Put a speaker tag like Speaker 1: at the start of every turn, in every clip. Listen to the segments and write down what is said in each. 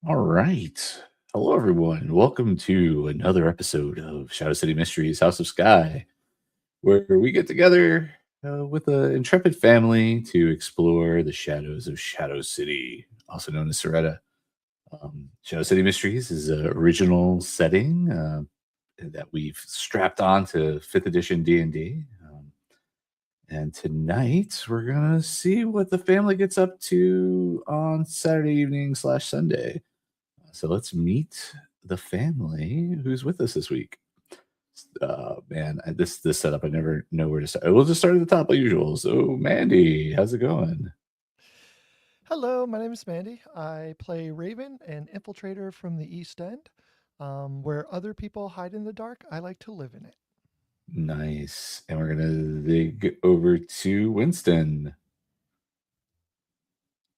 Speaker 1: All right. Hello, everyone. Welcome to another episode of Shadow City Mysteries House of Skye, where we get together with an intrepid family to explore the shadows of Shadow City, also known as Soretta. Shadow City Mysteries is an original setting that we've strapped on to 5th edition D&D. And tonight, we're going to see what the family gets up to on Saturday evening / Sunday. So let's meet the family who's with us this week. This setup, I never know where to start. We'll just start at the top like usual. So, Mandy, how's it going?
Speaker 2: Hello, my name is Mandy. I play Raven, an infiltrator from the East End. Where other people hide in the dark, I like to live in it.
Speaker 1: Nice. And we're gonna dig over to Winston.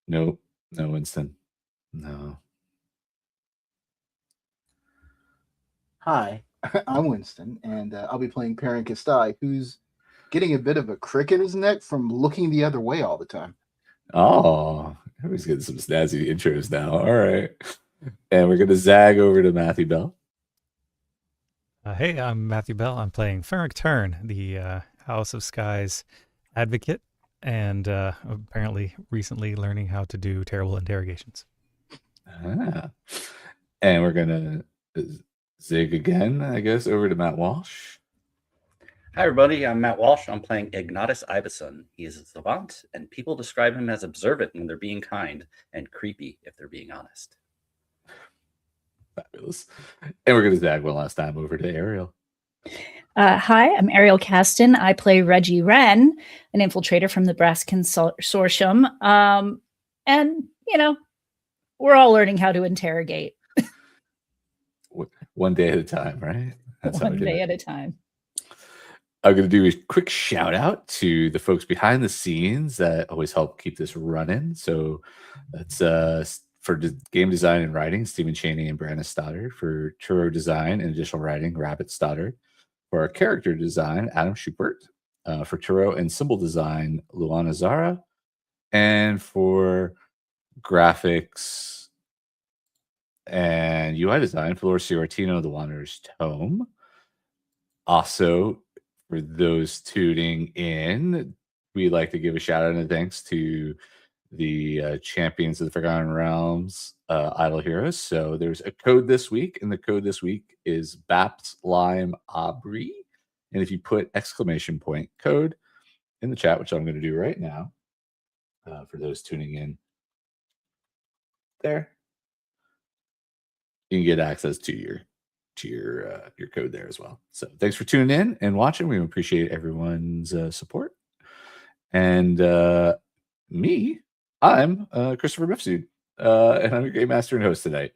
Speaker 1: Nope, no Winston. No.
Speaker 3: Hi, I'm Winston, and I'll be playing Parent Skye, who's getting a bit of a crick in his neck from looking the other way all the time.
Speaker 1: Oh, I was getting some snazzy intros now. All right. And we're gonna zag over to Matthew Bell.
Speaker 4: Hey, I'm Matthew Bell. I'm playing Farank Turn, the House of Skye's advocate, and apparently recently learning how to do terrible interrogations.
Speaker 1: And we're gonna zig again, I guess, over to Matt Walsh.
Speaker 5: Hi, everybody. I'm Matt Walsh. I'm playing Ignatus Iveson. He is a savant, and people describe him as observant when they're being kind and creepy if they're being honest.
Speaker 1: Fabulous. And we're going to zag one last time over to Ariel.
Speaker 6: Hi, I'm Ariel Caston. I play Reggie Wren, an infiltrator from the Brass Consortium. And, we're all learning how to interrogate.
Speaker 1: One day at a time, right?
Speaker 6: That's one day at a time.
Speaker 1: I'm going to do a quick shout out to the folks behind the scenes that always help keep this running. So that's for game design and writing, Stephen Chaney and Brandon Stoddard. For Turo design and additional writing, Rabbit Stoddard. For our character design, Adam Schubert. For Turo and symbol design, Luana Zara. And for graphics and UI design, Flor Ciortino, The Wanderer's Tome. Also, for those tuning in, we'd like to give a shout out and thanks to the champions of the Forgotten Realms, Idle Heroes. So there's a code this week, and the code this week is Baps Lime Aubrey. And if you put exclamation point code in the chat, which I'm going to do right now, for those tuning in there, you can get access to your code there as well. So thanks for tuning in and watching. We appreciate everyone's support. And I'm Christopher Mifsud, and I'm your game master and host tonight.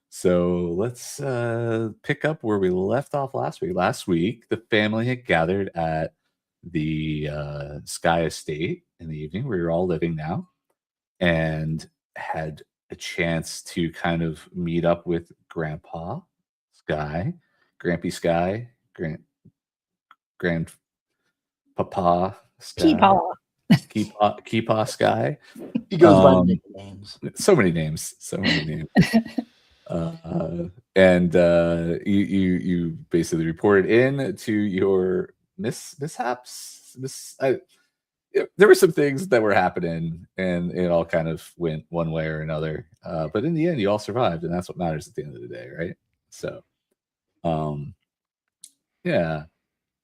Speaker 1: So let's pick up where we left off last week. Last week, the family had gathered at the Skye estate in the evening, where you're all living now, and had a chance to kind of meet up with Grandpa Skye, Grampy Skye, Grandpapa Skye, Keepaw Skye.
Speaker 3: He goes by many names.
Speaker 1: So many names. And you basically reported in to your mishaps. There were some things that were happening, and it all kind of went one way or another. But in the end, you all survived, and that's what matters at the end of the day, right? So, yeah.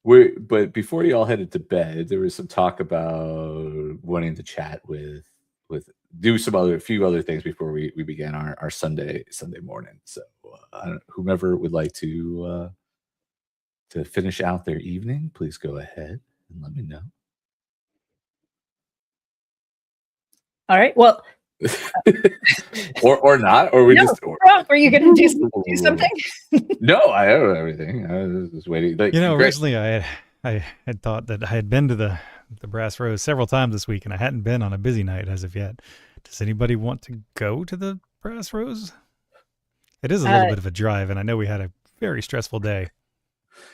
Speaker 1: But before you all headed to bed, there was some talk about wanting to chat do a few other things before we began our Sunday morning. So, whomever would like to finish out their evening, please go ahead and let me know.
Speaker 6: All right. Well,
Speaker 1: or not, or we
Speaker 6: no,
Speaker 1: just.
Speaker 6: Were you going to do something?
Speaker 1: No, I have everything. I was just waiting. Like,
Speaker 4: originally I had thought that I had been to the Brass Rose several times this week, and I hadn't been on a busy night as of yet. Does anybody want to go to the Brass Rose? It is a little bit of a drive, and I know we had a very stressful day.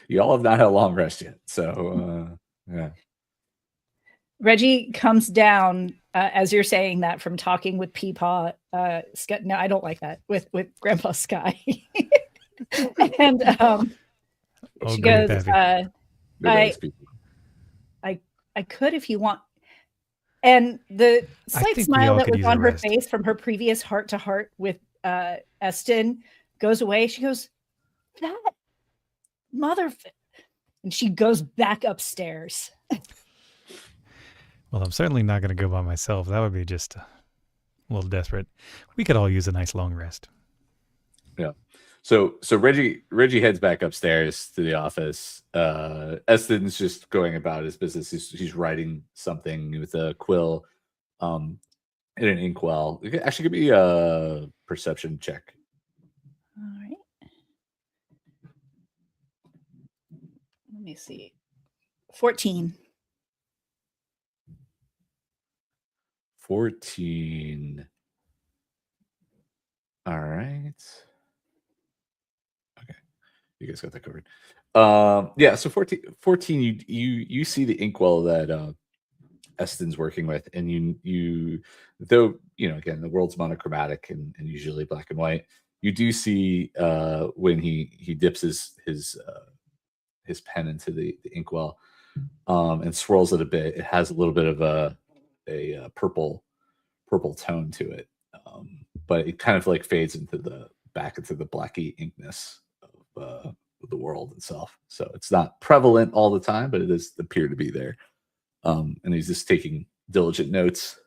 Speaker 1: You all have not had a long rest yet, so yeah.
Speaker 6: Reggie comes down as you're saying that from talking with Peepaw. No, I don't like that with Grandpa Skye. And she
Speaker 4: Granny
Speaker 6: goes,
Speaker 4: Pappy.
Speaker 1: Nobody likes people.
Speaker 6: I could if you want. And the
Speaker 4: I
Speaker 6: slight
Speaker 4: think we
Speaker 6: smile
Speaker 4: all
Speaker 6: that
Speaker 4: could
Speaker 6: was
Speaker 4: use a
Speaker 6: on her
Speaker 4: rest.
Speaker 6: face from her previous heart-to-heart with Esten goes away. She goes, that mother... And she goes back upstairs.
Speaker 4: Well, I'm certainly not going to go by myself. That would be just a little desperate. We could all use a nice long rest.
Speaker 1: Yeah. So Reggie heads back upstairs to the office. Esten's just going about his business. He's writing something with a quill, in an inkwell. Actually, give me a perception check.
Speaker 6: All right. Let me see. 14.
Speaker 1: 14. All right. Okay. You guys got that covered. Yeah, so 14 you see the inkwell that Esten's working with, and you though, again, the world's monochromatic and usually black and white, you do see when he dips his pen into the inkwell and swirls it a bit, it has a little bit of a purple tone to it, but it kind of like fades back into the blacky inkness of the world itself. So it's not prevalent all the time, but it does appear to be there. And he's just taking diligent notes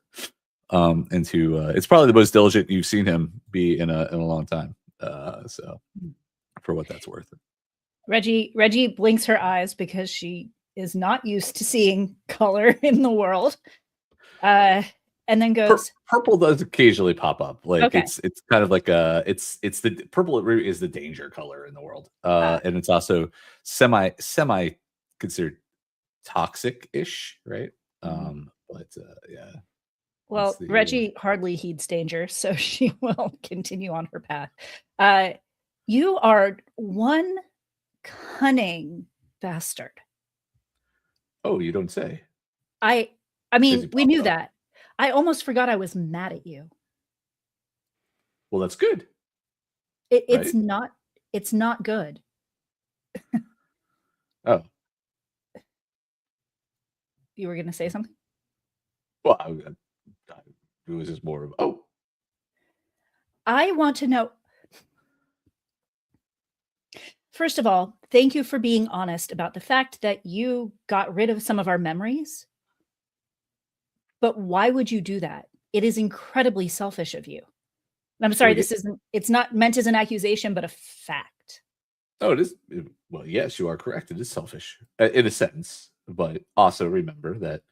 Speaker 1: into it's probably the most diligent you've seen him be in a long time. So for what that's worth.
Speaker 6: Reggie blinks her eyes because she is not used to seeing color in the world. And then goes,
Speaker 1: purple does occasionally pop up. Like
Speaker 6: okay.
Speaker 1: It's kind of like it's the purple is the danger color in the world. And it's also semi considered toxic-ish, right? But yeah.
Speaker 6: Well, Reggie hardly heeds danger, so she will continue on her path. You are one cunning bastard.
Speaker 1: Oh, you don't say.
Speaker 6: I mean, we knew that. I almost forgot I was mad at you.
Speaker 1: Well, that's good.
Speaker 6: It's not good.
Speaker 1: Oh.
Speaker 6: You were going to say something?
Speaker 1: Well, it was just more of,
Speaker 6: I want to know. First of all, thank you for being honest about the fact that you got rid of some of our memories. But why would you do that? It is incredibly selfish of you. I'm sorry, it's not meant as an accusation, but a fact.
Speaker 1: Oh, it is. Well, yes, you are correct. It is selfish in a sense, but also remember that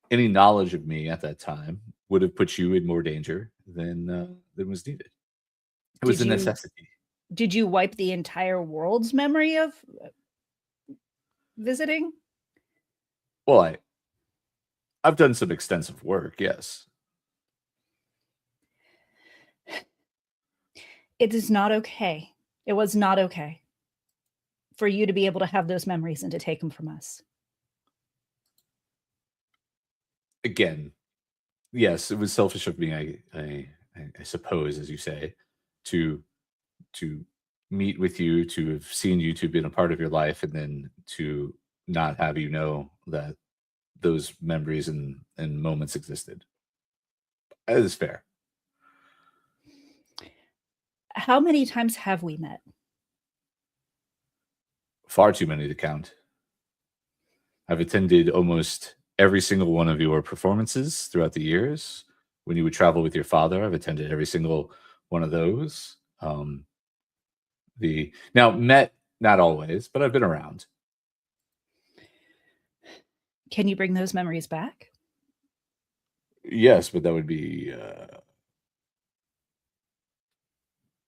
Speaker 1: any knowledge of me at that time would have put you in more danger than was needed. It was a necessity.
Speaker 6: Did you wipe the entire world's memory of visiting?
Speaker 1: Well, I've done some extensive work, yes.
Speaker 6: It is not okay. It was not okay for you to be able to have those memories and to take them from us.
Speaker 1: Again, yes, it was selfish of me, I suppose, as you say, to meet with you, to have seen you, to have been a part of your life, and then to not have you know that those memories and moments existed. That is fair.
Speaker 6: How many times have we met?
Speaker 1: Far too many to count. I've attended almost every single one of your performances throughout the years. When you would travel with your father, I've attended every single one of those. Now met, not always, but I've been around.
Speaker 6: Can you bring those memories back?
Speaker 1: Yes, but that would be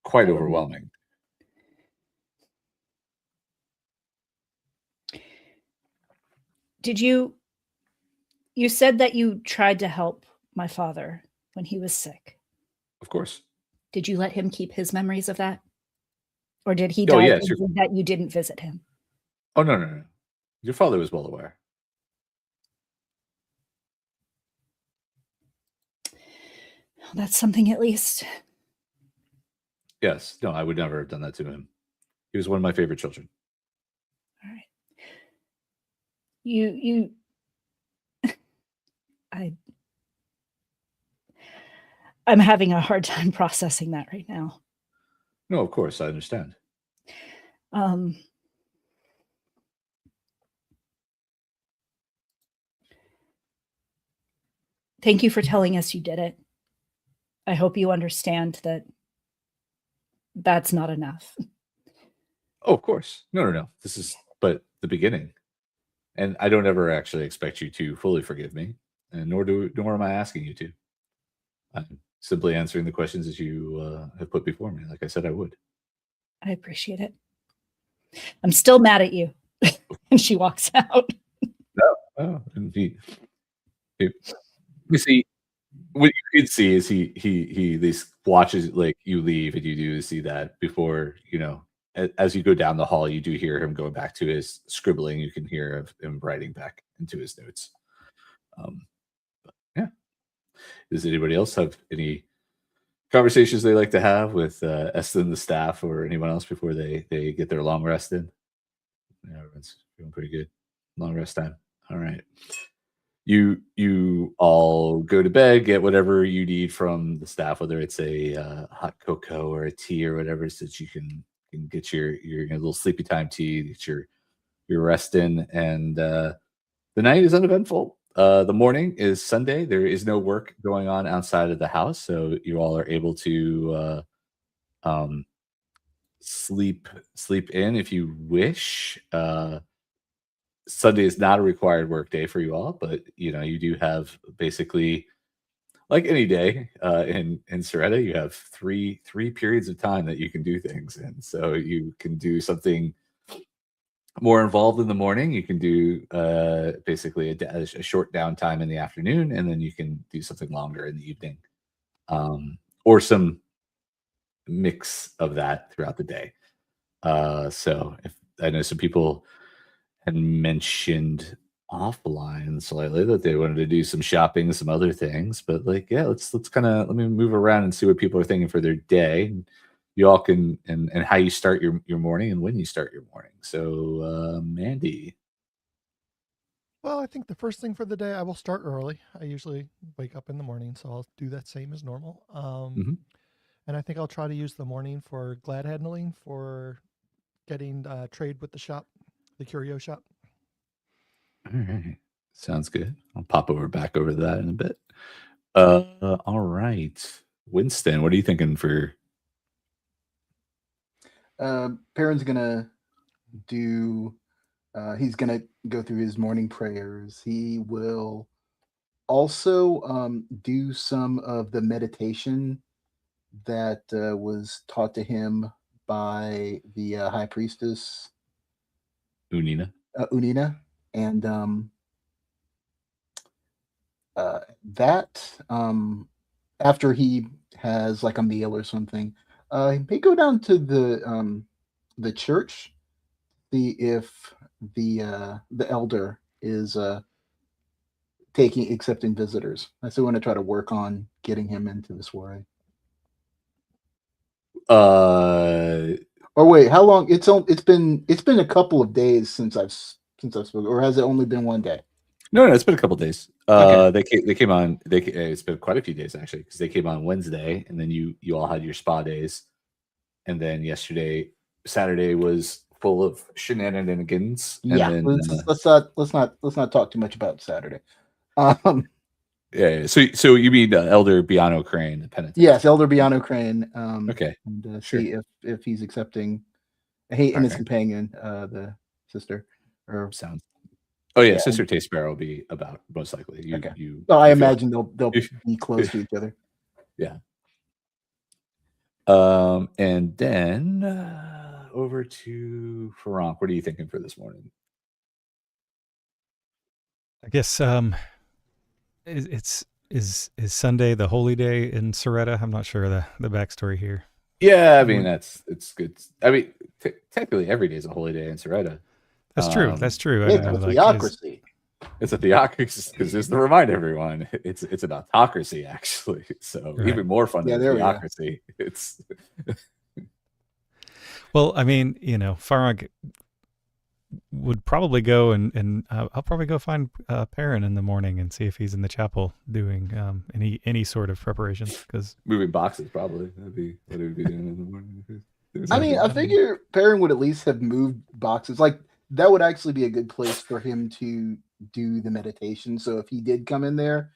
Speaker 1: quite overwhelming.
Speaker 6: Did you said that you tried to help my father when he was sick.
Speaker 1: Of course.
Speaker 6: Did you let him keep his memories of that? Or did he die thinking that you didn't visit him?
Speaker 1: Oh, no. Your father was well aware.
Speaker 6: That's something at least.
Speaker 1: Yes. No, I would never have done that to him. He was one of my favorite children.
Speaker 6: All right. You I'm having a hard time processing that right now.
Speaker 1: No, of course, I understand.
Speaker 6: Thank you for telling us you did it. I hope you understand that that's not enough.
Speaker 1: Oh, of course. No. This is but the beginning. And I don't ever actually expect you to fully forgive me, and nor am I asking you to. I'm simply answering the questions that you have put before me, like I said I would.
Speaker 6: I appreciate it. I'm still mad at you. And she walks out.
Speaker 1: Oh, and you see, what you could see is he this watches like you leave, and you do see that before, as you go down the hall, you do hear him going back to his scribbling. You can hear of him writing back into his notes. But yeah. Does anybody else have any conversations they like to have with Esten, the staff, or anyone else before they get their long rest in? Yeah, everyone's feeling pretty good. Long rest time. All right. You all go to bed, get whatever you need from the staff, whether it's a hot cocoa or a tea or whatever, so that you can get your little sleepy time tea, get your rest in, and the night is uneventful. The morning is Sunday. There is no work going on outside of the house, so you all are able to sleep in if you wish. Sunday is not a required work day for you all, but you do have basically, like any day in Soirée, you have three periods of time that you can do things in. So you can do something more involved in the morning. You can do basically a short downtime in the afternoon, and then you can do something longer in the evening, or some mix of that throughout the day. So if I know some people had mentioned offline slightly that they wanted to do some shopping and some other things, but let's let me move around and see what people are thinking for their day. You all can and how you start your morning and when you start your morning. So Mandy.
Speaker 2: Well, I think the first thing for the day, I will start early. I usually wake up in the morning, so I'll do that same as normal. And I think I'll try to use the morning for glad handling for getting trade with the shop, the curio shop.
Speaker 1: All right. Sounds good. I'll pop back over to that in a bit. All right. Winston, what are you thinking for?
Speaker 3: Perrin's gonna do. He's gonna go through his morning prayers. He will also do some of the meditation that was taught to him by the high priestess
Speaker 1: Unina.
Speaker 3: And that after he has like a meal or something, he may go down to the church, see if the elder is accepting visitors. I still want to try to work on getting him into the soiree. Or wait, how long? It's been a couple of days since I've spoken, or has it only been one day?
Speaker 1: No, it's been a couple of days.
Speaker 3: Okay.
Speaker 1: They came on. It's been quite a few days actually, because they came on Wednesday, and then you all had your spa days, and then Saturday was full of shenanigans.
Speaker 3: Yeah,
Speaker 1: and then,
Speaker 3: let's not talk too much about Saturday.
Speaker 1: Yeah. So you mean Elder Biano Crane, the penitent?
Speaker 3: Yes, Elder Biano Crane.
Speaker 1: Okay.
Speaker 3: And
Speaker 1: sure.
Speaker 3: see if he's accepting. He and his
Speaker 1: Okay.
Speaker 3: companion, the sister, or
Speaker 1: Sounds. Oh yeah,
Speaker 3: Yeah.
Speaker 1: Sister Taste Sparrow will be about most likely.
Speaker 3: Okay.
Speaker 1: You.
Speaker 3: well, I
Speaker 1: you feel-
Speaker 3: imagine they'll be close to each other.
Speaker 1: Yeah. And then over to Farank. What are you thinking for this morning?
Speaker 4: I guess is Sunday the holy day in Soirée? I'm not sure the backstory here.
Speaker 1: Yeah, I mean it's good. I mean, technically every day is a holy day in Soirée.
Speaker 4: That's true. That's true.
Speaker 3: It's a theocracy.
Speaker 1: It's a theocracy because just to remind everyone, it's an autocracy actually. So
Speaker 4: Right.
Speaker 1: even more fun
Speaker 3: Yeah,
Speaker 1: than
Speaker 3: there
Speaker 1: a
Speaker 3: we go.
Speaker 1: theocracy. It's
Speaker 4: Well, I mean, Farank would probably go and I'll probably go find Perrin in the morning and see if he's in the chapel doing any sort of preparations, because
Speaker 1: moving boxes probably. That'd be what he would be doing in the morning.
Speaker 3: I mean, I figure Perrin would at least have moved boxes. Like that would actually be a good place for him to do the meditation. So if he did come in there,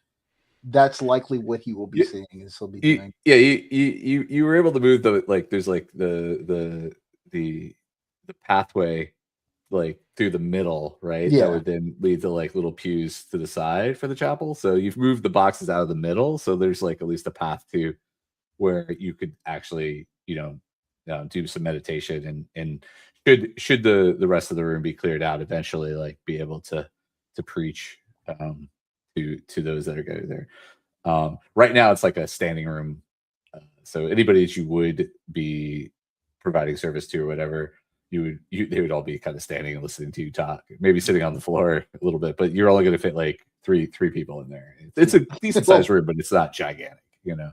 Speaker 3: that's likely what he will be seeing. Is he'll be doing.
Speaker 1: Yeah, you were able to move the like. There's like the pathway like through the middle, right?
Speaker 3: Yeah.
Speaker 1: That would then lead to like little pews to the side for the chapel. So you've moved the boxes out of the middle, so there's like at least a path to where you could actually, do some meditation and should the rest of the room be cleared out eventually, like be able to preach to those that are going there. Right now it's like a standing room, so anybody that you would be providing service to or whatever, they would all be kind of standing and listening to you talk, maybe sitting on the floor a little bit, but you're only going to fit like three people in there. It's a decent sized room, but it's not gigantic,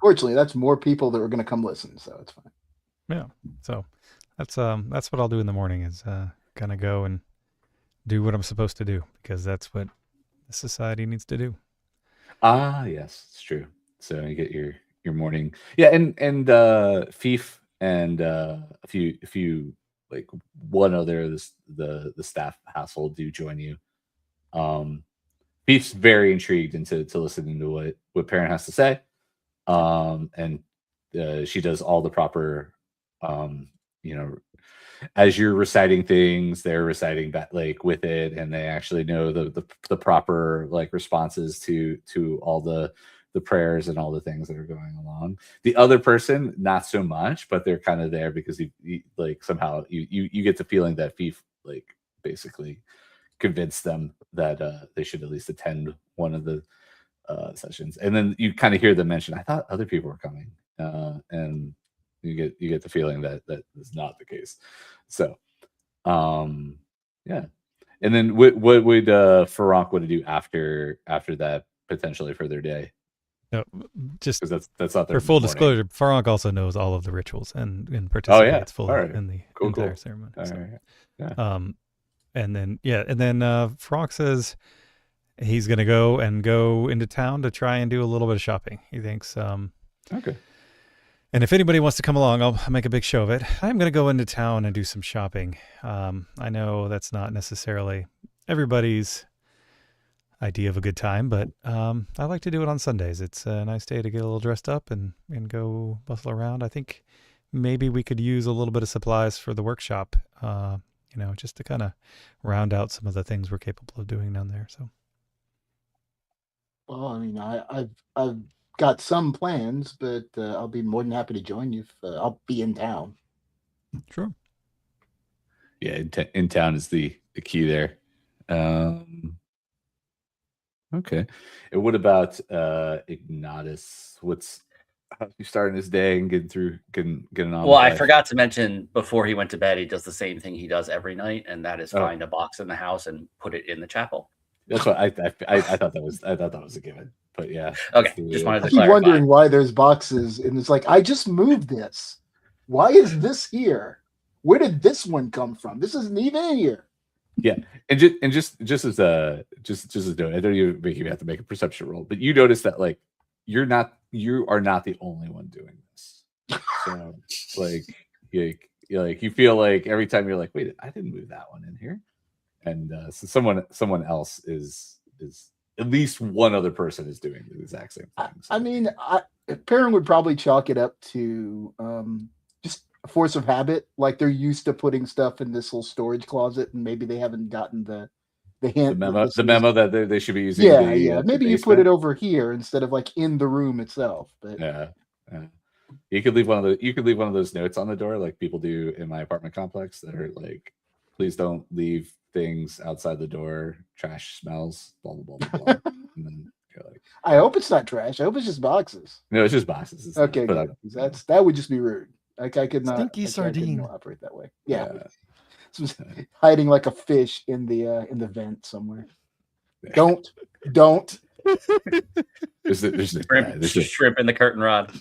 Speaker 3: Fortunately, that's more people that are going to come listen, so it's fine.
Speaker 4: Yeah, so that's what I'll do in the morning is kind of go and do what I'm supposed to do, because that's what the society needs to do.
Speaker 1: Yes, it's true. So you get your morning, and Fief and a few like one other the staff household do join you. Fief's very intrigued into listening to what Perrin has to say, and she does all the proper, as you're reciting things, they're reciting back like with it, and they actually know the proper like responses to all the prayers and all the things that are going along. The other person, not so much, but they're kind of there because you like somehow you get the feeling that Fief like basically convinced them that they should at least attend one of the sessions, and then you kind of hear them mention, "I thought other people were coming," and you get the feeling that is not the case. So, yeah. And then what would Farank want to do after that potentially for their day?
Speaker 4: No, just
Speaker 1: because that's not their
Speaker 4: for full
Speaker 1: morning.
Speaker 4: disclosure, Farank also knows all of the rituals and participates fully
Speaker 1: right.
Speaker 4: in the
Speaker 1: Cool.
Speaker 4: entire ceremony.
Speaker 1: All
Speaker 4: So,
Speaker 1: right. Yeah.
Speaker 4: And then Farank says he's going to go into town to try and do a little bit of shopping. He thinks
Speaker 1: okay.
Speaker 4: And if anybody wants to come along, I'll make a big show of it. I'm going to go into town and do some shopping. I know that's not necessarily everybody's idea of a good time, but I like to do it on Sundays. It's a nice day to get a little dressed up and go bustle around. I think maybe we could use a little bit of supplies for the workshop, just to kind of round out some of the things we're capable of doing down there. So,
Speaker 3: well, I mean, I've got some plans, but I'll be more than happy to join you if I'll be in town.
Speaker 4: Sure.
Speaker 1: Yeah, in town is the key there. Okay. And what about Ignatus? How's he starting his day and getting on?
Speaker 5: Well, I forgot to mention before he went to bed, he does the same thing he does every night, and that is find a box in the house and put it in the chapel.
Speaker 1: That's what I thought that was a given. But yeah.
Speaker 5: Okay. Just wanted to
Speaker 3: I keep
Speaker 5: clarify.
Speaker 3: wondering why there's boxes, and it's like I just moved this. Why is this here? Where did this one come from? This isn't even here.
Speaker 1: Yeah, and just as a note, I don't even make you have to make a perception roll, but you notice that like you are not the only one doing this. So like you feel like every time you're like, wait, I didn't move that one in here, and so someone else is at least one other person is doing the exact same thing. So.
Speaker 3: I mean, Perrin would probably chalk it up to just a force of habit. Like they're used to putting stuff in this little storage closet, and maybe they haven't gotten the hint.
Speaker 1: The memo that they should be using.
Speaker 3: Yeah. Maybe you put it over here instead of like in the room itself. But
Speaker 1: yeah. You could leave one of those notes on the door, like people do in my apartment complex, that are like, please don't leave things outside the door. Trash smells. Blah blah blah blah. And then you're like,
Speaker 3: I hope it's not trash. I hope it's just boxes.
Speaker 1: No, it's just boxes. It's
Speaker 3: okay, good. That would just be rude. Like I could not.
Speaker 2: Stinky sardine.
Speaker 3: I operate that way. Yeah. So hiding like a fish in the vent somewhere. Don't.
Speaker 1: There's
Speaker 5: shrimp in the curtain rod.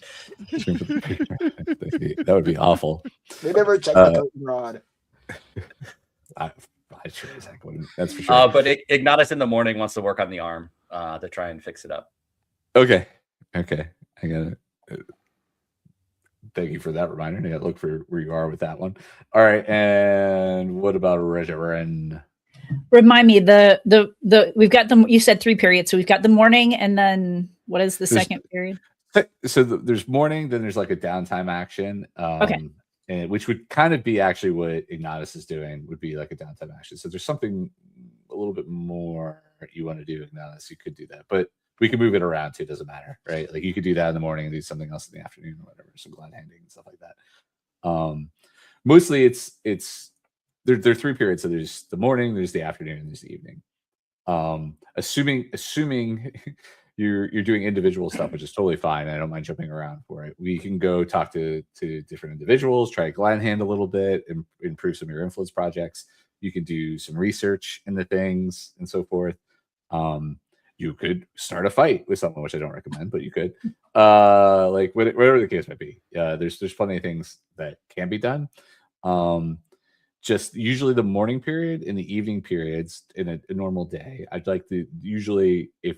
Speaker 1: That would be awful.
Speaker 3: They never check the curtain rod.
Speaker 1: I sure as heck wouldn't. That's for sure.
Speaker 5: But Ignatus in the morning wants to work on the arm to try and fix it up.
Speaker 1: Okay. I got it. Thank you for that reminder. I got to look for where you are with that one. All right. And what about Reggie?
Speaker 6: Remind me, we've got them. You said 3 periods, so we've got the morning, and then what is the second period?
Speaker 1: So there's morning, then there's like a downtime action.
Speaker 6: Okay.
Speaker 1: And which would kind of be actually what Ignatus is doing, would be like a downtime action. So there's something a little bit more you want to do, Ignatus, you could do that, but we can move it around too. It doesn't matter, right? Like you could do that in the morning and do something else in the afternoon or whatever, some glad handing and stuff like that. Mostly there are 3 periods. So there's the morning, there's the afternoon, and there's the evening. Assuming you're doing individual stuff, which is totally fine. I don't mind jumping around for it. We can go talk to different individuals, try to glide hand a little bit, and improve some of your influence projects. You can do some research into things and so forth. You could start a fight with someone, which I don't recommend, but you could. Like whatever the case might be. There's plenty of things that can be done. Just usually the morning period and the evening periods in a normal day, I'd like to usually, if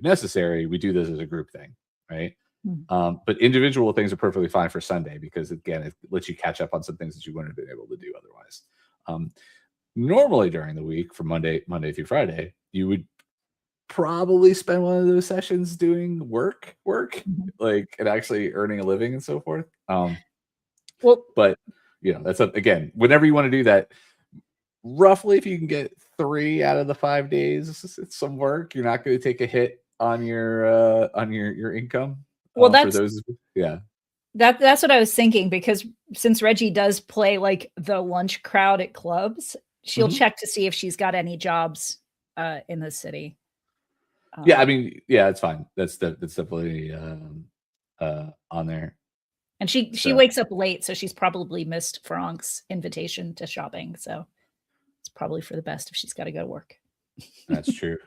Speaker 1: necessary, we do this as a group thing, right? Mm-hmm. But individual things are perfectly fine for Sunday because, again, it lets you catch up on some things that you wouldn't have been able to do otherwise. Normally during the week, from Monday through Friday, you would probably spend one of those sessions doing work, mm-hmm. like, and actually earning a living and so forth. But that's again, whenever you want to do that, roughly if you can get 3 out of the 5 days, it's some work. You're not going to take a hit on your income.
Speaker 6: Well,
Speaker 1: for those,
Speaker 6: that's what I was thinking, because since Reggie does play like the lunch crowd at clubs, she'll mm-hmm. check to see if she's got any jobs in the city.
Speaker 1: I mean, it's fine. That's definitely on there.
Speaker 6: And she wakes up late, so she's probably missed Farank's invitation to shopping. So it's probably for the best if she's got to go to work.
Speaker 1: That's true.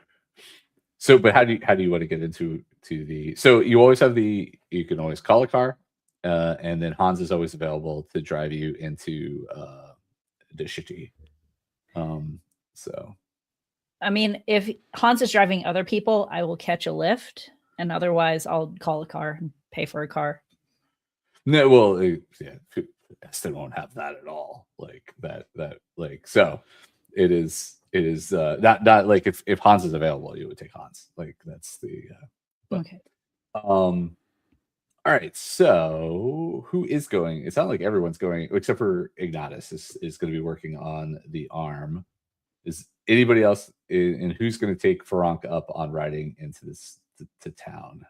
Speaker 1: So, but how do you want to get into the? So you always have you can always call a car, and then Hans is always available to drive you into the city. So,
Speaker 6: I mean, if Hans is driving other people, I will catch a lift, and otherwise, I'll call a car and pay for a car.
Speaker 1: No, well, I still won't have that at all. Like that, so it is not like if Hans is available, you would take Hans. Like that's the
Speaker 6: okay.
Speaker 1: All right. So who is going? It's not like everyone's going, except for Ignatus is going to be working on the arm. Is anybody else? And who's going to take Farank up on riding into this to town?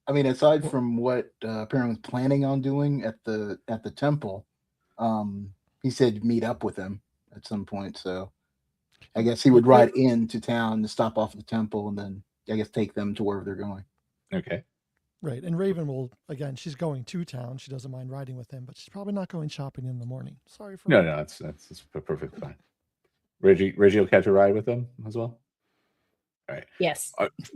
Speaker 3: I mean, aside from what Perrin was planning on doing at the temple, he said meet up with him at some point. So I guess he would ride into town to stop off at the temple and then I guess take them to wherever they're going.
Speaker 1: Okay.
Speaker 2: Right. And Raven will, again, she's going to town. She doesn't mind riding with him, but she's probably not going shopping in the morning. Sorry for
Speaker 1: No, that's perfectly fine. Reggie will catch a ride with them as well. All right.
Speaker 6: Yes.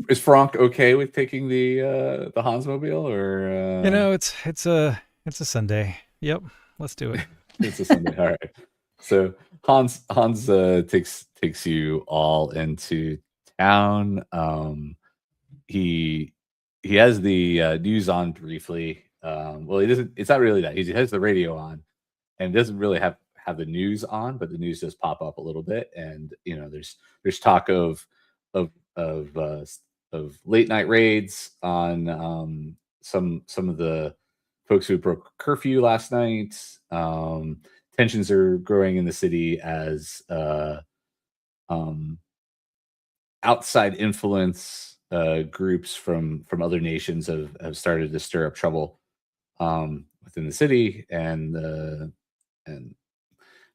Speaker 1: Is Farank okay with taking the Hans mobile, or
Speaker 4: it's a Sunday. Yep, let's do it.
Speaker 1: It's a Sunday. All right. So Hans takes you all into town. He has the news on briefly. Well, he doesn't. It's not really that. He has the radio on, and doesn't really have the news on, but the news does pop up a little bit, and there's talk of late night raids on some of the folks who broke curfew last night. Tensions are growing in the city as outside influence groups from other nations have started to stir up trouble within the city, and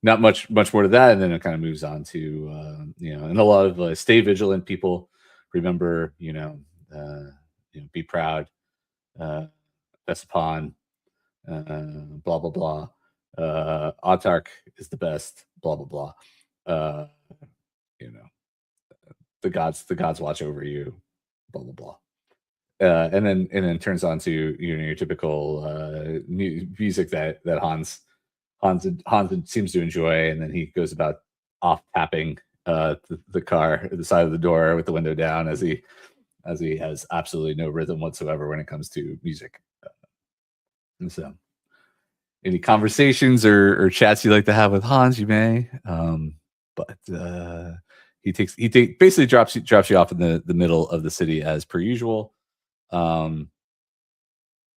Speaker 1: not much more to that, and then it kind of moves on to and a lot of stay vigilant people. Remember, be proud, best upon, blah blah blah. Autark is the best, blah blah blah. the gods watch over you, blah blah blah. And then turns on to your typical music that Hans seems to enjoy, and then he goes about off tapping the car, the side of the door with the window down, as he has absolutely no rhythm whatsoever when it comes to music. And so, any conversations or chats you like to have with Hans, you may. But he basically drops you off in the middle of the city as per usual.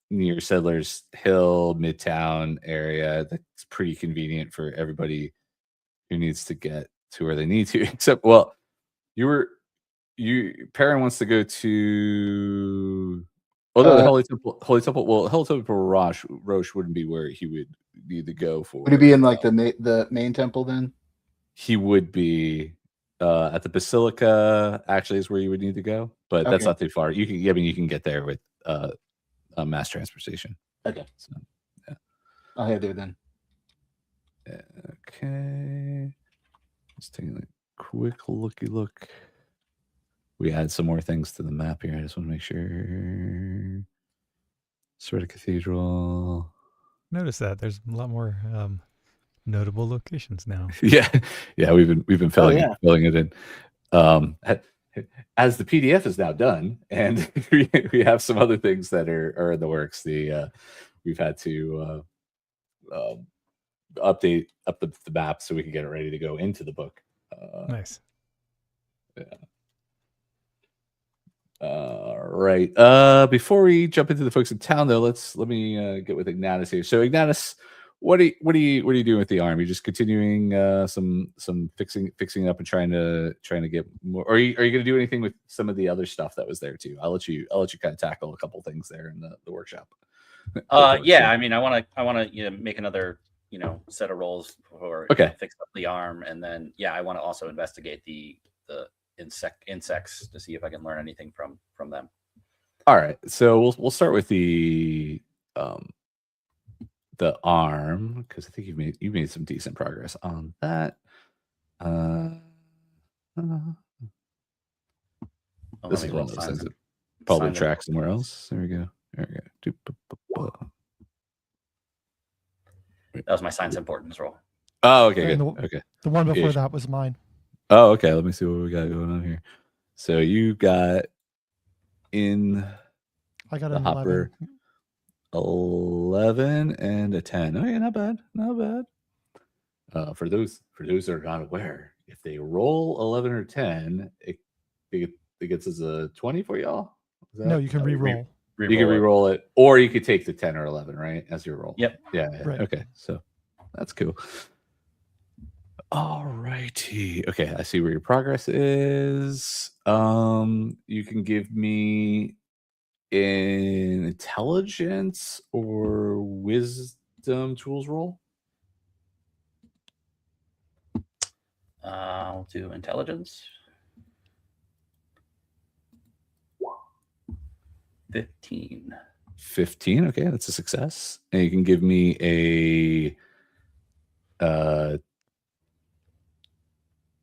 Speaker 1: Near Settlers Hill, Midtown area. That's pretty convenient for everybody who needs to get to where they need to. Except, well, Perrin wants to go to. Although the Holy Temple. Well, Holy Temple Roche wouldn't be where he would need to go for.
Speaker 3: Would it be in like the main temple then?
Speaker 1: He would be at the Basilica. Actually, is where you would need to go, but that's not too far. You can get there with mass transportation.
Speaker 3: Okay,
Speaker 1: so yeah,
Speaker 3: I'll head there then.
Speaker 1: Okay, just taking a quick look. We add some more things to the map here. I just want to make sure. Sort of cathedral.
Speaker 4: Notice that there's a lot more notable locations now.
Speaker 1: Yeah, we've been filling it in. As the PDF is now done, and we have some other things that are in the works. We've had to update the map so we can get it ready to go into the book.
Speaker 4: Nice.
Speaker 1: Yeah. Right. Before we jump into the folks in town, though, let me get with Ignatus here. So, Ignatus, what are you doing with the arm? You're just continuing some fixing up and trying to get more. Or are you going to do anything with some of the other stuff that was there too? I'll let you kind of tackle a couple things there in the workshop.
Speaker 5: Yeah. I mean, I want to make another set of rolls for fix up the arm, and then I want to also investigate the insects to see if I can learn anything from them.
Speaker 1: All right, so we'll start with the arm, because I think you've made some decent progress on that. This is one of those things that probably track somewhere else. There we go.
Speaker 5: That was my science importance roll.
Speaker 1: Oh, okay, good. Okay.
Speaker 2: The one before that was mine.
Speaker 1: Oh, okay. Let me see what we got going on here. So you got in.
Speaker 2: I got
Speaker 1: the
Speaker 2: an
Speaker 1: hopper 11 and a 10. Oh yeah, not bad. For those that are not aware, if they roll 11 or 10, it gets us a 20 for y'all.
Speaker 2: No, you can re-roll.
Speaker 1: You can re-roll it, or you could take the 10 or 11, right, as your roll.
Speaker 5: Yep.
Speaker 1: Yeah.
Speaker 2: Right.
Speaker 1: Okay, so that's cool. All righty. Okay, I see where your progress is. You can give me an intelligence or wisdom tools roll.
Speaker 5: I'll do intelligence. 15.
Speaker 1: 15. Okay, that's a success. And you can give me a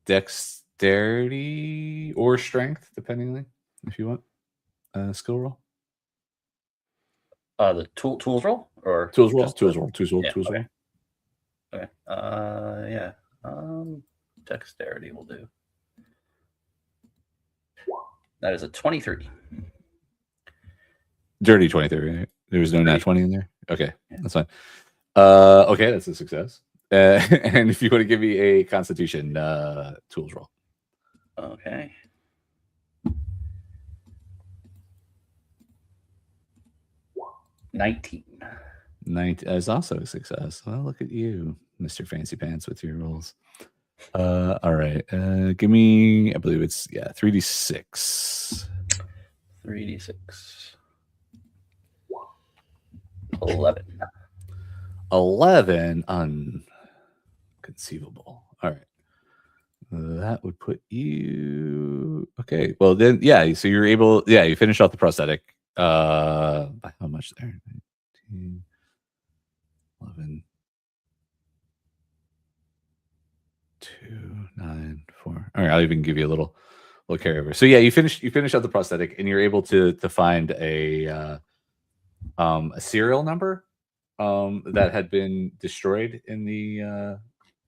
Speaker 1: dexterity or strength, depending if you want skill roll.
Speaker 5: The tools roll or
Speaker 1: tools roll.
Speaker 5: Okay. Dexterity will do. That is a 23.
Speaker 1: Dirty 23, right? There was no nat 20 in there? Okay, that's fine. Okay, that's a success. And if you want to give me a constitution tools roll.
Speaker 5: Okay. 19.
Speaker 1: 19 is also a success. Well, look at you, Mr. Fancy Pants, with your rolls. All right. Give me, I believe it's 3d6.
Speaker 5: 3d6. 11.
Speaker 1: 11. Unconceivable. All right. That would put you okay. Well then, so you're able, you finish off the prosthetic. By how much there? 19, 11, 2, 9, 4. All right, I'll even give you a little little carryover. So yeah, you finish out the prosthetic, and you're able to find a serial number that had been destroyed in the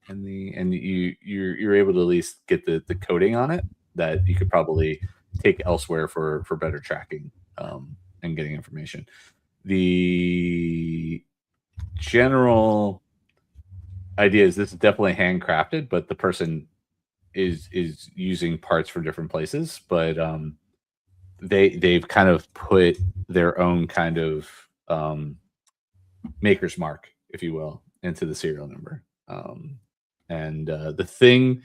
Speaker 1: and you're able to at least get the coding on it that you could probably take elsewhere for better tracking and getting information. The general idea is this is definitely handcrafted, but the person is using parts from different places, but they've kind of put their own kind of maker's mark, if you will, into the serial number. And the thing,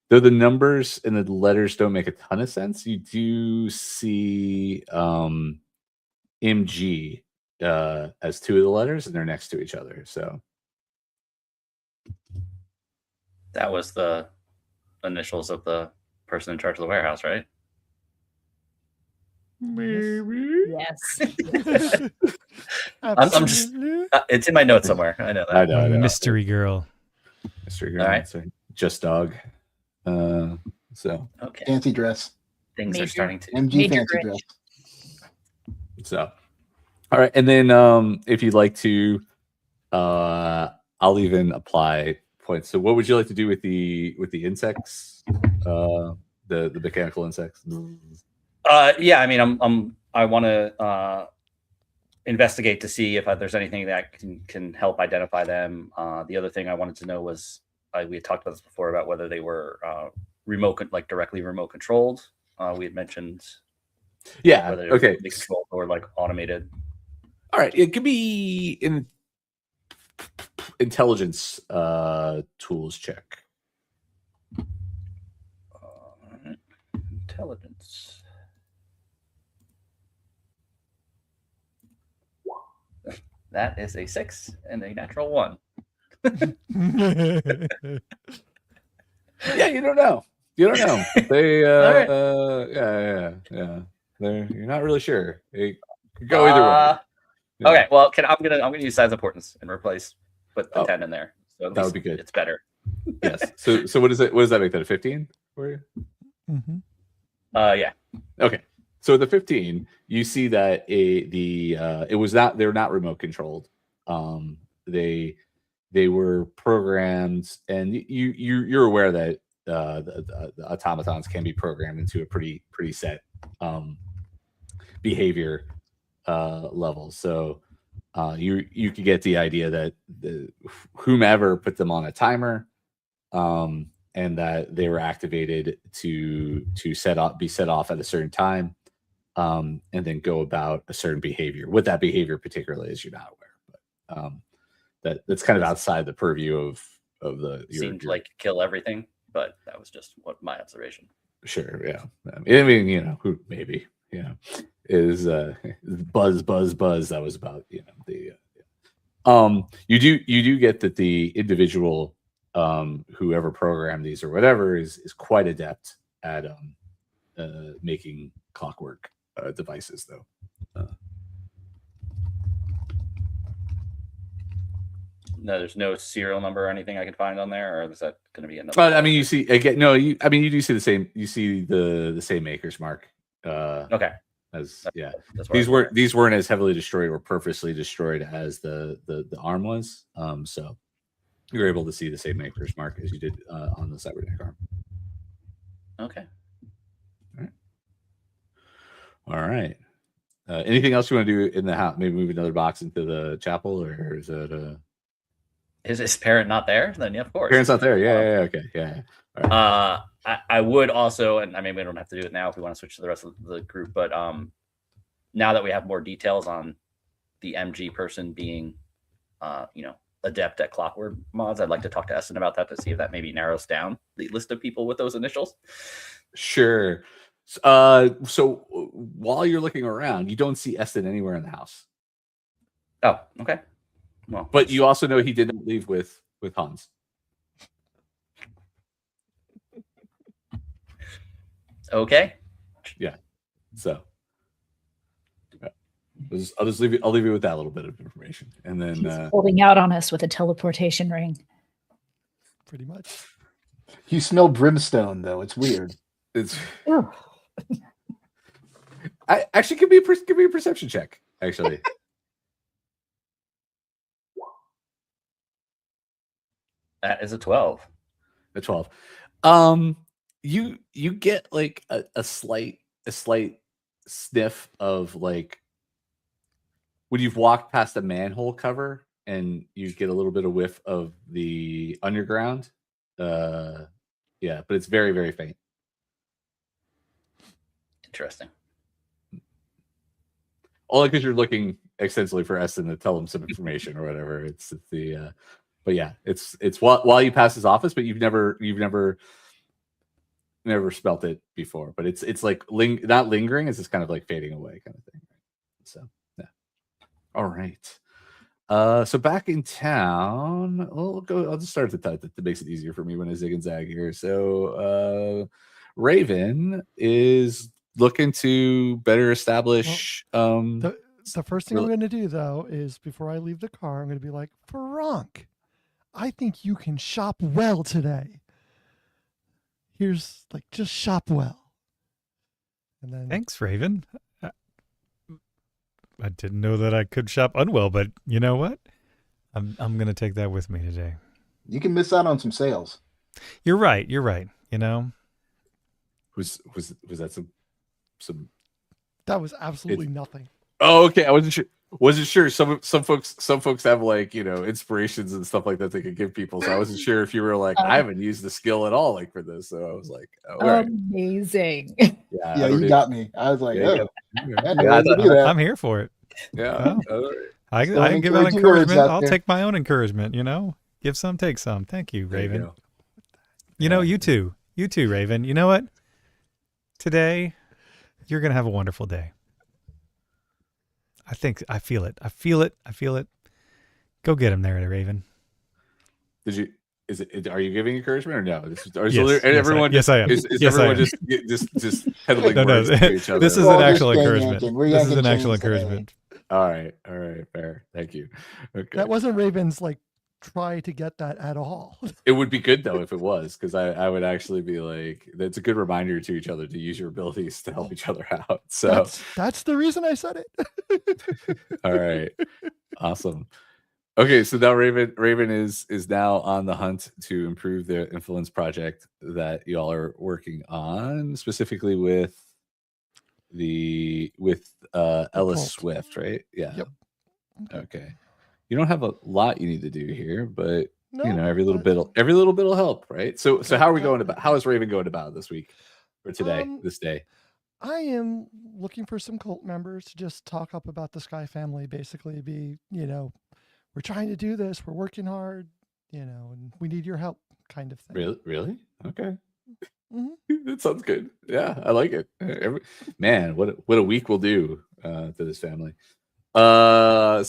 Speaker 1: though the numbers and the letters don't make a ton of sense, you do see MG as two of the letters, and they're next to each other. So
Speaker 5: that was the initials of the person in charge of the warehouse, right?
Speaker 2: Maybe.
Speaker 6: Yes.
Speaker 5: I'm just. It's in my notes somewhere. I know that.
Speaker 1: I know.
Speaker 4: Mystery girl.
Speaker 1: Mystery girl.
Speaker 5: All right.
Speaker 1: Just dog. So
Speaker 5: Okay.
Speaker 3: Fancy dress.
Speaker 5: Things are starting to.
Speaker 3: MG
Speaker 6: Major
Speaker 3: fancy
Speaker 6: Grinch.
Speaker 3: dress.
Speaker 1: So, all right, and then if you'd like to, I'll even apply points. So, what would you like to do with the insects, the mechanical insects?
Speaker 5: Yeah, I mean, I want to investigate to see if there's anything that can help identify them. The other thing I wanted to know was we had talked about this before about whether they were directly remote controlled. We had mentioned.
Speaker 1: Yeah.
Speaker 5: Whether
Speaker 1: Okay.
Speaker 5: They controlled or like automated.
Speaker 1: All right. It could be intelligence tools check.
Speaker 5: Intelligence. That is a 6 and a natural 1.
Speaker 1: Yeah, you don't know. You don't know. They
Speaker 5: Right.
Speaker 1: yeah. You're not really sure. It could go either way. Yeah.
Speaker 5: Okay, well, I'm gonna use size importance and put the 10 in there. So
Speaker 1: that would be good.
Speaker 5: It's better.
Speaker 1: Yes. So what does that make that a 15 for you?
Speaker 2: Mm-hmm.
Speaker 5: Yeah.
Speaker 1: Okay. So the 15, you see that they're not remote controlled. They were programmed, and you're aware that the automatons can be programmed into a pretty set behavior level. So you could get the idea that whomever put them on a timer, and that they were activated to be set off at a certain time, and then go about a certain behavior. What that behavior particularly is, you're not aware, but that's kind of outside the purview of the.
Speaker 5: Seemed like kill everything, but that was just my observation.
Speaker 1: Sure, yeah. I mean, who maybe is buzz. That was about the. You do get that the individual, whoever programmed these or whatever, is quite adept at making clockwork devices, though.
Speaker 5: No, there's no serial number or anything I can find on there, or is that going to be another?
Speaker 1: I mean, you see again. No, you do see the same. You see the same maker's mark.
Speaker 5: Okay.
Speaker 1: That's these weren't as heavily destroyed or purposely destroyed as the arm was. So you're able to see the same maker's mark as you did on the cybernetic arm.
Speaker 5: Okay.
Speaker 1: All right. Anything else you want to do in the house? Maybe move another box into the chapel, or is it?
Speaker 5: Is his parent not there? Then yeah, of course.
Speaker 1: Parent's not there. Yeah. Okay. Yeah. All right.
Speaker 5: I would also, and I mean, we don't have to do it now if we want to switch to the rest of the group, but now that we have more details on the MG person being, adept at Clockwork mods, I'd like to talk to Esten about that to see if that maybe narrows down the list of people with those initials.
Speaker 1: Sure. So while you're looking around, you don't see Esten anywhere in the house.
Speaker 5: Oh, okay. Well,
Speaker 1: but you also know he didn't leave with Hans.
Speaker 5: Okay.
Speaker 1: Yeah. So I'll leave you with that little bit of information, and then
Speaker 6: he's holding out on us with a teleportation ring.
Speaker 2: Pretty much.
Speaker 3: You smell brimstone, though. It's weird.
Speaker 1: It's. I actually give me a perception check. Actually,
Speaker 5: that is a 12.
Speaker 1: A 12. You get like a slight sniff of like when you've walked past a manhole cover and you get a little bit of whiff of the underground. Yeah, but it's very, very faint.
Speaker 5: Interesting.
Speaker 1: Only because you're looking extensively for Esten to tell him some information or whatever. It's the but yeah, it's while you pass his office, but you've never smelt it before. But it's like not lingering, it's just kind of like fading away kind of thing. So yeah. All right. So back in town, I'll just start at the top. That makes it easier for me when I zig and zag here. So Raven is looking to better establish
Speaker 2: the first thing I'm going to do though is before I leave the car, I'm going to be like, Farank, I think you can shop well today. Here's like, just shop well. And then
Speaker 4: thanks, Raven. I didn't know that I could shop unwell, but you know what? I'm going to take that with me today.
Speaker 3: You can miss out on some sales.
Speaker 4: You're right. You know,
Speaker 1: was that some?
Speaker 2: That was absolutely nothing.
Speaker 1: Oh, okay. I wasn't sure. Some folks have like, inspirations and stuff like that they could give people. So I wasn't sure if you were like, I haven't used the skill at all like for this. So I was like,
Speaker 6: amazing.
Speaker 3: Yeah, you got me. I was like,
Speaker 4: I'm here for it.
Speaker 1: Yeah.
Speaker 4: I give out encouragement. I'll take my own encouragement, give some, take some. Thank you, Raven. You too, Raven. You know what? Today, you're going to have a wonderful day. I feel it. I feel it. Go get him there, Raven.
Speaker 1: Are you giving encouragement or no?
Speaker 4: Everyone just
Speaker 1: peddling words to each other?
Speaker 4: This is an actual encouragement. This is an actual encouragement.
Speaker 1: All right, fair. Thank you. Okay.
Speaker 2: That wasn't Raven's like try to get that at all.
Speaker 1: It would be good though if it was, because I would actually be like, that's a good reminder to each other to use your abilities to help each other out. So
Speaker 2: that's the reason I said it.
Speaker 1: All right, awesome. Okay, so now Raven is now on the hunt to improve the influence project that y'all are working on, specifically with Ellis Swift, right? Yeah.
Speaker 2: Yep.
Speaker 1: Okay. You don't have a lot you need to do here, but every little bit will help, right? So how are we going about? How is Raven going about this week or today, this day?
Speaker 2: I am looking for some cult members to just talk up about the Skye family. Basically, we're trying to do this. We're working hard, and we need your help, kind of thing.
Speaker 1: Really? Okay.
Speaker 2: Mm-hmm.
Speaker 1: That sounds good. Yeah, I like it. Man, what a week we'll do to this family. So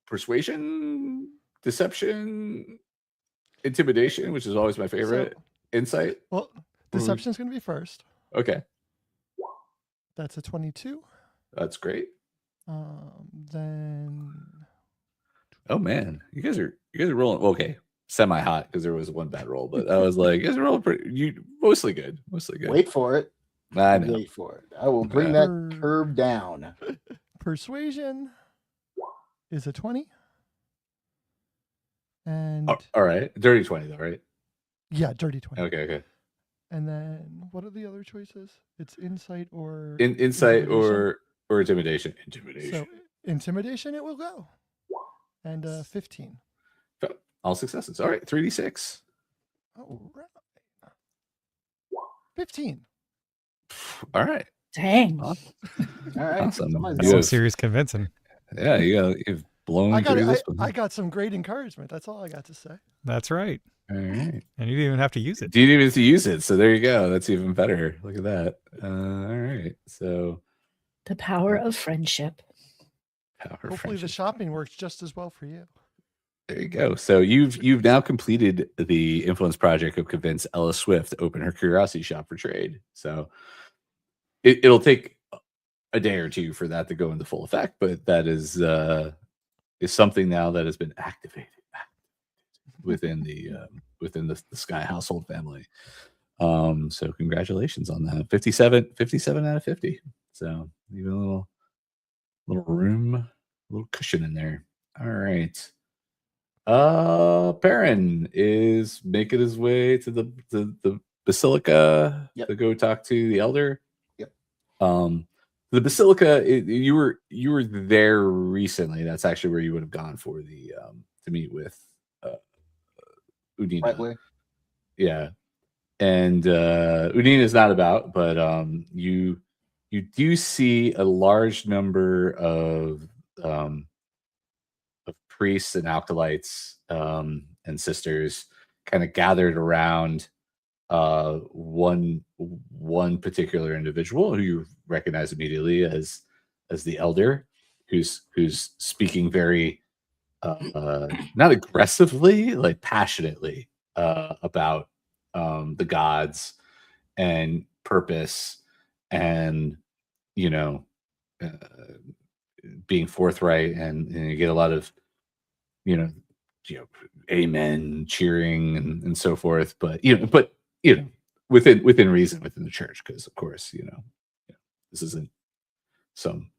Speaker 1: persuasion, deception, intimidation, which is always my favorite. Insight.
Speaker 2: Well, deception is going to be first.
Speaker 1: Okay.
Speaker 2: That's a 22.
Speaker 1: That's great.
Speaker 2: Then.
Speaker 1: Oh man, you guys are rolling. Okay, semi-hot because there was one bad roll, but I was like, you guys are rolling mostly good.
Speaker 3: Wait for it.
Speaker 1: I know.
Speaker 3: Wait for it. I will bring that curve down.
Speaker 2: Persuasion is a 20. And
Speaker 1: all right, dirty 20 though, right?
Speaker 2: Yeah, dirty 20.
Speaker 1: Okay.
Speaker 2: And then what are the other choices? It's insight or
Speaker 1: insight or intimidation.
Speaker 2: So intimidation it will go. And 15.
Speaker 1: All successes. All right, 3d6.
Speaker 2: All right. 15.
Speaker 1: All right.
Speaker 6: Dang.
Speaker 1: Awesome.
Speaker 3: All right.
Speaker 1: Awesome.
Speaker 4: Some serious convincing.
Speaker 1: Yeah, you've blown through this one.
Speaker 2: I got some great encouragement. That's all I got to say.
Speaker 4: That's right.
Speaker 1: All right.
Speaker 4: And you didn't even have to use it.
Speaker 1: You didn't even have to use it. So there you go. That's even better. Look at that. All right. So
Speaker 6: the power of friendship.
Speaker 2: Hopefully the shopping works just as well for you.
Speaker 1: There you go. So you've now completed the influence project of convince Ellis Swift to open her curiosity shop for trade. So it'll take a day or two for that to go into full effect, but that is something now that has been activated within the Skye household family. So congratulations on that. 57 out of 50. So even a little room, a little cushion in there. All right. Perrin is making his way to the Basilica to go talk to the elder.
Speaker 3: Yep.
Speaker 1: The Basilica, you were there recently. That's actually where you would have gone for the to meet with Udina.
Speaker 3: Right way.
Speaker 1: Yeah. And Udina is not about, but you do see a large number of priests and acolytes and sisters kind of gathered around one particular individual who you recognize immediately as the elder, who's speaking very not aggressively, like passionately about the gods and purpose, and being forthright, and you get a lot of amen cheering and so forth, but within reason within the church, because of course this isn't some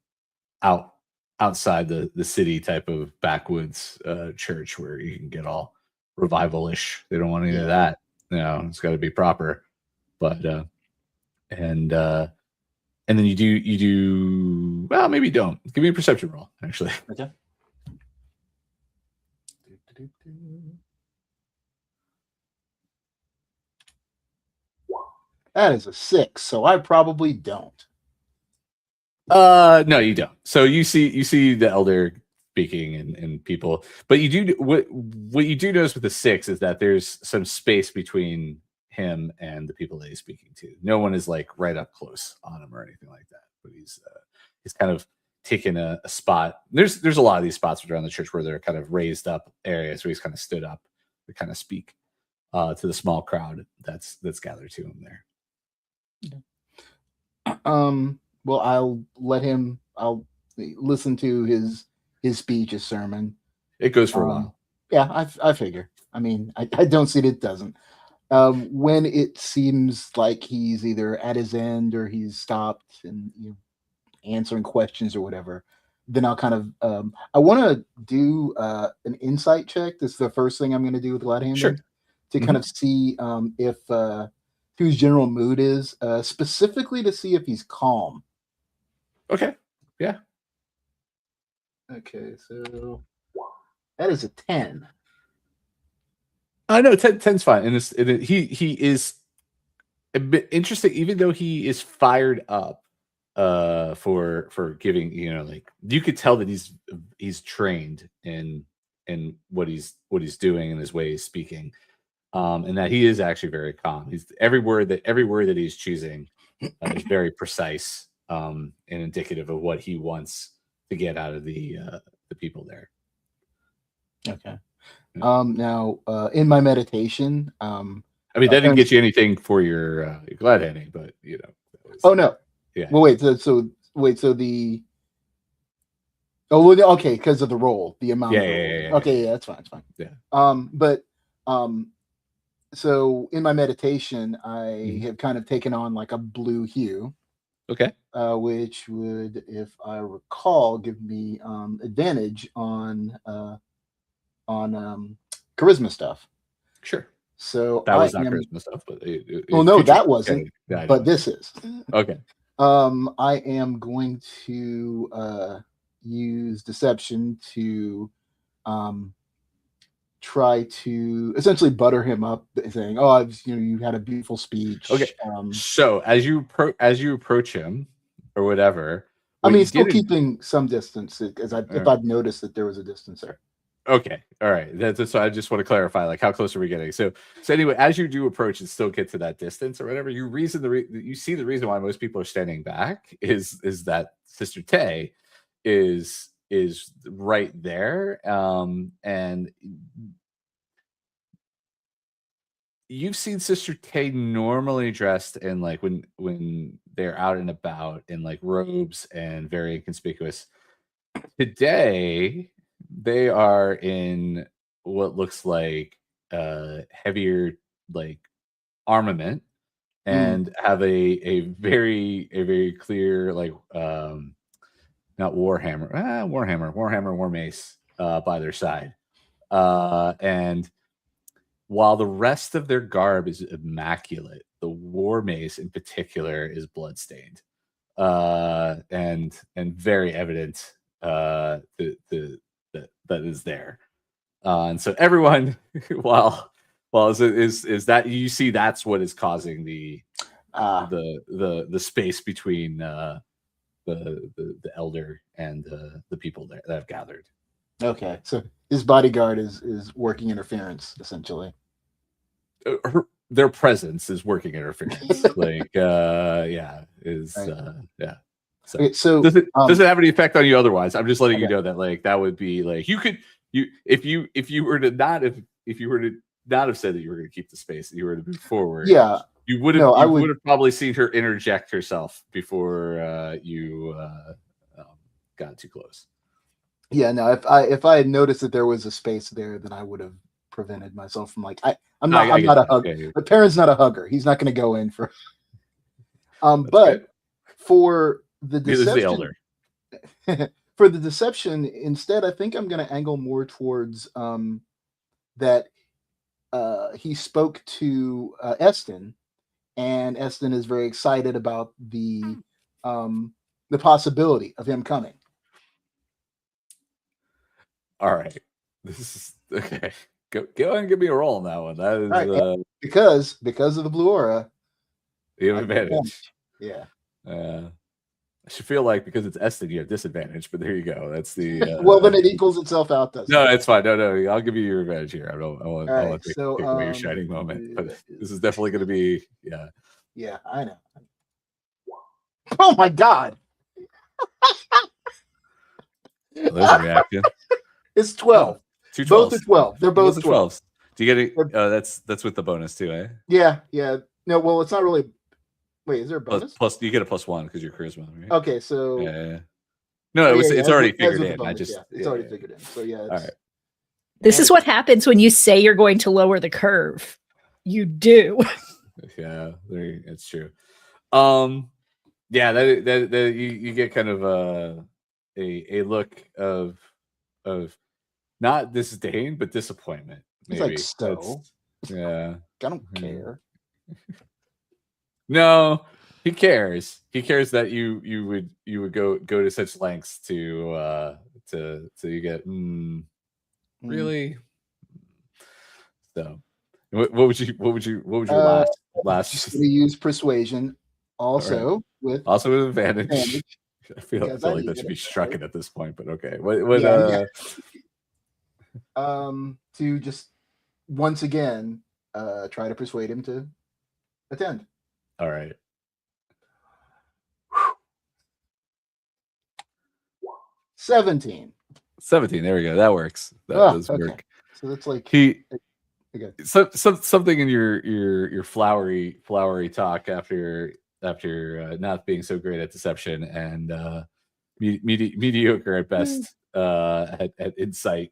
Speaker 1: outside the city type of backwoods church where you can get all revival-ish. They don't want any of that. It's got to be proper. But and then you do well, maybe don't. Give me a perception roll, actually.
Speaker 3: Okay. That is a 6, so I probably don't.
Speaker 1: No, you don't. So you see the elder speaking and people, but you do what you do notice with the 6 is that there's some space between him and the people that he's speaking to. No one is like right up close on him or anything like that. But he's kind of taken a spot. There's a lot of these spots around the church where they're kind of raised up areas where he's kind of stood up to kind of speak to the small crowd that's gathered to him there.
Speaker 3: Well, I'll listen to his speech, his sermon.
Speaker 1: It goes for a while.
Speaker 3: Yeah, I figure. I mean, I don't see it doesn't. When it seems like he's either at his end or he's stopped and answering questions or whatever, then I'll kind of I want to do an insight check. This is the first thing I'm going to do with Glad-handing.
Speaker 1: Sure.
Speaker 3: To kind of see if whose general mood is, specifically to see if he's calm.
Speaker 1: Okay. Yeah.
Speaker 3: Okay, so that is a 10.
Speaker 1: I know 10's fine, and he is a bit interesting, even though he is fired up for giving. Like you could tell that he's trained in what he's doing and his way he's speaking, and that he is actually very calm. He's every word that he's choosing is very precise and indicative of what he wants to get out of the people there.
Speaker 3: Okay. Now, in my meditation,
Speaker 1: I mean, that didn't get you anything for your glad-handing, but
Speaker 3: oh no.
Speaker 1: Yeah.
Speaker 3: Well, wait. So the. Oh, well, okay, because of the roll, the amount.
Speaker 1: Yeah.
Speaker 3: Okay, yeah, that's fine. It's fine.
Speaker 1: Yeah.
Speaker 3: So in my meditation, I have kind of taken on like a blue hue.
Speaker 1: Okay.
Speaker 3: Which would, if I recall, give me advantage on charisma stuff.
Speaker 1: Sure.
Speaker 3: So
Speaker 1: that was not charisma stuff, but
Speaker 3: that wasn't. Yeah, but this is.
Speaker 1: Okay.
Speaker 3: I am going to use deception to try to essentially butter him up, saying, "Oh, you had a beautiful speech."
Speaker 1: Okay. So as you approach him or whatever,
Speaker 3: I mean, still keeping some distance, because if I've noticed that there was a distance there.
Speaker 1: Okay. All right. So I just want to clarify, like, how close are we getting? So anyway, as you do approach and still get to that distance or whatever, you see the reason why most people are standing back is that Sister Tay is right there. And you've seen Sister Tay normally dressed in like when they're out and about in like robes and very inconspicuous. Today, they are in what looks like heavier like armament, and have a very clear like not Warhammer, War Mace by their side. And while the rest of their garb is immaculate, the War Mace in particular is bloodstained, and very evident that is there. And so everyone, while is that you see that's what is causing the space between the elder and the people that have gathered.
Speaker 3: Okay, so his bodyguard is working interference essentially.
Speaker 1: Their presence is working interference. Like yeah. So,
Speaker 3: okay, so
Speaker 1: does it have any effect on you otherwise? I'm just letting you know that like that would be like if you were to not have said that you were going to keep the space, that you were to move forward.
Speaker 3: Yeah,
Speaker 1: you would have probably seen her interject herself before you got too close.
Speaker 3: Yeah, no. If I had noticed that there was a space there, then I would have prevented myself from like I'm not a hugger. Okay. But Perrin's not a hugger. He's not going to go in for. But good. For the deception, for the deception, instead, I think I'm going to angle more towards that he spoke to Esten, and Esten is very excited about the possibility of him coming.
Speaker 1: All right, this is okay. Go ahead and give me a roll on that one. That is
Speaker 3: right. Because of the blue aura,
Speaker 1: you have advantage.
Speaker 3: Yeah.
Speaker 1: I should feel like because it's Esten, you have disadvantage, but there you go. That's the
Speaker 3: well, then it equals itself out.
Speaker 1: No, it's fine. No, I'll give you your advantage here. I want to take away your shining moment, but this is definitely going to be
Speaker 3: Yeah, I know. Oh my god!
Speaker 1: Well, there's a reaction.
Speaker 3: It's 12. Both are 12. They're both 12s.
Speaker 1: Do you get it? That's with the bonus too, eh?
Speaker 3: Yeah. No, well, it's not really. Wait, is there a bonus?
Speaker 1: Plus, you get a +1 because you're charisma, right?
Speaker 3: Okay, so
Speaker 1: yeah. No, it's already figured in.
Speaker 3: It's already figured in. So yeah.
Speaker 1: All right.
Speaker 6: This is what happens when you say you're going to lower the curve. You do.
Speaker 1: Yeah, it's true. Yeah, that you get kind of a look of not disdain but disappointment. Maybe.
Speaker 3: It's like so.
Speaker 1: Yeah.
Speaker 3: I don't care.
Speaker 1: No, he cares. He cares that you would go to such lengths to you get really. So, what would your last?
Speaker 3: Just gonna use persuasion, also with
Speaker 1: advantage. I feel like that should be struck at this point, but okay.
Speaker 3: To just once again try to persuade him to attend.
Speaker 1: All right.
Speaker 3: 17.
Speaker 1: There we go. That works. That does work.
Speaker 3: So that's like
Speaker 1: something in your flowery talk after not being so great at deception and mediocre at best at insight.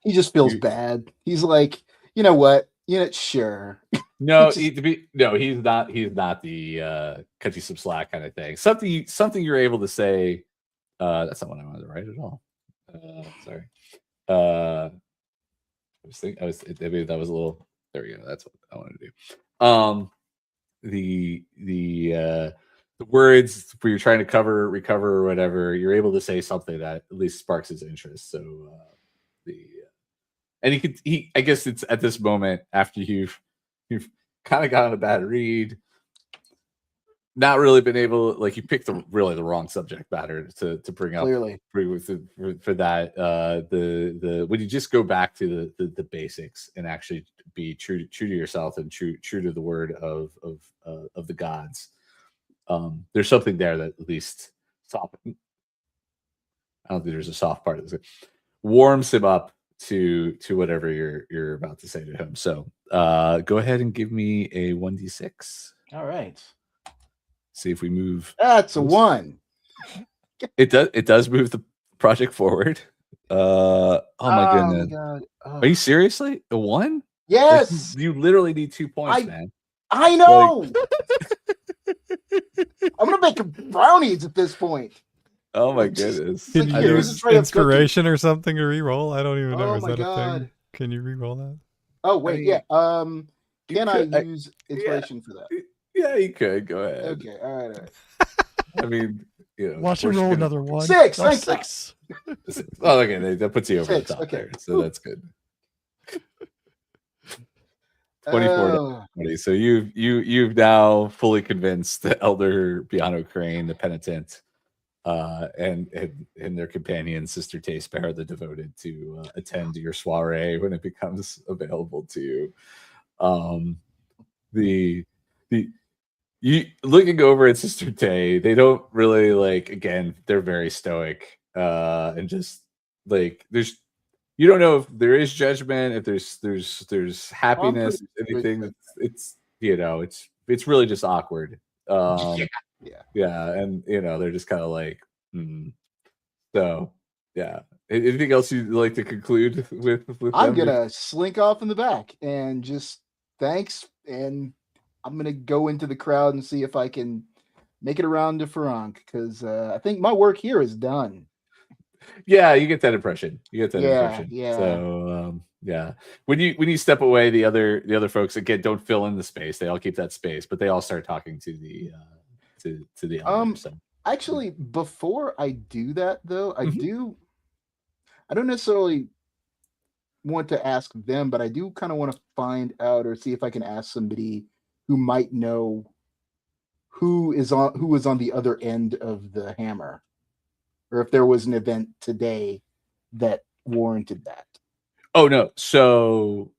Speaker 3: He just feels bad. He's like, you know what? Sure.
Speaker 1: No, he's not the cut you some slack kind of thing. Something you're able to say. That's not what I wanted to write at all. Sorry. Maybe that was a little. There we go. That's what I wanted to do. The words where you're trying to recover or whatever, you're able to say something that at least sparks his interest. So and I guess it's at this moment after you've kind of gotten a bad read, not really been able, like you picked the wrong subject matter to bring up
Speaker 3: clearly
Speaker 1: for that. The when you just go back to the basics and actually be true to yourself and true to the word of the gods, there's something there that at least soft. I don't think there's a soft part of this. Warms him up to whatever you're about to say to him. So go ahead and give me a 1d6.
Speaker 3: All right.
Speaker 1: See if we move.
Speaker 3: That's a 1.
Speaker 1: It does move the project forward. Oh my goodness.
Speaker 3: God.
Speaker 1: Are you seriously a 1?
Speaker 3: Yes.
Speaker 1: Like, you literally need 2 points, man.
Speaker 3: I know. I'm gonna make brownies at this point.
Speaker 1: Oh my goodness!
Speaker 4: Can you use inspiration or something to re-roll? I don't even know. Is that a thing? Can you re-roll that?
Speaker 3: Oh wait, yeah. Can I use inspiration for that?
Speaker 1: Yeah, you could. Go ahead.
Speaker 3: Okay, all right.
Speaker 1: I mean,
Speaker 2: watch him roll another one.
Speaker 3: 6.
Speaker 2: Oh,
Speaker 3: thanks.
Speaker 2: 6.
Speaker 1: Oh, okay, that puts you over
Speaker 3: 6,
Speaker 1: the top
Speaker 3: okay.
Speaker 1: there, so that's good. 24 20. So you've now fully convinced the elder Piano Crane, the penitent, and their companion Sister Tay Sparrow the Devoted to attend your soiree when it becomes available to you. You looking over at Sister Tay, they don't really again, they're very stoic, and just you don't know if there is judgment, if there's happiness, anything. It's it's really just awkward. Yeah, and they're just kind of so yeah. Anything else you'd like to conclude with
Speaker 3: I'm gonna slink off in the back and just thanks, and I'm gonna go into the crowd and see if I can make it around to Farank, because I think my work here is done.
Speaker 1: Yeah, you get that impression.
Speaker 3: Yeah.
Speaker 1: So when you step away, the other folks again don't fill in the space. They all keep that space, but they all start talking to the elder. So.
Speaker 3: Actually, before I do that though, I don't necessarily want to ask them, but I do kind of want to find out or see if I can ask somebody who might know who was on the other end of the hammer, or if there was an event today that warranted that.
Speaker 1: Oh no! So,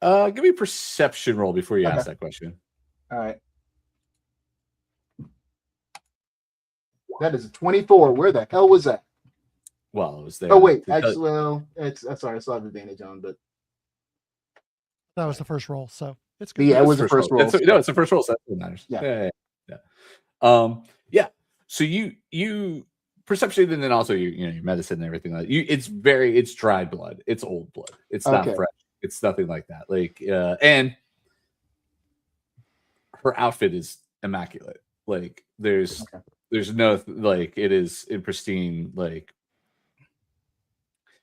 Speaker 1: give me a perception roll before you ask that question.
Speaker 3: All right. That is a 24. Where the hell was that?
Speaker 1: Well, it was there.
Speaker 3: Oh wait, actually, well, sorry, I still have advantage on, but
Speaker 2: that was the first roll, so it's good.
Speaker 3: Yeah, it was the first roll.
Speaker 1: It's the first roll. So that matters. Yeah. So you perception, and then also your medicine and everything like that. It's dried blood. It's old blood. It's not fresh. It's nothing like that. And her outfit is immaculate. There's no it is in pristine.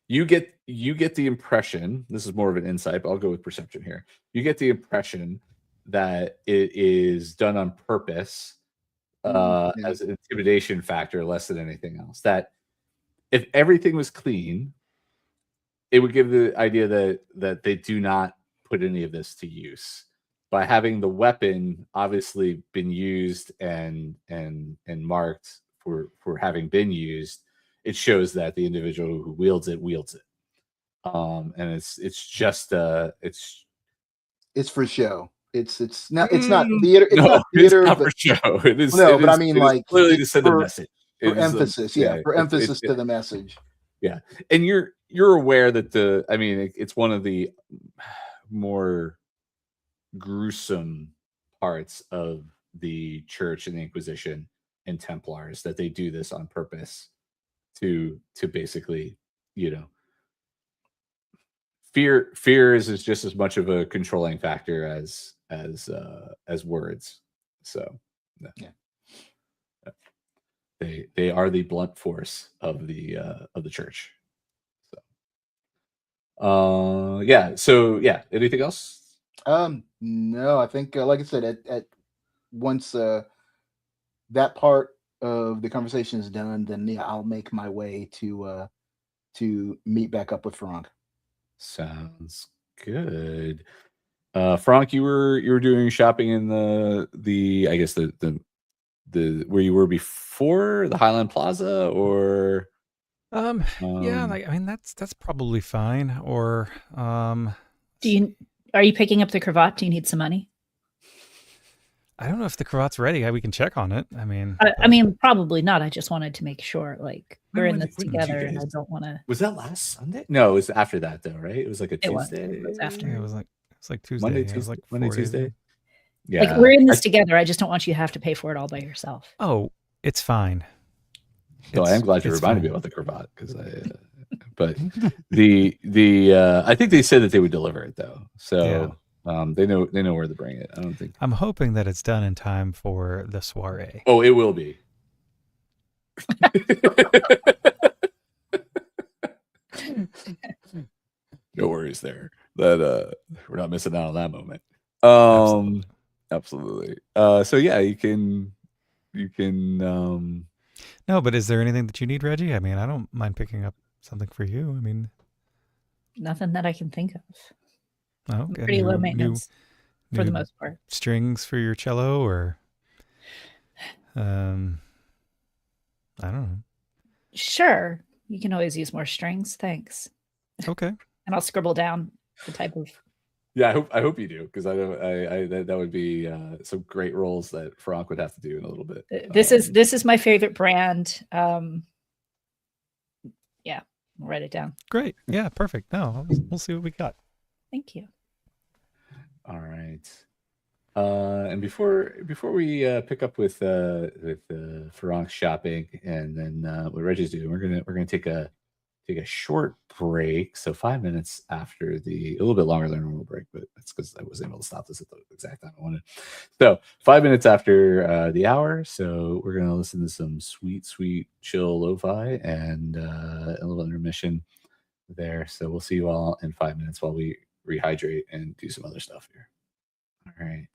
Speaker 1: You get the impression, this is more of an insight, but I'll go with perception here. You get the impression that it is done on purpose as an intimidation factor, less than anything else. That if everything was clean, it would give the idea that they do not put any of this to use. By having the weapon obviously been used and marked for having been used, it shows that the individual who wields it. And it's just
Speaker 3: it's for show. It's not theater. It's not theater.
Speaker 1: It's not for show. It is.
Speaker 3: No, but I mean,
Speaker 1: clearly to send a message.
Speaker 3: For emphasis, for emphasis to the message.
Speaker 1: Yeah, and you're aware that it's one of the more gruesome parts of the Church and the Inquisition and Templars, that they do this on purpose to basically, fear is just as much of a controlling factor as words. So they are the blunt force of the Church. So anything else?
Speaker 3: No, I think like I said, at once that part of the conversation is done, then I'll make my way to meet back up with Farank.
Speaker 1: Sounds good. Farank, you were doing shopping in the I guess the where you were before, the Highland Plaza, or
Speaker 4: that's probably fine. Or
Speaker 6: are you picking up the cravat? Do you need some money?
Speaker 4: I don't know if the cravat's ready. We can check on it. I mean,
Speaker 6: probably not. I just wanted to make sure, we're in this together, and I don't want to.
Speaker 1: Was that last Sunday? No, it was after that, though, right? It was like a Tuesday.
Speaker 6: It was after.
Speaker 4: It was like Tuesday.
Speaker 1: Monday,
Speaker 4: Tuesday. It was like
Speaker 1: Monday, Tuesday.
Speaker 6: Yeah, we're in this together. I just don't want you to have to pay for it all by yourself.
Speaker 4: Oh, it's fine.
Speaker 1: So I am glad you reminded me about the cravat, because but the I think they said that they would deliver it though. So They know where to bring it. I don't think.
Speaker 4: I'm hoping that it's done in time for the soiree.
Speaker 1: Oh, it will be. No worries there. That we're not missing out on that moment. Absolutely. So yeah, you can.
Speaker 4: No, but is there anything that you need, Reggie? I mean, I don't mind picking up something for you. I mean,
Speaker 6: nothing that I can think of.
Speaker 4: Oh, okay.
Speaker 6: Pretty low maintenance for the most part.
Speaker 4: Strings for your cello, or I don't know.
Speaker 6: Sure, you can always use more strings. Thanks.
Speaker 4: Okay.
Speaker 6: And I'll scribble down the type of.
Speaker 1: Yeah, I hope you do, because I that would be some great roles that Farank would have to do in a little bit.
Speaker 6: This is my favorite brand. Yeah, I'll write it down.
Speaker 4: Great. Yeah, perfect. No, we'll see what we got.
Speaker 6: Thank you.
Speaker 1: All right. And before we pick up with Farank's shopping and then what Reggie's doing, we're gonna take a short break. So 5 minutes after a little bit longer than normal break, but that's because I wasn't able to stop this at the exact time I wanted. So 5 minutes after the hour. So we're gonna listen to some sweet chill lo-fi and a little intermission there. So we'll see you all in 5 minutes while we rehydrate and do some other stuff here. All right.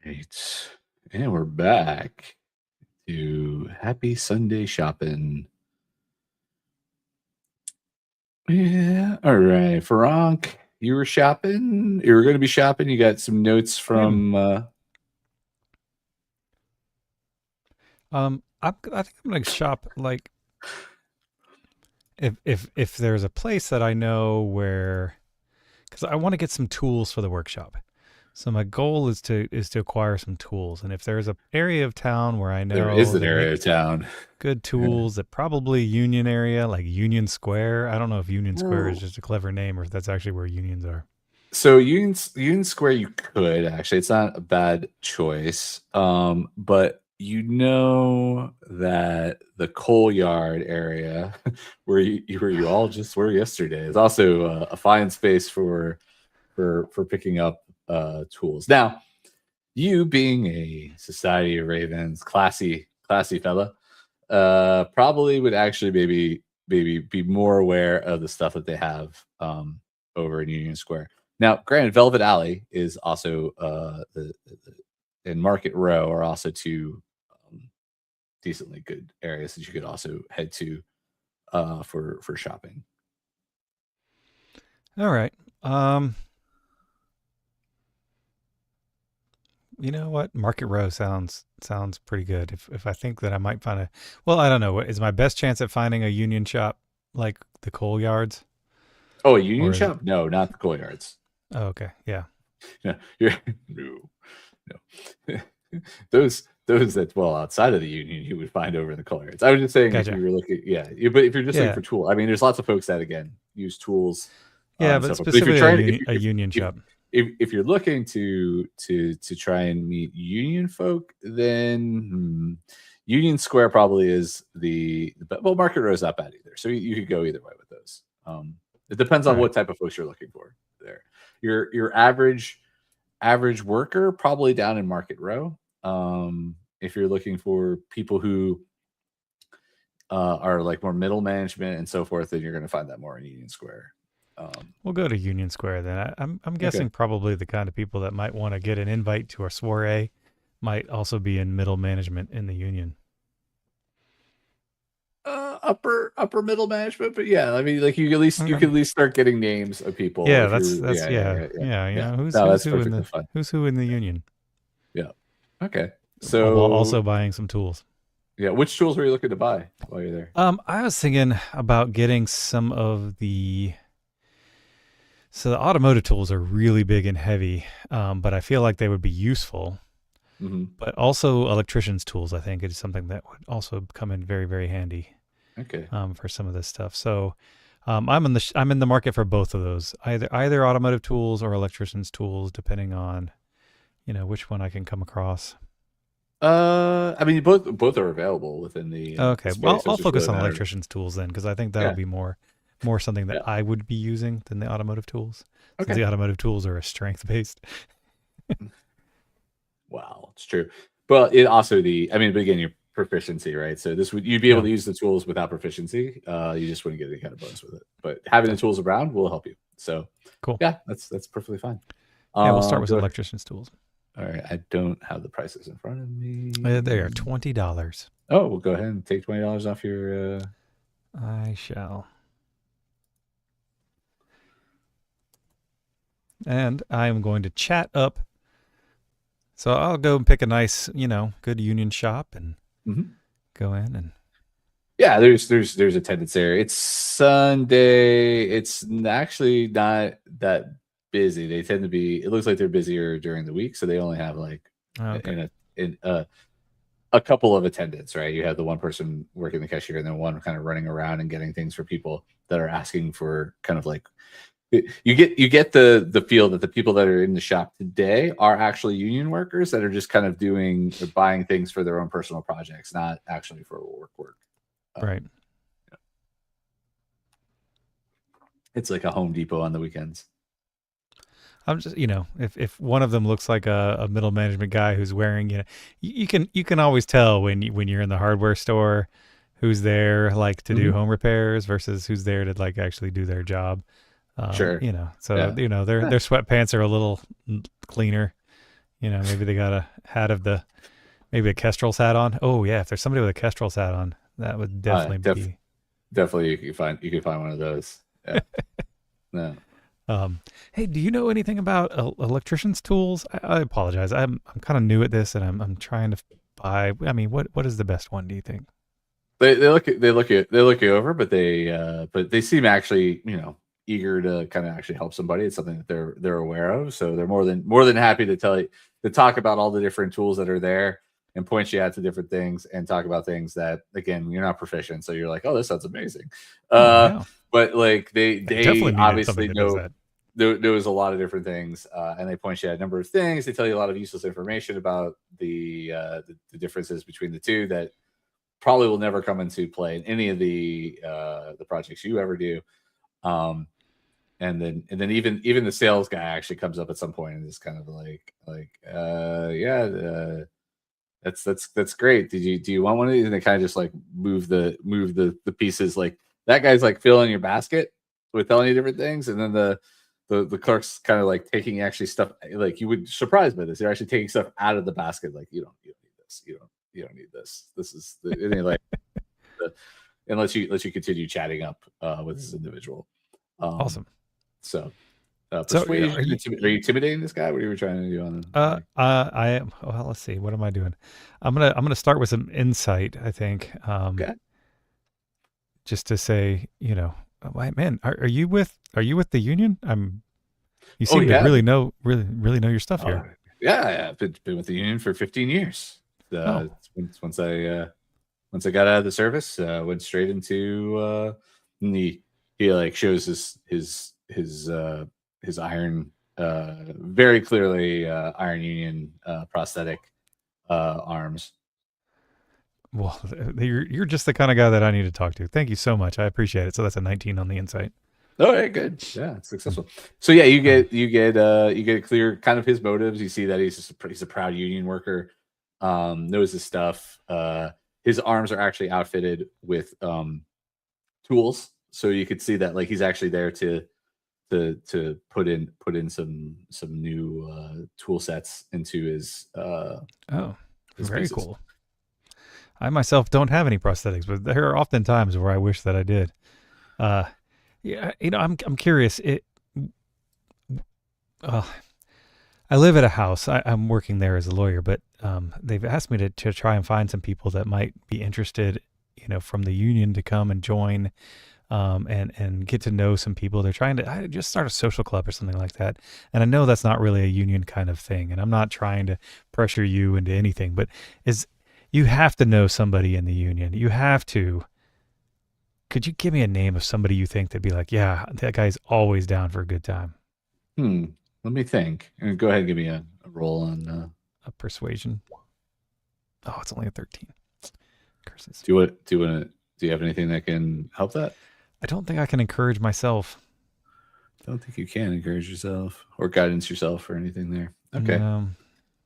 Speaker 1: right. And we're back to happy Sunday shopping. Yeah. All right. Farank, you were shopping. You were going to be shopping. You got some notes from.
Speaker 4: I think I'm going to shop like if there's a place that I know where, because I want to get some tools for the workshop. So my goal is to acquire some tools, and if there's an area of town where I know
Speaker 1: there is an area of town
Speaker 4: good tools, that probably Union area, like Union Square. I don't know if Union Square is just a clever name or if that's actually where unions are.
Speaker 1: So Union Square, you could actually. It's not a bad choice, but you know that the coal yard area, where you all just were yesterday, is also a fine space for picking up tools. Now, you being a Society of Ravens classy fella, probably would actually maybe be more aware of the stuff that they have over in Union Square. Now, granted, Velvet Alley is also and Market Row are also two decently good areas that you could also head to for shopping.
Speaker 4: All right. You know what? Market Row sounds pretty good. If I think that I might find I don't know. Is my best chance at finding a union shop like the coal yards?
Speaker 1: Oh, a union shop? No, not the coal yards.
Speaker 4: Oh, okay. Yeah.
Speaker 1: No. Those that dwell outside of the union, you would find over in the coal yards. I was just saying,
Speaker 4: gotcha.
Speaker 1: If you were looking, but if you're just looking for tools, I mean, there's lots of folks that again use tools.
Speaker 4: Yeah, but specifically a union shop.
Speaker 1: If you're looking to try and meet union folk, then Union Square probably is Market Row is not bad either. So you could go either way with those. It depends on what type of folks you're looking for there. Your average worker probably down in Market Row. If you're looking for people who are like more middle management and so forth, then you're going to find that more in Union Square.
Speaker 4: We'll go to Union Square then. I'm guessing probably the kind of people that might want to get an invite to our soiree might also be in middle management in the union.
Speaker 1: Upper middle management, but yeah, I mean, like you could at least start getting names of people.
Speaker 4: Yeah, that's yeah. Who's who in the union?
Speaker 1: Yeah. Okay. So
Speaker 4: while also buying some tools.
Speaker 1: Yeah, which tools were you looking to buy while you're there?
Speaker 4: I was thinking about getting some of the. So the automotive tools are really big and heavy, but I feel like they would be useful.
Speaker 1: Mm-hmm.
Speaker 4: But also electrician's tools, I think, is something that would also come in very, very handy.
Speaker 1: Okay.
Speaker 4: For some of this stuff. So I'm in the market for both of those, either automotive tools or electrician's tools, depending on which one I can come across.
Speaker 1: I mean, both are available within the.
Speaker 4: Okay, well, I'll focus on electrician's tools then, because I think that'll be more something that I would be using than the automotive tools. Okay. Since the automotive tools are strength based.
Speaker 1: Wow, it's true. But it also but again, your proficiency, right? So you'd be able to use the tools without proficiency. You just wouldn't get any kind of bonus with it. But having the tools around will help you. So
Speaker 4: cool.
Speaker 1: Yeah, that's perfectly fine.
Speaker 4: Yeah, we'll start with electrician's tools.
Speaker 1: All right, I don't have the prices in front of me.
Speaker 4: They are $20.
Speaker 1: Oh, we'll go ahead and take $20 off your.
Speaker 4: I shall. And I am going to chat up. So I'll go and pick a nice, good union shop and go in and.
Speaker 1: Yeah, there's attendance there. It's Sunday. It's actually not that busy. They tend to be. It looks like they're busier during the week, so they only have like a couple of attendants, right? You have the one person working the cashier, and then one kind of running around and getting things for people that are asking for kind of like. You get the feel that the people that are in the shop today are actually union workers that are just kind of buying things for their own personal projects, not actually for work.
Speaker 4: Right.
Speaker 1: Yeah. It's like a Home Depot on the weekends.
Speaker 4: I'm just, if one of them looks like a middle management guy who's wearing, you can always tell when you're in the hardware store who's there like to do home repairs versus who's there to like actually do their job.
Speaker 1: Sure.
Speaker 4: Their sweatpants are a little cleaner, Maybe they got a hat of maybe a Kestrel's hat on. Oh yeah, if there's somebody with a Kestrel's hat on, that would definitely be.
Speaker 1: Definitely, you can find one of those. Yeah. No.
Speaker 4: Hey, do you know anything about electrician's tools? I apologize. I'm kind of new at this, and I'm trying to buy. I mean, what is the best one? Do you think?
Speaker 1: They look you over, but they seem actually eager to kind of actually help somebody. It's something that they're aware of, so they're more than happy to talk about all the different tools that are there and point you out to different things and talk about things that, again, you're not proficient, so you're like, oh, this sounds amazing.
Speaker 4: Yeah.
Speaker 1: But like they obviously know there was a lot of different things, and they point you at a number of things. They tell you a lot of useless information about the differences between the two that probably will never come into play in any of the projects you ever do. And then even the sales guy actually comes up at some point and is kind of that's great. Do you want one of these? And they kind of just like move the pieces. Like that guy's like filling your basket with telling you different things, and then the clerk's kind of like taking actually stuff, like you would be surprised by this. They're actually taking stuff out of the basket. Like you don't need this. You don't need this. This is and let you continue chatting up with this individual.
Speaker 4: Awesome.
Speaker 1: So, persuasion. Are you intimidating this guy? What are you trying to do on him?
Speaker 4: I am. Well, let's see. What am I doing? I'm gonna start with some insight. I think.
Speaker 1: Okay.
Speaker 4: Just to say, man, are you with the union? You seem to really know your stuff here.
Speaker 1: Yeah, I've been with the union for 15 years. Once I got out of the service, went straight into he like shows his iron, very clearly Iron Union prosthetic arms.
Speaker 4: Well, you're just the kind of guy that I need to talk to. Thank you so much. I appreciate it. So that's a 19 on the insight.
Speaker 1: Oh, yeah, good. Yeah, it's successful. So yeah, you get a clear kind of his motives. You see that he's a proud union worker. Knows his stuff. His arms are actually outfitted with tools, so you could see that like he's actually there to put in some new tool sets into his.
Speaker 4: Very pieces. Cool. I myself don't have any prosthetics, but there are often times where I wish that I did. Yeah, I'm curious. I live at a house. I'm working there as a lawyer, but they've asked me to try and find some people that might be interested, from the union to come and join, and get to know some people. They're trying to just start a social club or something like that. And I know that's not really a union kind of thing, and I'm not trying to pressure you into anything, but you have to know somebody in the union. You have to. Could you give me a name of somebody you think that'd be like, yeah, that guy's always down for a good time?
Speaker 1: Let me think. And go ahead and give me a roll on
Speaker 4: a persuasion. Oh, it's only a 13. Curses.
Speaker 1: Do you have anything that can help that?
Speaker 4: I don't think I can encourage myself.
Speaker 1: I don't think you can encourage yourself or guidance yourself or anything there. Okay.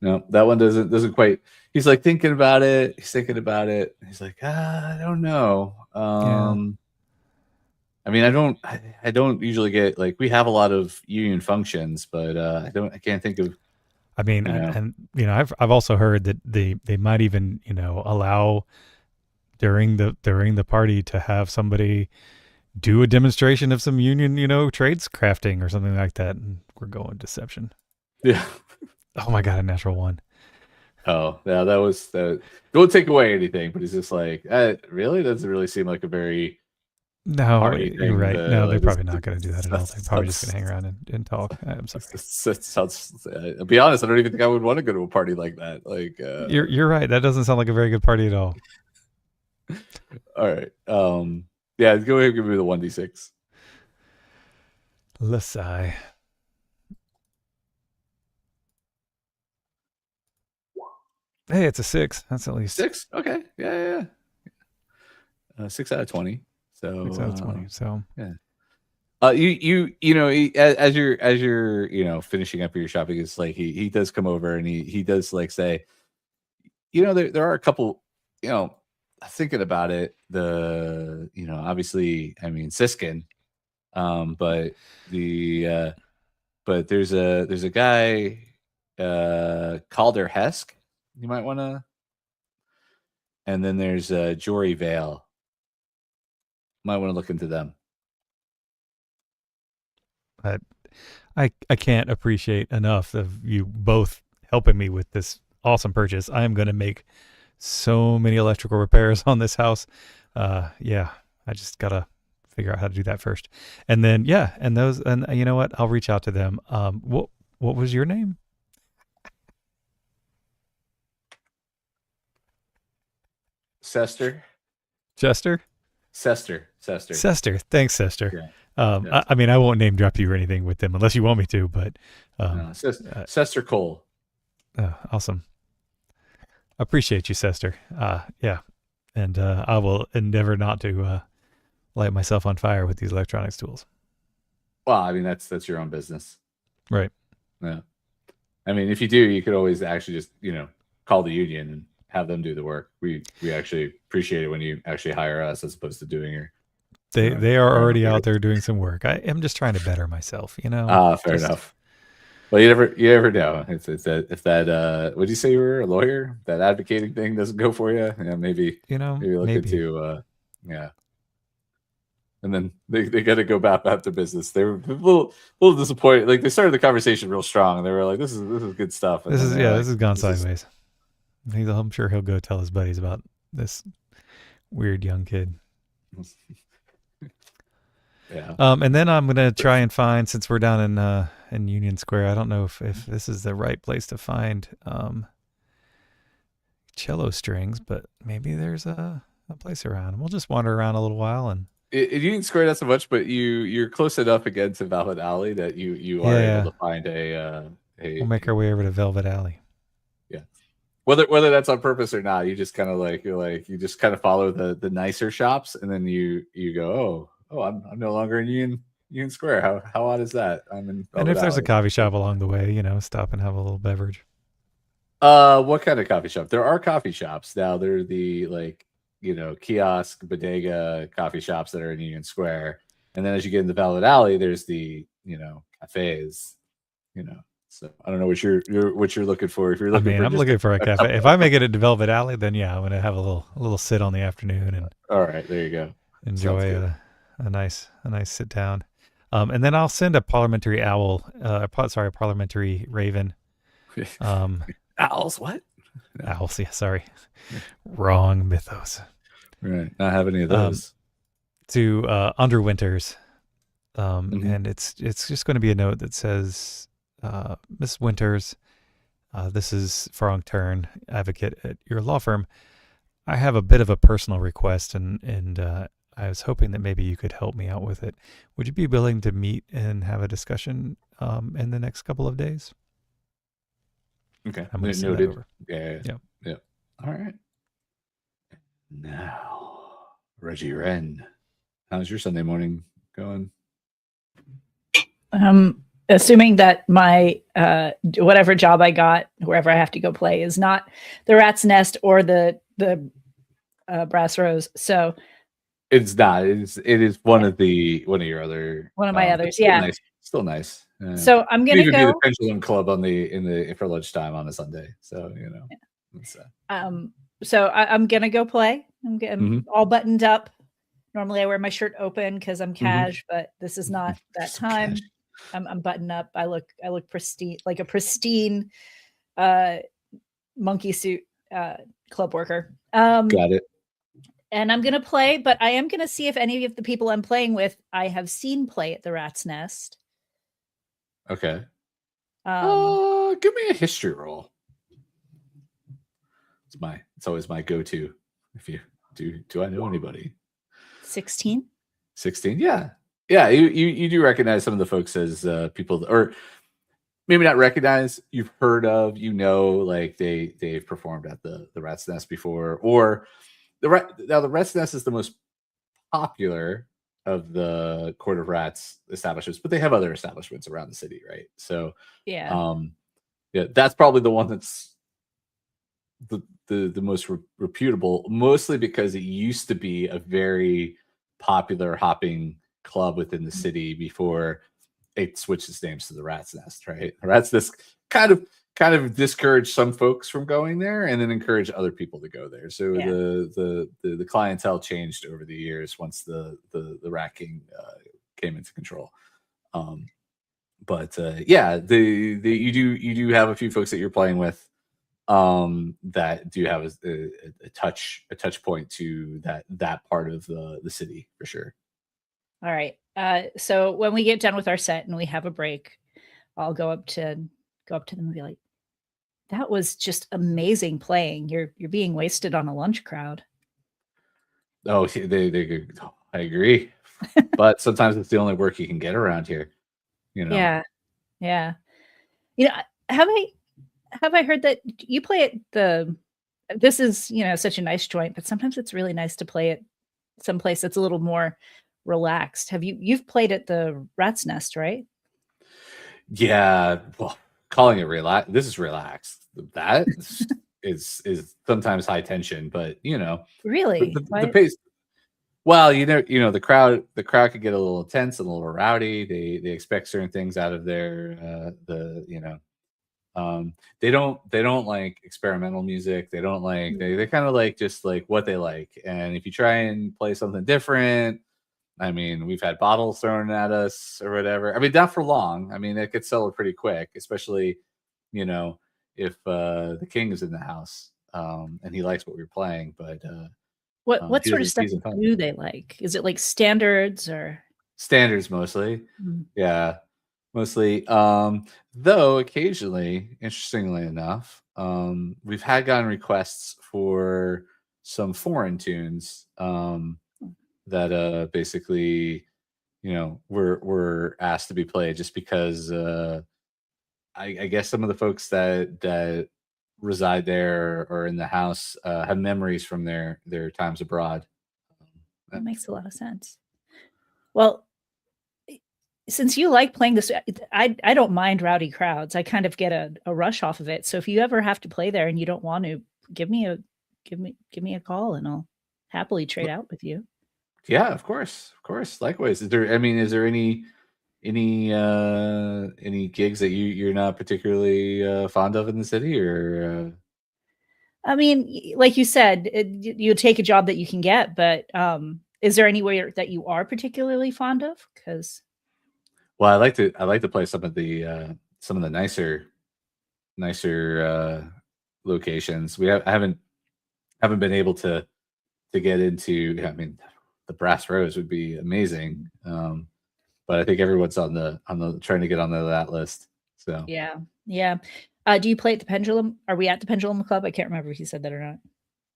Speaker 1: No, that one doesn't quite. He's like thinking about it. He's thinking about it. He's like, I don't know. I mean, I don't usually get like, we have a lot of union functions, but I can't think of.
Speaker 4: I mean, and I've also heard that they might even allow during the party to have somebody do a demonstration of some union trades crafting or something like that, and we're going deception.
Speaker 1: Yeah.
Speaker 4: Oh my god, a natural one.
Speaker 1: Oh yeah, that was that. Don't take away anything, but it's just like, really doesn't really seem like a very.
Speaker 4: No, you're right. No, they're probably not going to do that at all. They're probably just going to hang around and talk. I'm sorry.
Speaker 1: Sounds. I'll be honest. I don't even think I would want to go to a party like that. Like,
Speaker 4: you're right. That doesn't sound like a very good party at all.
Speaker 1: All right. Yeah. Go ahead and give me the 1d6.
Speaker 4: Skye. Hey, it's a 6. That's at least
Speaker 1: 6. Okay. Yeah. 6 out of 20. So
Speaker 4: 6 out of 20. So
Speaker 1: yeah. As you're finishing up your shopping, it's like he does come over and he does like say, there are a couple, thinking about it, obviously, I mean, Siskin, but there's a guy Calder Hesk. You might want to. And then there's Jory Vale. Might want to look into them.
Speaker 4: I can't appreciate enough of you both helping me with this awesome purchase. I am going to make so many electrical repairs on this house. Yeah, I just got to figure out how to do that first. And then, and you know what? I'll reach out to them. What was your name?
Speaker 1: Sester.
Speaker 4: Chester?
Speaker 1: Sester.
Speaker 4: Sester. Thanks, Sester.
Speaker 1: Yeah.
Speaker 4: I mean, I won't name drop you or anything with them unless you want me to, but
Speaker 1: Sester Cole.
Speaker 4: Awesome. Appreciate you, Sester. Yeah. And I will endeavor not to light myself on fire with these electronics tools.
Speaker 1: Well, I mean, that's your own business.
Speaker 4: Right.
Speaker 1: Yeah. I mean, if you do, you could always actually just, call the union and have them do the work. We actually appreciate it when you actually hire us as opposed to doing your.
Speaker 4: They are already out there doing some work. I am just trying to better myself,
Speaker 1: Fair enough. Well, you never know. If that would you say you were a lawyer? That advocating thing doesn't go for you. Yeah, maybe look into yeah. And then they got to go back to business. They were a little disappointed. Like they started the conversation real strong. And they were like, "This is good stuff." And
Speaker 4: this has gone sideways. I'm sure he'll go tell his buddies about this weird young kid.
Speaker 1: Yeah.
Speaker 4: And then I'm gonna try and find, since we're down in Union Square, I don't know if this is the right place to find cello strings, but maybe there's a place around. We'll just wander around a little while and.
Speaker 1: Union Square not so much, but you're close enough again to Velvet Alley that you are able to find a.
Speaker 4: We'll make our way over to Velvet Alley.
Speaker 1: Yeah. Whether that's on purpose or not, you just kind of you just kind of follow the nicer shops, and then you go, oh, I'm no longer in Union Square. How odd is that? I'm in.
Speaker 4: And if there's a coffee shop along the way, stop and have a little beverage.
Speaker 1: What kind of coffee shop? There are coffee shops now. They're the kiosk, bodega coffee shops that are in Union Square, and then as you get into Velvet Alley, there's the cafes. So I don't know what you're looking for. If you're looking,
Speaker 4: I'm looking for a cafe. If I make it at Velvet Alley, then I'm gonna have a little sit on the afternoon and.
Speaker 1: All right, there you go.
Speaker 4: Enjoy a nice sit down, and then I'll send a parliamentary parliamentary raven.
Speaker 1: Owls? What?
Speaker 4: No. Owls? Yeah, sorry, wrong mythos.
Speaker 1: Right, not have any of those.
Speaker 4: To Underwinters, and it's just going to be a note that says, Miss Winters, this is Farank Turn, advocate at your law firm. I have a bit of a personal request, and I was hoping that maybe you could help me out with it. Would you be willing to meet and have a discussion in the next couple of days?
Speaker 1: Okay,
Speaker 4: I'm going to send that over.
Speaker 1: Yeah. All right. Now, Reggie Wren, how's your Sunday morning going?
Speaker 6: Assuming that my whatever job I got, wherever I have to go play, is not the Rat's Nest or the Brass Rose. So
Speaker 1: it's not. It is one of your other.
Speaker 6: One of my others. Yeah.
Speaker 1: Still nice.
Speaker 6: So I'm gonna
Speaker 1: go
Speaker 6: do
Speaker 1: the Pendulum Club for lunchtime on a Sunday. So
Speaker 6: So I'm gonna go play. I'm getting all buttoned up. Normally I wear my shirt open because I'm cash, but this is not that time. I'm buttoned up. I look pristine, like a pristine monkey suit club worker.
Speaker 1: Got it.
Speaker 6: And I'm gonna play, but I am gonna see if any of the people I'm playing with I have seen play at the Rat's Nest.
Speaker 1: Okay. Give me a history roll. It's always my go-to. If you do I know anybody?
Speaker 6: 16.
Speaker 1: 16, yeah. You do recognize some of the folks as people, or maybe not recognize. You've heard of, like they've performed at the Rat's Nest before, or the Rat's Nest is the most popular of the Court of Rats establishments, but they have other establishments around the city, right? So that's probably the one that's the most reputable, mostly because it used to be a very popular hopping club within the city before it switched its names to the Rat's Nest, right? The Rat's Nest kind of kind of discourage some folks from going there, and then encourage other people to go there. So the clientele changed over the years once the Rat King came into control. But you do have a few folks that you're playing with that do have a touch point to that part of the city for sure.
Speaker 6: All right. So when we get done with our set and we have a break, I'll go up to them and be like, "That was just amazing playing. You're being wasted on a lunch crowd."
Speaker 1: Oh, I agree. But sometimes it's the only work you can get around here.
Speaker 6: Yeah. You know, have I heard that you play at this is, such a nice joint, but sometimes it's really nice to play at someplace that's a little more relaxed. You've played at the Rat's Nest, right?
Speaker 1: Yeah. Well, calling it relax, this is relaxed. That is sometimes high tension, but
Speaker 6: really
Speaker 1: the pace. Well, the crowd could get a little intense and a little rowdy. They expect certain things out of their they don't like experimental music. They don't like they kind of like just like what they like. And if you try and play something different, I mean, we've had bottles thrown at us or whatever. I mean, not for long. I mean, it gets settled pretty quick, especially if the king is in the house and he likes what we're playing. But
Speaker 6: what sort of stuff do they like? Is it like standards or
Speaker 1: standards mostly? Yeah, mostly. Though occasionally, interestingly enough, we've gotten requests for some foreign tunes that basically, were asked to be played just because I guess some of the folks that reside there or in the house have memories from their times abroad.
Speaker 6: That makes a lot of sense. Well, since you like playing this, I don't mind rowdy crowds. I kind of get a rush off of it. So if you ever have to play there and you don't want to, give me a call and I'll happily trade out with you.
Speaker 1: Yeah, of course. Likewise. Is there any gigs that you're not particularly fond of in the city, or
Speaker 6: I mean, like you said, you take a job that you can get, but is there anywhere that you are particularly fond of? Because
Speaker 1: well, I like to play some of the nicer locations. I haven't been able to get into. I mean, the Brass Rose would be amazing, but I think everyone's on the trying to get on that list. So
Speaker 6: yeah. Do you play at the Pendulum? Are we at the Pendulum Club? I can't remember if you said that or not.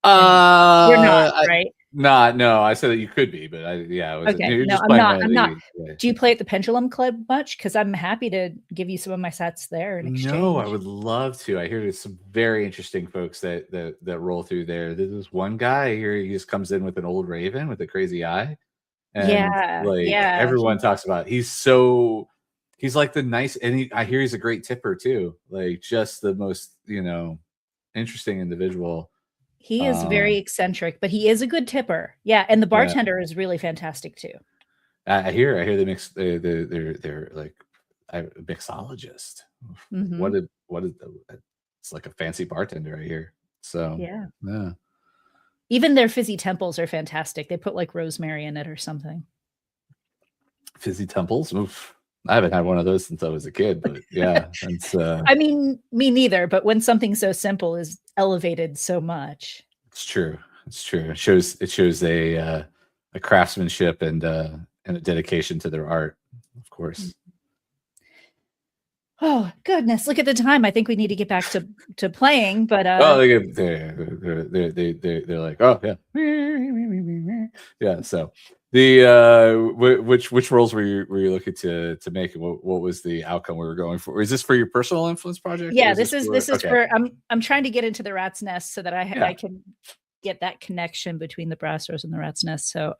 Speaker 6: You're not, right?
Speaker 1: No, I said that you could be, but
Speaker 6: okay. No, I'm not. Yeah. Do you play at the Pendulum Club much? Because I'm happy to give you some of my sets there in exchange.
Speaker 1: No, I would love to. I hear there's some very interesting folks that roll through there. There's one guy here. He just comes in with an old raven with a crazy eye, and everyone talks about. He's like the nice, and I hear he's a great tipper too. Like just the most interesting individual.
Speaker 6: He is very eccentric, but he is a good tipper. Yeah, and the bartender is really fantastic too.
Speaker 1: I hear they mix. They're like a mixologist.
Speaker 6: Mm-hmm.
Speaker 1: What is it's like a fancy bartender I hear. So yeah.
Speaker 6: Even their fizzy temples are fantastic. They put like rosemary in it or something.
Speaker 1: Fizzy temples? Oof. I haven't had one of those since I was a kid, but yeah, it's.
Speaker 6: I mean, me neither. But when something so simple is elevated so much,
Speaker 1: it's true. It shows a craftsmanship and a dedication to their art, of course.
Speaker 6: Oh goodness! Look at the time. I think we need to get back to playing. But
Speaker 1: they're like, oh yeah. So the which roles were you looking to make? What was the outcome we were going for? Is this for your personal influence project?
Speaker 6: Yeah, this is for. I'm trying to get into the Rat's Nest so that I can get that connection between the Brass Rose and the Rat's Nest. So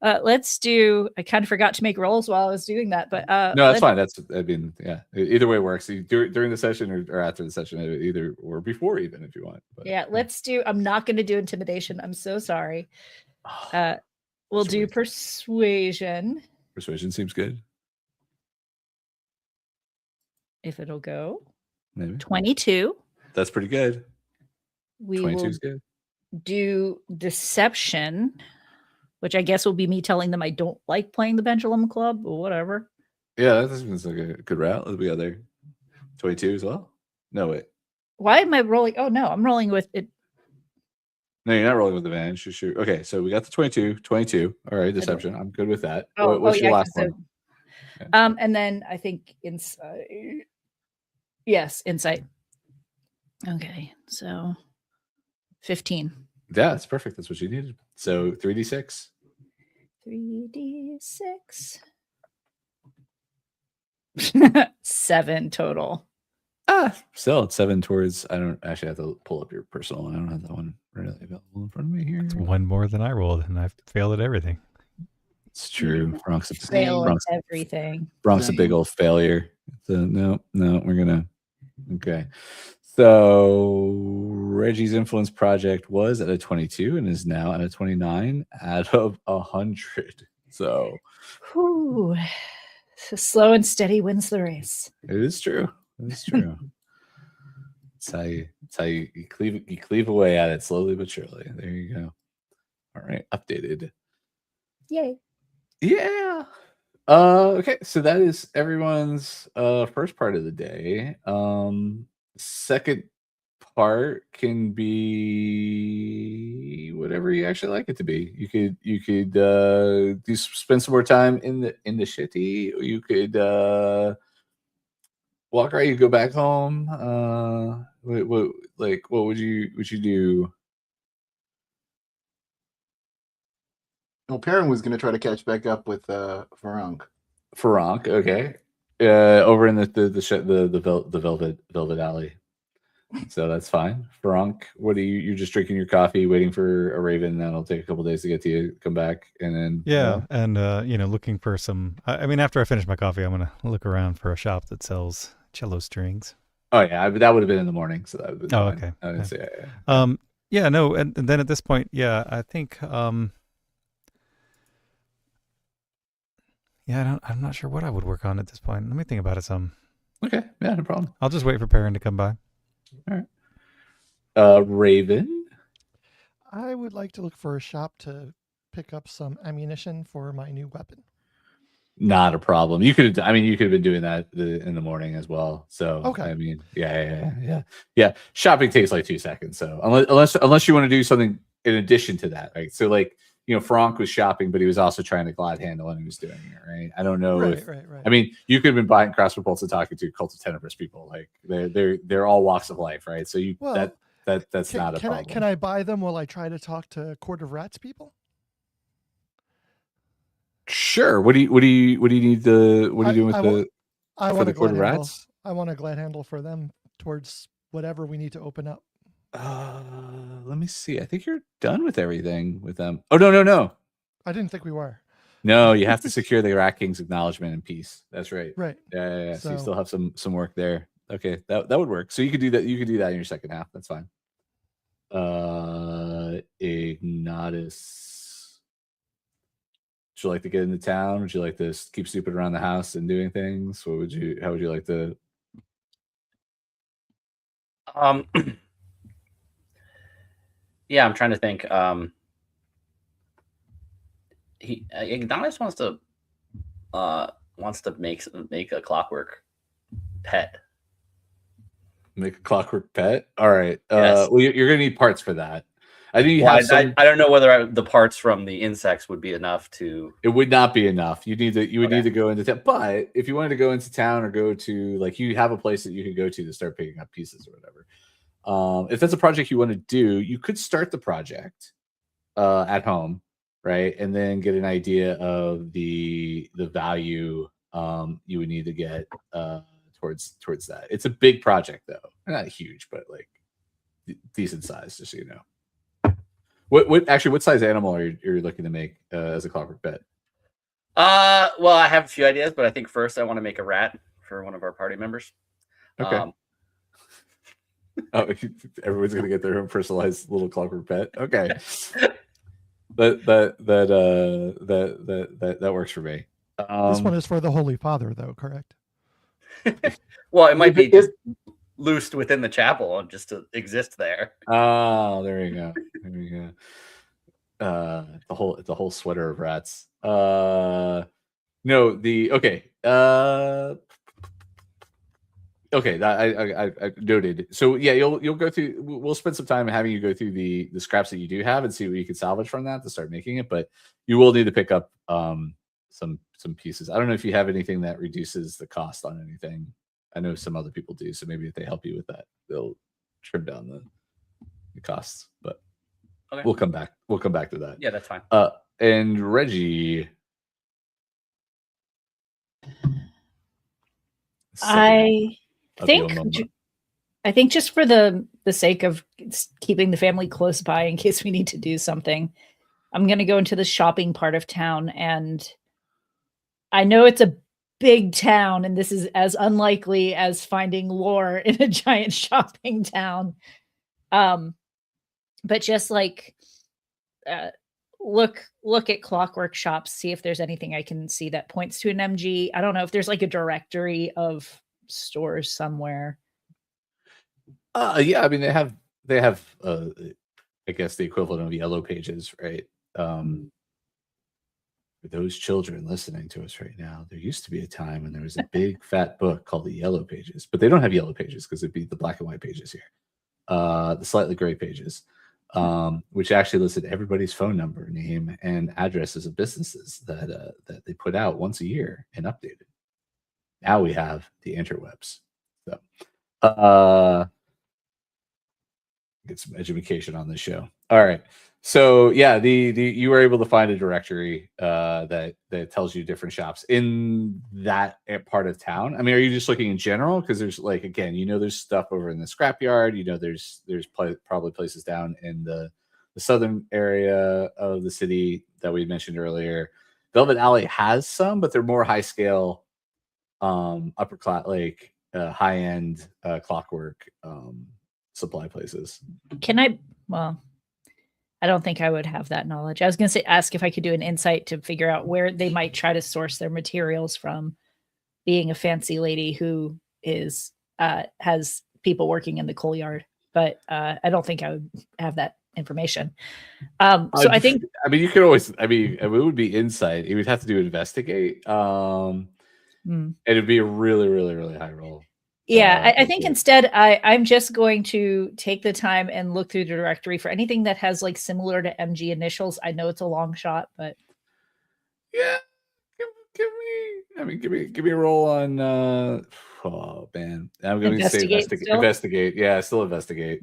Speaker 6: let's do. I kind of forgot to make rolls while I was doing that, but
Speaker 1: no, that's fine. Either way works. During the session or after the session, either or before even if you want. But,
Speaker 6: let's do. I'm not going to do intimidation. I'm so sorry. We'll do persuasion.
Speaker 1: Persuasion seems good.
Speaker 6: If it'll go.
Speaker 1: maybe
Speaker 6: 22.
Speaker 1: That's pretty good.
Speaker 6: We
Speaker 1: 22
Speaker 6: will
Speaker 1: is good.
Speaker 6: do deception, which I guess will be me telling them I don't like playing the Pendulum Club or whatever.
Speaker 1: Yeah, that seems like a good route. Let's be out there. 22 as well? No, wait.
Speaker 6: Why am I rolling? Oh, no, I'm rolling with it.
Speaker 1: No, you're not rolling with advantage. Shoot. Okay, so we got the 22. All right, deception. I'm good with that. What's your last one?
Speaker 6: And then I think insight. Yes, insight. Okay, so 15.
Speaker 1: Yeah, that's perfect. That's what you needed. So 3d6.
Speaker 6: 3d6. 7 total.
Speaker 1: Still it's 7 towards. I don't actually have to pull up your personal one. I don't have that one really available in front of me here.
Speaker 4: It's one more than I rolled, and I've failed at everything.
Speaker 1: It's true.
Speaker 6: Everything.
Speaker 1: Bronk's a big old failure. So no, we're gonna. Okay. So Reggie's Influence Project was at a 22 and is now at a 29 out of 100. So
Speaker 6: slow and steady wins the race.
Speaker 1: It is true. It's how you cleave away at it slowly but surely. There you go. All right, updated.
Speaker 6: Yay.
Speaker 1: Yeah. Okay, so that is everyone's first part of the day. Second part can be whatever you actually like it to be. You could spend some more time in the shitty, or you could walk right, you go back home. What would you do?
Speaker 3: Well, Perrin was going to try to catch back up with Farank.
Speaker 1: Farank, okay. Over in the velvet alley. So that's fine. Farank, what are you're just drinking your coffee, waiting for a raven that'll take a couple days to get to you, come back, and then
Speaker 4: and looking for some. I mean, after I finish my coffee, I'm gonna look around for a shop that sells cello strings.
Speaker 1: Oh yeah, but that would have been in the morning, so that would have been fine.
Speaker 4: Okay.
Speaker 1: I didn't say
Speaker 4: no, and then at this point, I think I'm not sure what I would work on at this point. Let me think about it some.
Speaker 1: Okay, yeah, no problem.
Speaker 4: I'll just wait for Perrin to come by.
Speaker 1: All right. Raven?
Speaker 2: I would like to look for a shop to pick up some ammunition for my new weapon.
Speaker 1: Not a problem. You could have been doing that in the morning as well. So
Speaker 2: okay.
Speaker 1: I mean, yeah. Shopping takes like 2 seconds. So unless you want to do something in addition to that, right? So like, Farank was shopping, but he was also trying to glide handle and he was doing it, right? I don't know.
Speaker 2: Right.
Speaker 1: I mean, you could have been buying crossbow bolts and talking to Cult of Tenebrous people. Like they're all walks of life, right? So that's not a problem.
Speaker 2: Can I buy them while I try to talk to Court of Rats people?
Speaker 1: Sure. What do you need for the Court of Rats?
Speaker 2: I want a glad handle for them towards whatever we need to open up.
Speaker 1: Let me see. I think you're done with everything with them. Oh no.
Speaker 2: I didn't think we were.
Speaker 1: No, you have to secure the Rat King's acknowledgement and peace. That's right.
Speaker 2: Right.
Speaker 1: Yeah. So you still have some work there. Okay, that would work. So you could do that. You could do that in your second half. That's fine. Ignatus, would you like to get into town? Would you like to keep snooping around the house and doing things? How would you like to?
Speaker 5: Yeah, I'm trying to think. Ignatus wants to make a Clockwork pet.
Speaker 1: Make a Clockwork pet. All right.
Speaker 5: Yes.
Speaker 1: Well, you're gonna need parts for that. I think
Speaker 5: I don't know whether the parts from the insects would be enough to.
Speaker 1: It would not be enough. You would need to go into town. But if you wanted to go into town or go to you have a place that you could go to start picking up pieces or whatever. If that's a project you want to do, you could start the project at home, right, and then get an idea of the value you would need to get towards that. It's a big project though, not huge, but like decent size, just so you know. What size animal are you looking to make as a Clockwork pet?
Speaker 5: Well, I have a few ideas, but I think first I want to make a rat for one of our party members.
Speaker 1: Okay. Everyone's gonna get their own personalized little Clockwork pet. Okay. that works for me.
Speaker 2: This one is for the Holy Father, though, correct?
Speaker 5: Well, it might be just loosed within the chapel just to exist there.
Speaker 1: Oh, there you go. There you go. The whole sweater of rats. No, okay. Okay, that I noted. So yeah, you'll go through. We'll spend some time having you go through the scraps that you do have and see what you can salvage from that to start making it. But you will need to pick up some pieces. I don't know if you have anything that reduces the cost on anything. I know some other people do, so maybe if they help you with that, they'll trim down the costs. But
Speaker 5: okay.
Speaker 1: We'll come back. We'll come back to that.
Speaker 5: Yeah, that's fine.
Speaker 1: And Reggie.
Speaker 6: I think just for the sake of keeping the family close by in case we need to do something, I'm going to go into the shopping part of town. And I know it's a big town, and this is as unlikely as finding lore in a giant shopping town. But just like look at Clockwork shops, see if there's anything I can see that points to an MG. I don't know if there's like a directory of stores somewhere.
Speaker 1: Yeah, I mean they have I guess the equivalent of yellow pages, right? For those children listening to us right now, there used to be a time when there was a big fat book called the Yellow Pages, but they don't have yellow pages because it'd be the black and white pages here. The slightly gray pages, which actually listed everybody's phone number, name, and addresses of businesses that they put out once a year and updated. Now we have the interwebs. So get some education on this show. All right. So yeah, you were able to find a directory that tells you different shops in that part of town. I mean, are you just looking in general? Because there's like, again, there's stuff over in the scrapyard. There's probably places down in the southern area of the city that we mentioned earlier. Velvet Alley has some, but they're more high scale, upper class, like high end Clockwork supply places.
Speaker 6: I don't think I would have that knowledge. I was going to ask if I could do an insight to figure out where they might try to source their materials from, being a fancy lady who has people working in the coal yard. But I don't think I would have that information. I think...
Speaker 1: I mean, you could always... I mean, it would be insight. You would have to do investigate. And it'd be a really, really, really high roll.
Speaker 6: Yeah, I think instead I'm just going to take the time and look through the directory for anything that has like similar to MG initials. I know it's a long shot, but
Speaker 1: yeah, give me a roll on. Oh man, I'm going to say investigate. Yeah, still investigate.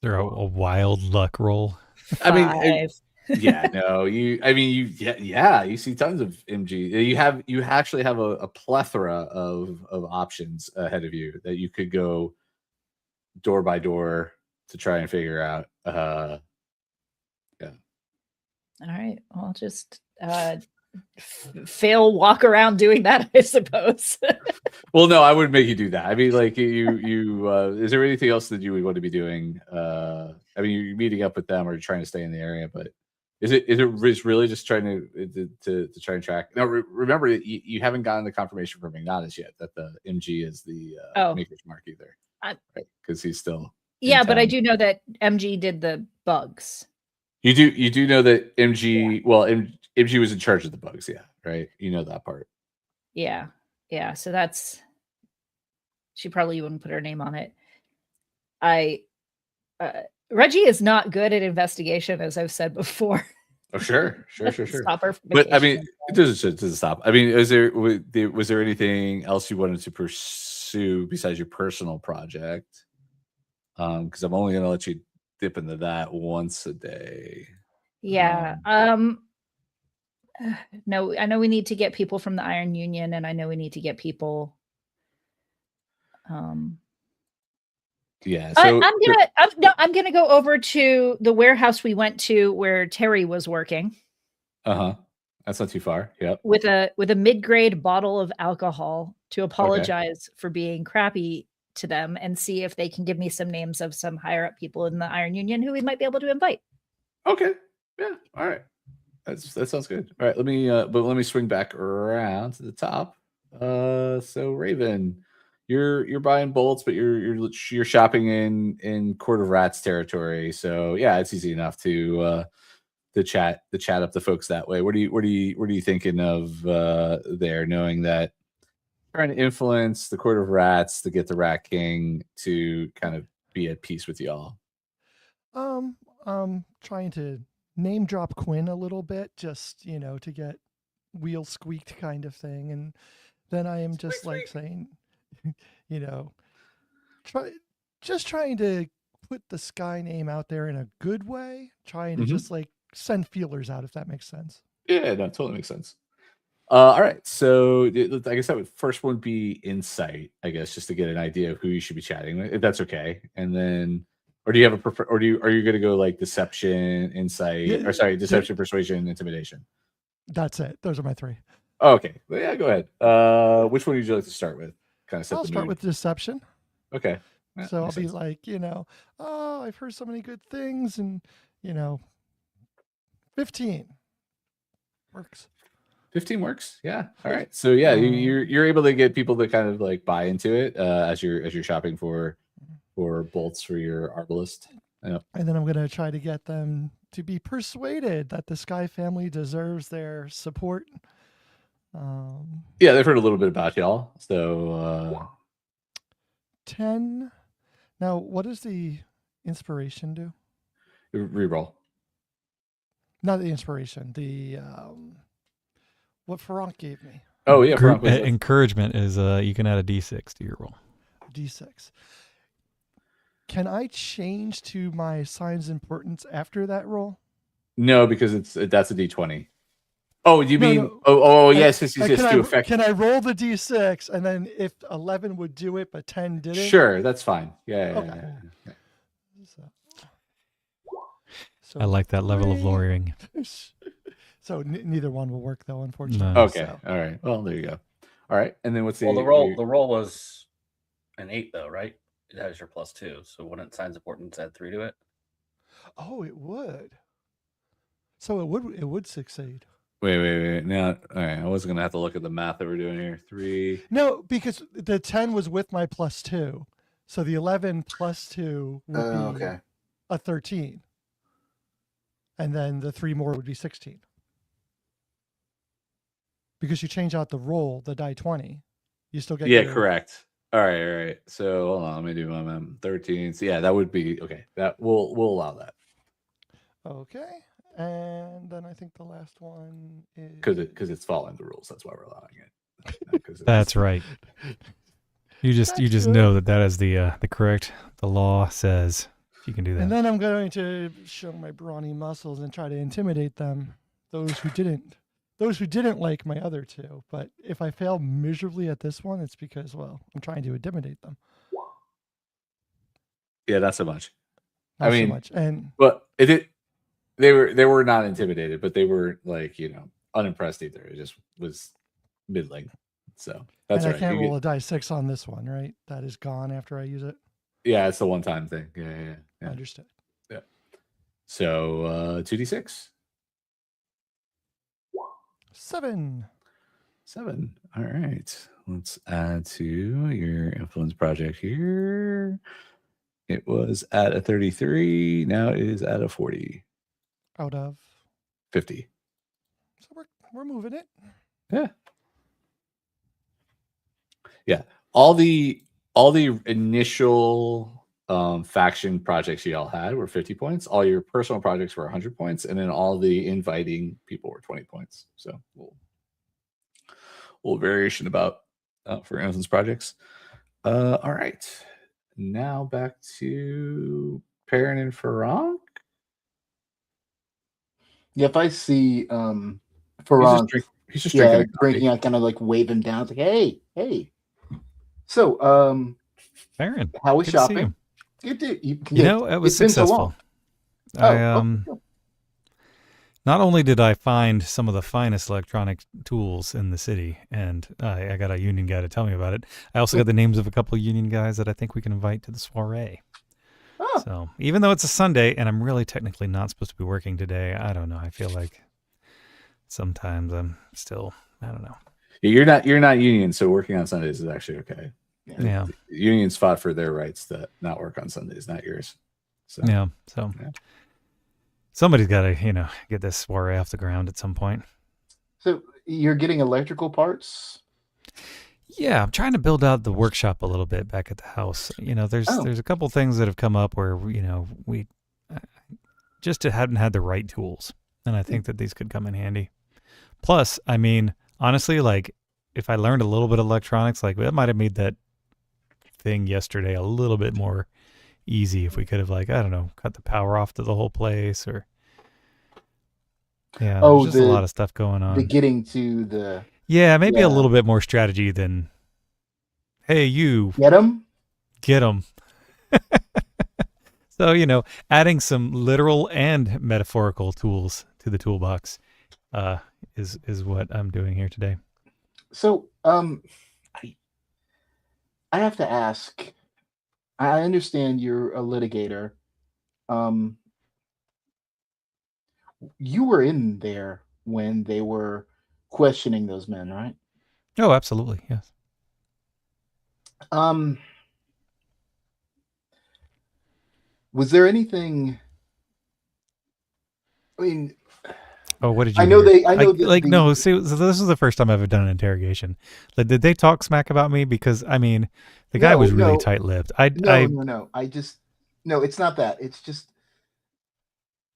Speaker 4: They're a wild luck roll.
Speaker 6: 5.
Speaker 1: I mean, yeah, no, you see tons of MG. You actually have a plethora of options ahead of you that you could go door by door to try and figure out. Yeah.
Speaker 6: All right. Well, I'll just fail walk around doing that, I suppose.
Speaker 1: Well, no, I wouldn't make you do that. I mean, like you is there anything else that you would want to be doing? I mean, you're meeting up with them or trying to stay in the area, but is it really just trying to try and track? Now, remember, you haven't gotten the confirmation from Ignatus yet that the MG is the Maker's Mark either, right? Because he's still
Speaker 6: but I do know that MG did the bugs.
Speaker 1: You do know that MG. Well, MG was in charge of the bugs, yeah, right. You know that part.
Speaker 6: Yeah. So that's... She probably wouldn't put her name on it. Reggie is not good at investigation, as I've said before.
Speaker 1: Oh, sure.
Speaker 6: Stop her.
Speaker 1: But I mean, it doesn't stop. I mean, was there anything else you wanted to pursue besides your personal project? Because I'm only going to let you dip into that once a day.
Speaker 6: Yeah. No, I know we need to get people from the Iron Union, and I know we need to get people.
Speaker 1: Yeah, so
Speaker 6: I'm gonna go over to the warehouse we went to where Terry was working.
Speaker 1: That's not too far. Yep.
Speaker 6: With a mid-grade bottle of alcohol to apologize for being crappy to them and see if they can give me some names of some higher up people in the Iron Union who we might be able to invite.
Speaker 1: Okay. Yeah. All right. That sounds good. All right. Let me swing back around to the top. So Raven, you're buying bolts, but you're shopping in Court of Rats territory. So yeah, it's easy enough to chat up the folks that way. What are you thinking of there, knowing that trying to influence the Court of Rats to get the Rat King to kind of be at peace with y'all?
Speaker 2: Trying to name drop Quinn a little bit, just to get wheels squeaked kind of thing, and then I am just like saying, trying to put the Skye name out there in a good way, trying to just like send feelers out, if that makes sense.
Speaker 1: Yeah, no, totally makes sense. All right, so I guess that first one be insight, I guess, just to get an idea of who you should be chatting with, if that's okay. And then, or do you have are you going to go like deception, insight, deception, persuasion, intimidation?
Speaker 2: That's it. Those are my three.
Speaker 1: Oh, okay, well, yeah, go ahead. Which one would you like to start with?
Speaker 2: I'll start with deception.
Speaker 1: Okay.
Speaker 2: Yeah, so I'll be like, oh, I've heard so many good things, and 15 works.
Speaker 1: 15 works. Yeah. All right. So yeah, you're able to get people to kind of like buy into it as you're shopping for bolts for your arbalist. Yeah.
Speaker 2: And then I'm going to try to get them to be persuaded that the Skye family deserves their support.
Speaker 1: Yeah, they've heard a little bit about y'all. So
Speaker 2: 10. Now, what does the inspiration do?
Speaker 1: Reroll.
Speaker 2: Not the inspiration. The what Farank gave me.
Speaker 1: Oh yeah,
Speaker 4: encouragement is you can add a D6 to your roll.
Speaker 2: D6. Can I change to my signs importance after that roll?
Speaker 1: No, because that's a D20. Oh, you mean? No. Oh, yes.
Speaker 2: Can I roll the D6 and then if 11 would do it, but 10 didn't?
Speaker 1: Sure, that's fine. Yeah.
Speaker 2: Okay.
Speaker 1: Yeah.
Speaker 4: So I like that level of lawyering.
Speaker 2: So neither one will work, though, unfortunately.
Speaker 1: No. Okay. So. All right. Well, there you go. All right. And then what's the
Speaker 5: roll? The roll was an 8, though, right? It has your +2. So wouldn't signs importance add 3 to it?
Speaker 2: Oh, it would. So it would succeed.
Speaker 1: Wait. Now, all right. I wasn't gonna have to look at the math that we're doing here. 3.
Speaker 2: No, because the 10 was with my +2, so the 11 +2 would be a 13, and then the 3 more would be 16. Because you change out the roll, the die 20, you still get.
Speaker 1: Correct. All right. So hold on, let me do my 13. So yeah, that would be okay. That we'll allow that.
Speaker 2: Okay. And then I think the last one is
Speaker 1: because it's following the rules. That's why we're allowing it.
Speaker 4: That's right. You just know that is the correct. The law says you can do that.
Speaker 2: And then I'm going to show my brawny muscles and try to intimidate them. Those who didn't like my other two. But if I fail miserably at this one, it's because I'm trying to intimidate them.
Speaker 1: Yeah, not so much.
Speaker 2: Not
Speaker 1: so
Speaker 2: much.
Speaker 1: But they were not intimidated, but they were like, unimpressed either. It just was middling. So that's right.
Speaker 2: I can't roll a die 6 on this one, right? That is gone after I use it.
Speaker 1: Yeah, it's the one-time thing. Yeah.
Speaker 2: Understood.
Speaker 1: Yeah. So 2d6.
Speaker 2: 7.
Speaker 1: All right. Let's add to your influence project here. It was at a 33. Now it is at a 40.
Speaker 2: Out of
Speaker 1: 50.
Speaker 2: So we're moving it.
Speaker 1: Yeah. All the initial faction projects you all had were 50 points. All your personal projects were 100 points, and then all the inviting people were 20 points. So little variation about for influence projects. All right. Now back to Perrin and Farank.
Speaker 3: Yeah, if I see Farank,
Speaker 1: he's just drinking.
Speaker 3: I kind of like wave him down. It's like, hey. So,
Speaker 4: Perrin,
Speaker 3: how was shopping?
Speaker 4: It was successful.
Speaker 3: So
Speaker 4: not only did I find some of the finest electronic tools in the city, and I got a union guy to tell me about it. I also got the names of a couple of union guys that I think we can invite to the soiree.
Speaker 3: Oh.
Speaker 4: So even though it's a Sunday and I'm really technically not supposed to be working today, I don't know. I feel like sometimes I'm still, I don't know.
Speaker 1: You're not union, so working on Sundays is actually okay.
Speaker 4: Yeah.
Speaker 1: Unions fought for their rights to not work on Sundays, not yours. So
Speaker 4: yeah. Somebody's got to, get this soiree off the ground at some point.
Speaker 3: So you're getting electrical parts?
Speaker 4: Yeah, I'm trying to build out the workshop a little bit back at the house. There's a couple things that have come up where we just hadn't had the right tools, and I think that these could come in handy. Plus, I mean, honestly, like if I learned a little bit of electronics, like that might have made that thing yesterday a little bit more easy if we could have, like, I don't know, cut the power off to the whole place, or there's just a lot of stuff going on.
Speaker 3: The getting to the
Speaker 4: maybe a little bit more strategy than, hey, you
Speaker 3: get them.
Speaker 4: So adding some literal and metaphorical tools to the toolbox is what I'm doing here today.
Speaker 3: So I have to ask. I understand you're a litigator. You were in there when they were questioning those men, right?
Speaker 4: Oh, absolutely, yes.
Speaker 3: Was there anything? I mean,
Speaker 4: what did you?
Speaker 3: No.
Speaker 4: See, so this is the first time I've ever done an interrogation. Like, did they talk smack about me? Because I mean, the guy was really tight-lipped.
Speaker 3: No. No, it's not that. It's just.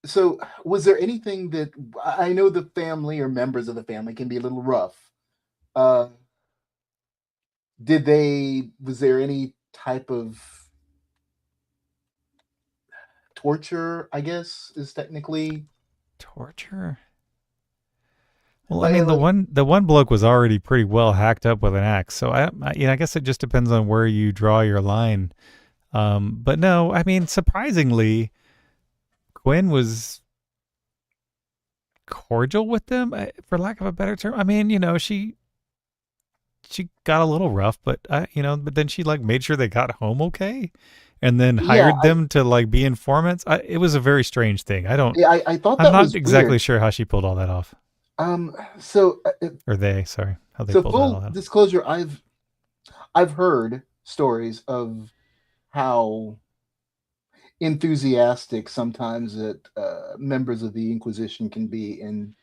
Speaker 3: So, was there anything that I know the family or members of the family can be a little rough? Was there any type of torture, I guess, is technically
Speaker 4: torture? Well, I mean, the one bloke was already pretty well hacked up with an axe, so I guess it just depends on where you draw your line. But no, I mean, surprisingly, Gwen was cordial with them, for lack of a better term. I mean, she got a little rough, but but then she like made sure they got home okay, and then hired them to like be informants. It was a very strange thing. I thought I'm not exactly weird. Sure how she pulled all that off.
Speaker 3: So
Speaker 4: or they, sorry, how they
Speaker 3: so
Speaker 4: pulled
Speaker 3: full
Speaker 4: that all out.
Speaker 3: Disclosure, I've heard stories of how enthusiastic sometimes that members of the Inquisition can be in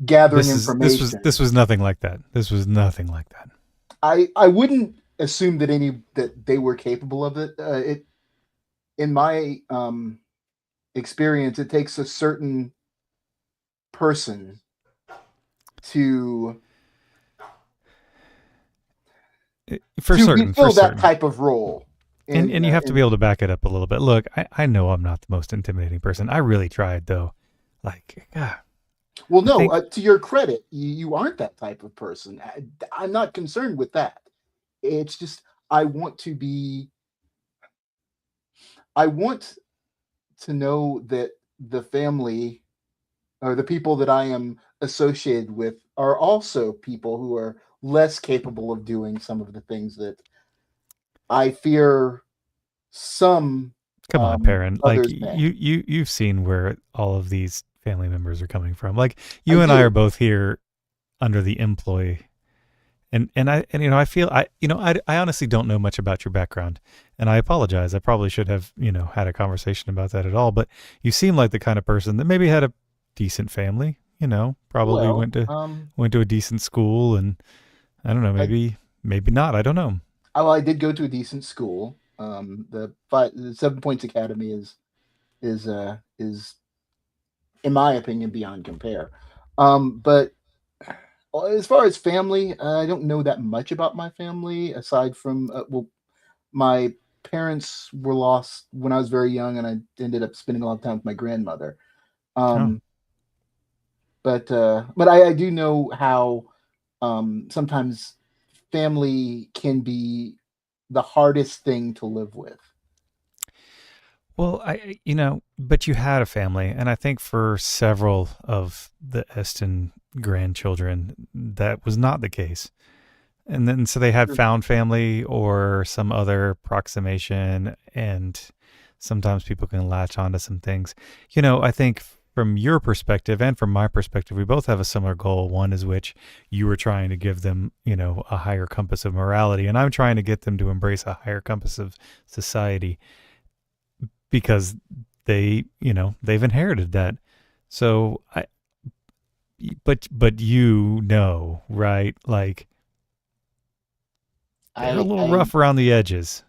Speaker 3: gathering information.
Speaker 4: This was nothing like that. This was nothing like that.
Speaker 3: I wouldn't assume that they were capable of it. In my experience, it takes a certain person to fill that type of role.
Speaker 4: And you have to be able to back it up a little bit. Look, I know I'm not the most intimidating person. I really tried, though. Like,
Speaker 3: well, no, to your credit, you aren't that type of person. I'm not concerned with that. It's just I want to know that the family or the people that I am associated with are also people who are less capable of doing some of the things that I fear some.
Speaker 4: Come on, Perrin. Like you've seen where all of these family members are coming from. Like you and I are both here under the employ, and I feel I honestly don't know much about your background, and I apologize. I probably should have had a conversation about that at all. But you seem like the kind of person that maybe had a decent family. Probably went to a decent school, and I don't know, maybe not. I don't know.
Speaker 3: Well, I did go to a decent school. The 7 Points Academy is in my opinion beyond compare. But as far as family, I don't know that much about my family aside from my parents were lost when I was very young, and I ended up spending a lot of time with my grandmother. But I do know how sometimes family can be the hardest thing to live with.
Speaker 4: Well, but you had a family, and I think for several of the Esten grandchildren, that was not the case. And then, so they had found family or some other approximation, and sometimes people can latch onto some things. I think from your perspective and from my perspective, we both have a similar goal. One is which you were trying to give them, a higher compass of morality, and I'm trying to get them to embrace a higher compass of society because they've inherited that. So but right? Like they're a little rough around the edges.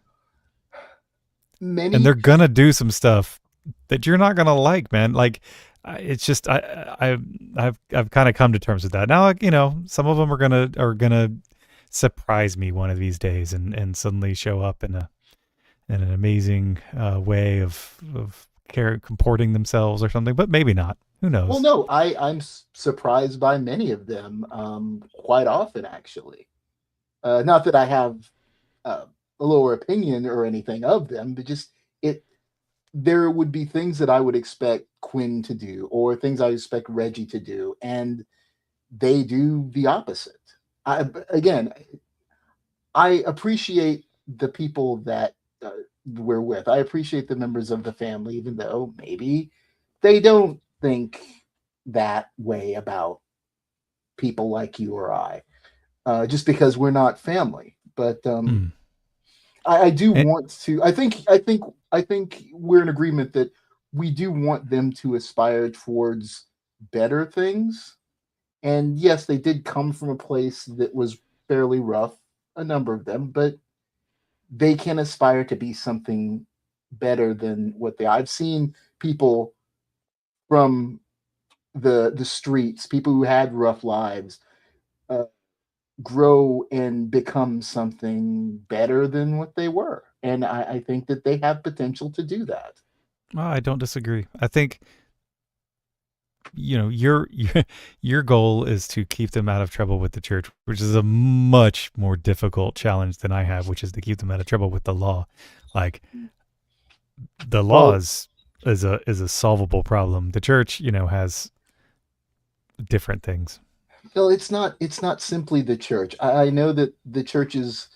Speaker 4: And they're gonna do some stuff that you're not gonna like, man. Like, it's just I've kind of come to terms with that. Now, some of them are gonna surprise me one of these days and suddenly show up in an amazing way of comporting themselves or something. But maybe not. Who knows?
Speaker 3: Well, no, I'm surprised by many of them quite often, actually. Not that I have a lower opinion or anything of them, but just there would be things that I would expect Quinn to do or things I expect Reggie to do, and they do the opposite. I appreciate the people that we're with. I appreciate the members of the family, even though maybe they don't think that way about people like you or I, just because we're not family. But I do want to. I think we're in agreement that we do want them to aspire towards better things. And yes, they did come from a place that was fairly rough, a number of them, but they can aspire to be something better than what I've seen people from the streets, people who had rough lives, grow and become something better than what they were. And I think that they have potential to do that.
Speaker 4: Well, I don't disagree. I think, your goal is to keep them out of trouble with the church, which is a much more difficult challenge than I have, which is to keep them out of trouble with the law. Like, the law is a solvable problem. The church, has different things.
Speaker 3: Well, it's not simply the church. I know that the church is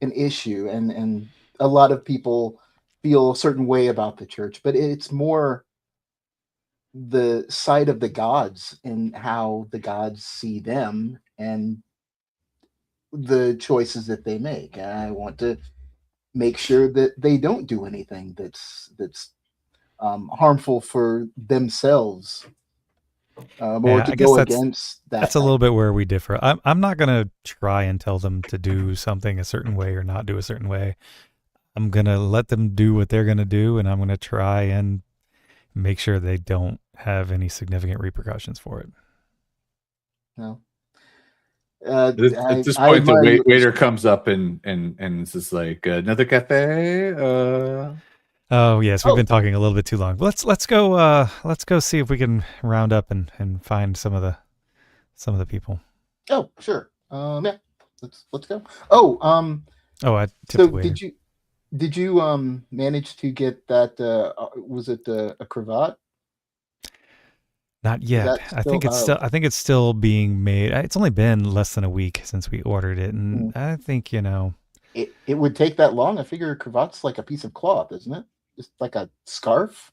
Speaker 3: an issue, and a lot of people feel a certain way about the church, but it's more the side of the gods and how the gods see them and the choices that they make. And I want to make sure that they don't do anything that's harmful for themselves. Or to go against that.
Speaker 4: That's a little bit where we differ. I'm not going to try and tell them to do something a certain way or not do a certain way. I'm going to let them do what they're going to do, and I'm going to try and make sure they don't have any significant repercussions for it.
Speaker 3: No.
Speaker 1: At this point, the waiter comes up and it's just like, another cafe?
Speaker 4: Oh yes, we've been talking a little bit too long. Let's go see if we can round up and find some of the people.
Speaker 3: Oh, sure. Yeah. Let's go. Oh,
Speaker 4: I tipped the waiter.
Speaker 3: Did you manage to get that was it a cravat?
Speaker 4: Not yet. I think it's still being made. It's only been less than a week since we ordered it, and I think
Speaker 3: it would take that long. I figure a cravat's like a piece of cloth, isn't it? Just like a scarf.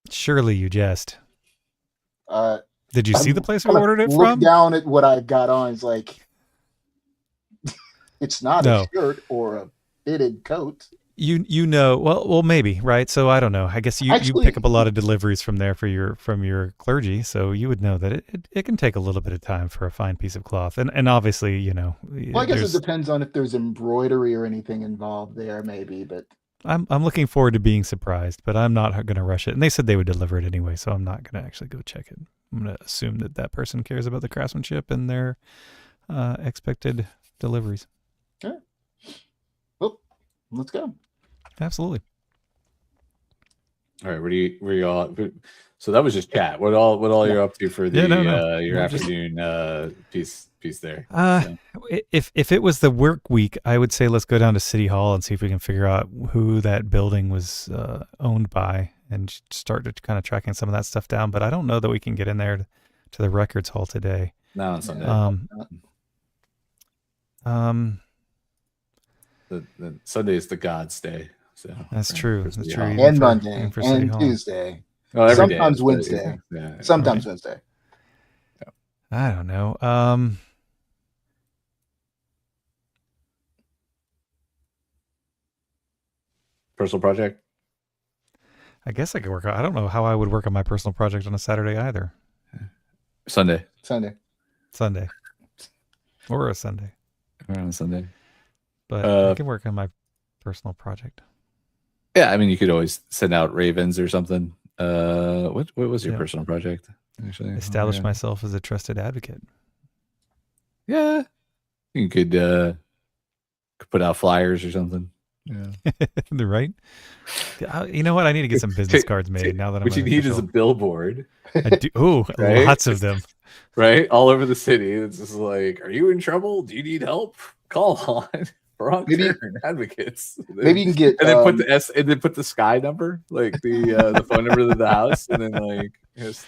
Speaker 4: Surely you jest. Did you see the place we ordered it from?
Speaker 3: Look down at what I've got on. It's like it's not a shirt or a fitted coat.
Speaker 4: Well, maybe, right? So I don't know. I guess you pick up a lot of deliveries from there from your clergy, so you would know that it can take a little bit of time for a fine piece of cloth, and obviously,
Speaker 3: Well, I guess it depends on if there's embroidery or anything involved there, maybe. But
Speaker 4: I'm looking forward to being surprised, but I'm not going to rush it. And they said they would deliver it anyway, so I'm not going to actually go check it. I'm going to assume that person cares about the craftsmanship and their expected deliveries.
Speaker 3: All right. Well, let's go.
Speaker 4: Absolutely.
Speaker 1: All right, where you all? So that was just chat. What all you're up to for the your afternoon piece there?
Speaker 4: If it was the work week, I would say let's go down to City Hall and see if we can figure out who that building was owned by and start to kind of tracking some of that stuff down. But I don't know that we can get in there to the records hall today.
Speaker 1: Not on Sunday. Sunday is the God's day. So
Speaker 4: that's true.
Speaker 1: That's
Speaker 4: true.
Speaker 3: And Monday and Tuesday.
Speaker 1: Well, every day
Speaker 3: sometimes
Speaker 1: is,
Speaker 3: Wednesday.
Speaker 1: Yeah.
Speaker 3: Sometimes Wednesday.
Speaker 4: I don't know.
Speaker 1: Personal project.
Speaker 4: I guess I could work. I don't know how I would work on my personal project on a Saturday either.
Speaker 1: Sunday.
Speaker 4: Or a Sunday.
Speaker 1: Around Sunday.
Speaker 4: But I can work on my personal project.
Speaker 1: Yeah, I mean, you could always send out ravens or something. What was your personal project? Actually,
Speaker 4: establish myself as a trusted advocate.
Speaker 1: Yeah, you could put out flyers or something. Yeah,
Speaker 4: right. You know what? I need to get some business cards made now that I'm.
Speaker 1: What you need is a billboard.
Speaker 4: I do. Oh, right? Lots of them.
Speaker 1: Right, all over the city. It's just like, are you in trouble? Do you need help? Call on Farank advocates.
Speaker 3: Maybe you can get
Speaker 1: and then put the S and then put the Skye number, like the phone number of the house, and then like just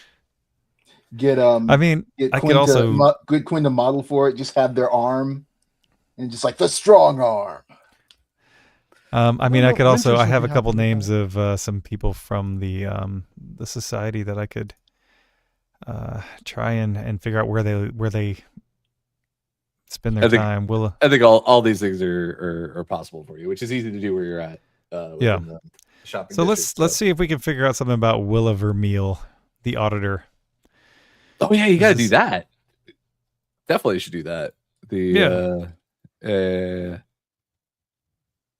Speaker 3: get
Speaker 4: I mean,
Speaker 3: get
Speaker 4: I
Speaker 3: Quinn
Speaker 4: could also
Speaker 3: good Quinn to model for it. Just have their arm and just like the strong arm.
Speaker 4: I mean, I could also. I have a couple names of some people from the society that I could try and figure out where they spend their time.
Speaker 1: I think all these things are possible for you, which is easy to do where you're at.
Speaker 4: Yeah.
Speaker 1: The shopping
Speaker 4: so
Speaker 1: district,
Speaker 4: let's see if we can figure out something about Willa Vermeil, the auditor.
Speaker 1: Oh yeah, you got to do that. Definitely should do that.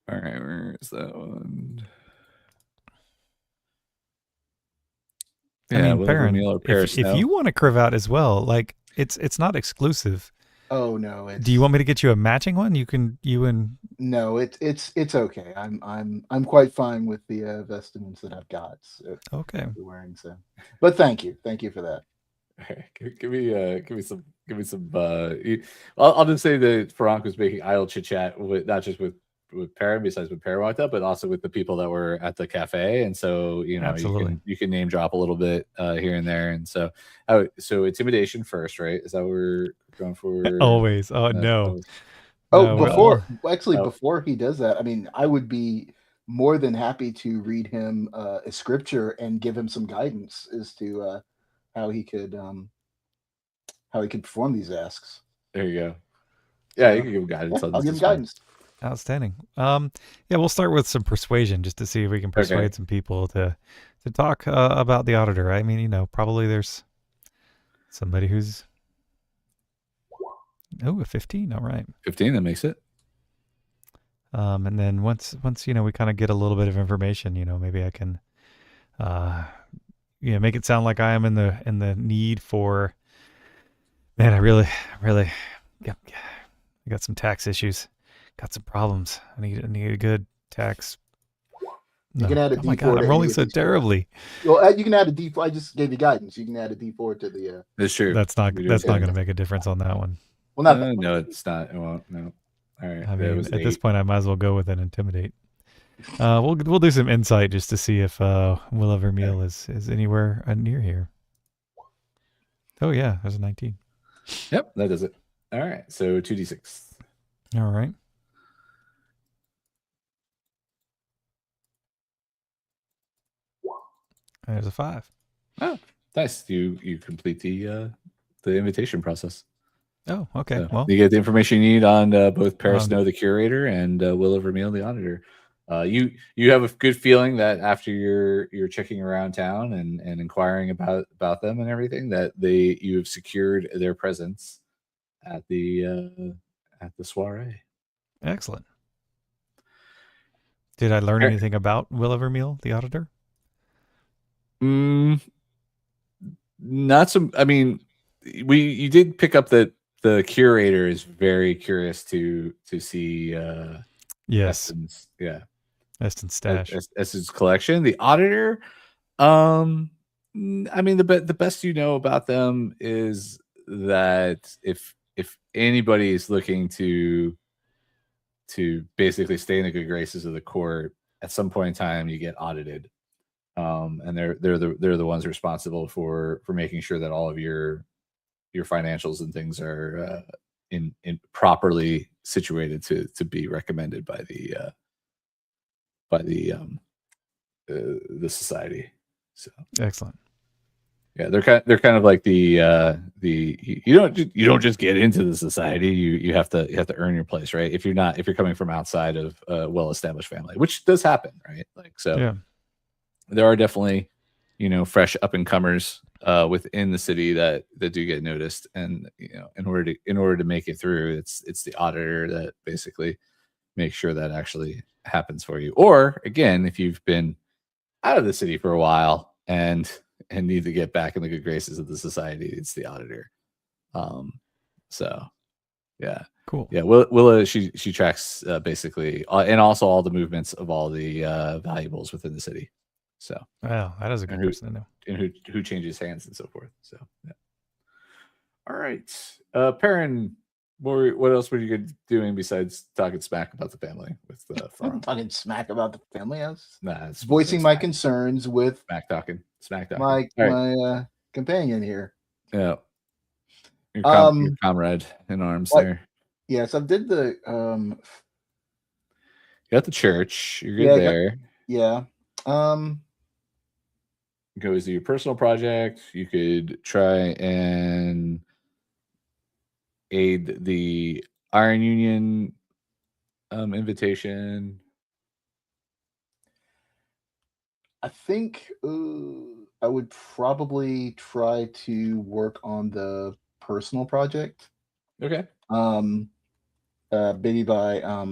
Speaker 1: All right, where is that one?
Speaker 4: Yeah, I mean, Perrin, if you want a cravat as well, like it's not exclusive.
Speaker 3: Oh no!
Speaker 4: Do you want me to get you a matching one?
Speaker 3: No, it's okay. I'm quite fine with the vestments that I've got. So
Speaker 4: okay.
Speaker 3: Wearing so, but thank you for that.
Speaker 1: Give me some. I'll just say that Farank was making idle chit chat with not just with Perrin, besides with Perrin walked up, but also with the people that were at the cafe, and so you can name drop a little bit here and there, and so intimidation first, right? Is that what we're going for?
Speaker 4: Always. Oh no.
Speaker 3: Before he does that, I mean, I would be more than happy to read him a scripture and give him some guidance as to how he could perform these asks.
Speaker 1: There you go. Yeah, you can give him guidance.
Speaker 3: I'll give him guidance.
Speaker 4: Outstanding. Yeah, we'll start with some persuasion just to see if we can persuade some people to talk about the auditor. I mean, probably there's somebody who's a 15. All right,
Speaker 1: 15. That makes it.
Speaker 4: And then once we kind of get a little bit of information, maybe I can, make it sound like I am in the need for. Man, I really, I got some tax issues. Got some problems. I need a good tax.
Speaker 3: You can add a D4.
Speaker 4: Oh my God, I'm rolling so terribly.
Speaker 3: Well, you can add a D4. I just gave you guidance. You can add a D4 to the.
Speaker 1: That's true.
Speaker 4: That's not going to make a difference on that one.
Speaker 3: Well,
Speaker 1: no, it's not. It won't. No. All right.
Speaker 4: I mean, at this point, I might as well go with an intimidate. We'll do some insight just to see if Willa Vermeil is anywhere near here. Oh yeah, there's a 19.
Speaker 1: Yep, that does it. All right, so 2d6.
Speaker 4: All right. There's a 5.
Speaker 1: Oh, nice. You complete the invitation process.
Speaker 4: Oh, okay.
Speaker 1: So you get the information you need on both Paris Snow, the curator, and Willa Vermeil, the auditor. You have a good feeling that after you're checking around town and inquiring about them and everything, that you have secured their presence at the soiree.
Speaker 4: Excellent. Did I learn anything about Willa Vermeil, the auditor?
Speaker 1: Not some. I mean, you did pick up that the curator is very curious to see.
Speaker 4: Yes.
Speaker 1: Esten's
Speaker 4: stash.
Speaker 1: Esten's collection. The auditor. I mean, the best you know about them is that if anybody is looking to basically stay in the good graces of the court, at some point in time you get audited. And they're the ones responsible for making sure that all of your financials and things are in properly situated to be recommended by the society. So
Speaker 4: excellent.
Speaker 1: Yeah, they're kind of like the you don't just get into the society. You have to earn your place, right? If you're coming from outside of a well-established family, which does happen, right? Like so,
Speaker 4: Yeah.
Speaker 1: There are definitely fresh up and comers within the city that do get noticed, and in order to make it through, it's the auditor that basically makes sure that actually happens for you. Or again, if you've been out of the city for a while and need to get back in the good graces of the society, it's the auditor. So yeah,
Speaker 4: cool.
Speaker 1: Yeah, Willa she tracks basically and also all the movements of all the valuables within the city. So
Speaker 4: wow, that is a good person to know.
Speaker 1: And who changes hands and so forth. So yeah. All right, Perrin, what else were you doing besides talking smack about the family with
Speaker 3: I'm talking smack about the family. I was
Speaker 1: it's
Speaker 3: voicing my concerns with
Speaker 1: smack talking.
Speaker 3: My companion here.
Speaker 1: Yeah. Your comrade in arms there.
Speaker 3: Yes, I did the
Speaker 1: you got the church. You're good there. Goes to your personal project. You could try and aid the Iron Union invitation.
Speaker 3: I think I would probably try to work on the personal project.
Speaker 1: Okay.
Speaker 3: Maybe by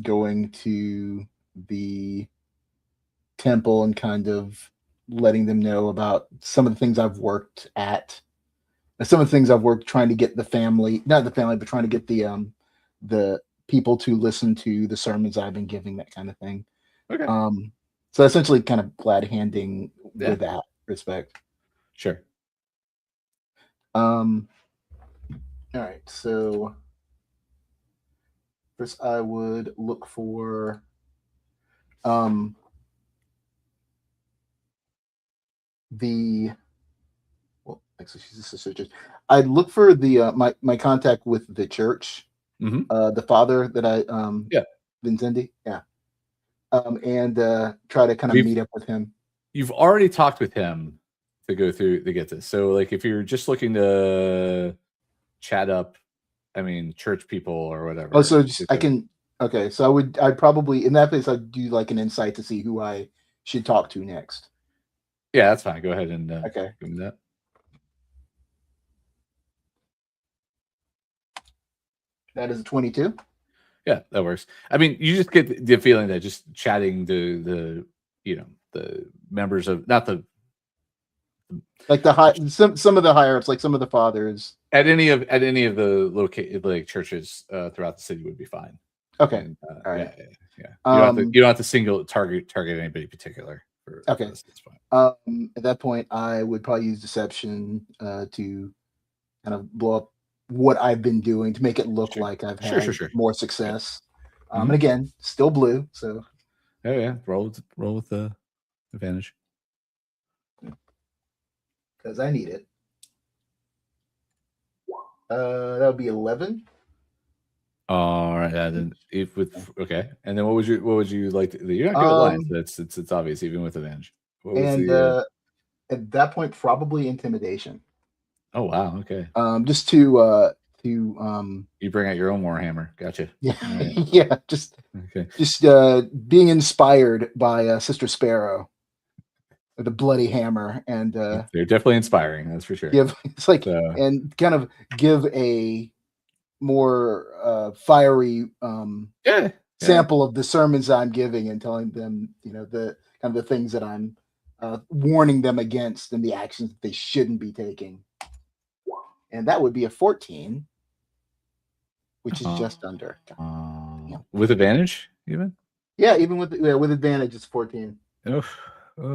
Speaker 3: going to the temple and kind of letting them know about some of the things I've worked at. Some of the things I've worked trying to get the family, not the family, but trying to get the people to listen to the sermons I've been giving, that kind of thing.
Speaker 1: Okay.
Speaker 3: So essentially kind of glad handing with that respect.
Speaker 1: Sure.
Speaker 3: All right. So first I would look for actually she's a sister. I'd look for the my contact with the church. The father that I Vincendi. Yeah. And try to kind of meet up with him.
Speaker 1: You've already talked with him to go through to get this. So like if you're just looking to chat up, I mean church people or whatever.
Speaker 3: Oh, so I can so I'd probably in that case I'd do like an insight to see who I should talk to next.
Speaker 1: Yeah, that's fine. Go ahead and
Speaker 3: give
Speaker 1: me that.
Speaker 3: That is a 22.
Speaker 1: Yeah, that works. I mean, you just get the feeling that just chatting to the members of not the
Speaker 3: like some of the higher ups, like some of the fathers
Speaker 1: at any of the located like churches throughout the city would be fine.
Speaker 3: Okay.
Speaker 1: And,
Speaker 3: all right.
Speaker 1: Yeah. You don't have to single target anybody particular.
Speaker 3: Okay.
Speaker 1: This. It's fine.
Speaker 3: At that point, I would probably use deception to kind of blow up what I've been doing to make it look like I've had more success. And again, still blue. So.
Speaker 1: Yeah. Roll with the advantage.
Speaker 3: Because I need it. That would be 11.
Speaker 1: All right. And then and then what would you like to? You're not good at lines. It's obvious even with advantage. What was
Speaker 3: at that point, probably intimidation.
Speaker 1: Oh wow. Okay.
Speaker 3: Just to
Speaker 1: you bring out your own Warhammer. Gotcha.
Speaker 3: Yeah.
Speaker 1: Right.
Speaker 3: Yeah. Just being inspired by Sister Sparrow with a bloody hammer, and
Speaker 1: they're definitely inspiring. That's for sure.
Speaker 3: It's like and kind of give a more fiery sample of the sermons I'm giving and telling them, the kind of the things that I'm warning them against and the actions that they shouldn't be taking. And that would be a 14, which is just under.
Speaker 1: With advantage, even?
Speaker 3: Yeah, even with advantage, it's 14.
Speaker 1: Oof.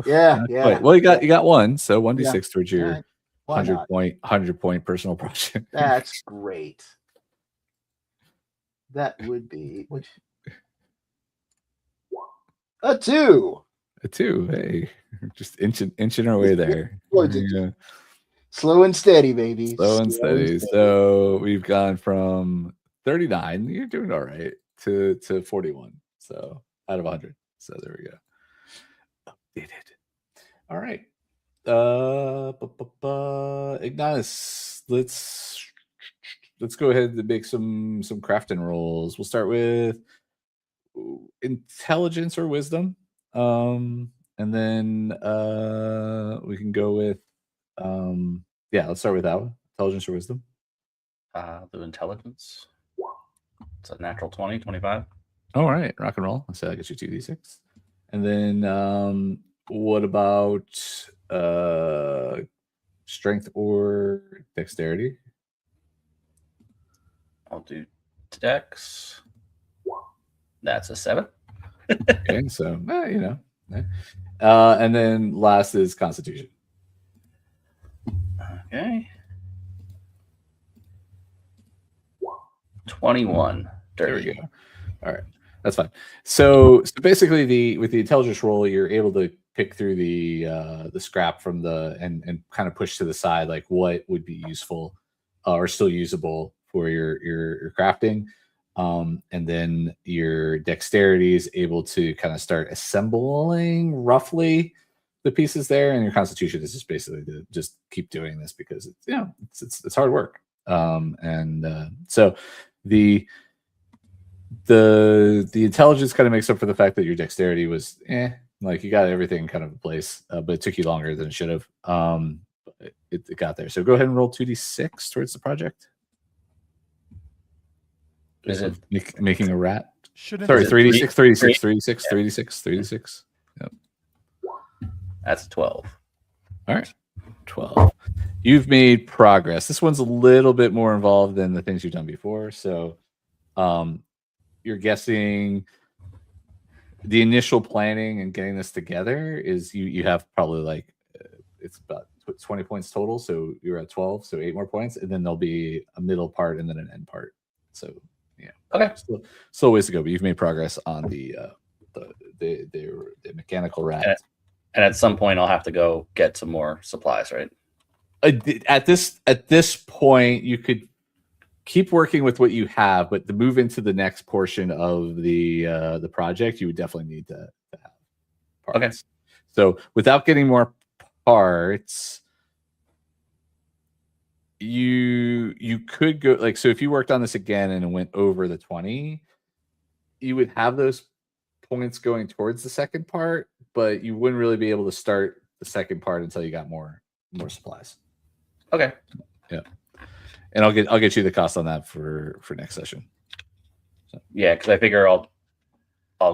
Speaker 3: Yeah.
Speaker 1: Well, you got one, so 1d6 towards your 100 point personal project.
Speaker 3: That's great. That would be a 2.
Speaker 1: A 2. Hey, just inching our way there.
Speaker 3: Slow and steady, baby.
Speaker 1: Slow and steady. So we've gone from 39. You're doing all right to 41. So out of 100. So there we go. Updated. All right. Ignatus, let's go ahead and make some crafting rolls. We'll start with intelligence or wisdom, and then we can go with let's start with that one. Intelligence or wisdom.
Speaker 5: The intelligence. It's a natural 20, 25.
Speaker 1: All right, rock and roll. So that gets you 2d6. And then what about strength or dexterity?
Speaker 5: I'll do dex. That's a 7.
Speaker 1: Okay, so and then last is constitution.
Speaker 5: Okay. 21.
Speaker 1: There we go. All right, that's fine. So basically, with the intelligence roll, you're able to pick through the scrap from and kind of push to the side like what would be useful or still usable for your crafting. And then your dexterity is able to kind of start assembling roughly the pieces there, and your constitution is just basically to just keep doing this because it's hard work. So the intelligence kind of makes up for the fact that your dexterity was like you got everything kind of in place, but it took you longer than it should have. It got there. So go ahead and roll 2d6 towards the project.
Speaker 5: Is it
Speaker 1: making a rat?
Speaker 2: Shouldn't
Speaker 1: Sorry,
Speaker 2: it-
Speaker 1: 3d6. Yep.
Speaker 5: That's 12.
Speaker 1: All right, 12. You've made progress. This one's a little bit more involved than the things you've done before. So, you're guessing the initial planning and getting this together is you have probably like it's about 20 points total. So you're at 12, so 8 more points, and then there'll be a middle part and then an end part. So yeah,
Speaker 5: okay,
Speaker 1: still ways to go, but you've made progress on the mechanical rat.
Speaker 5: And at some point, I'll have to go get some more supplies, right?
Speaker 1: At this point, you could keep working with what you have, but to move into the next portion of the project, you would definitely need to have parts.
Speaker 5: Okay.
Speaker 1: So without getting more parts, you could go like, so if you worked on this again and it went over the 20, you would have those points going towards the second part, but you wouldn't really be able to start the second part until you got more supplies.
Speaker 5: Okay.
Speaker 1: Yeah. And I'll get you the cost on that for next session. So.
Speaker 5: Yeah, because I figure I'll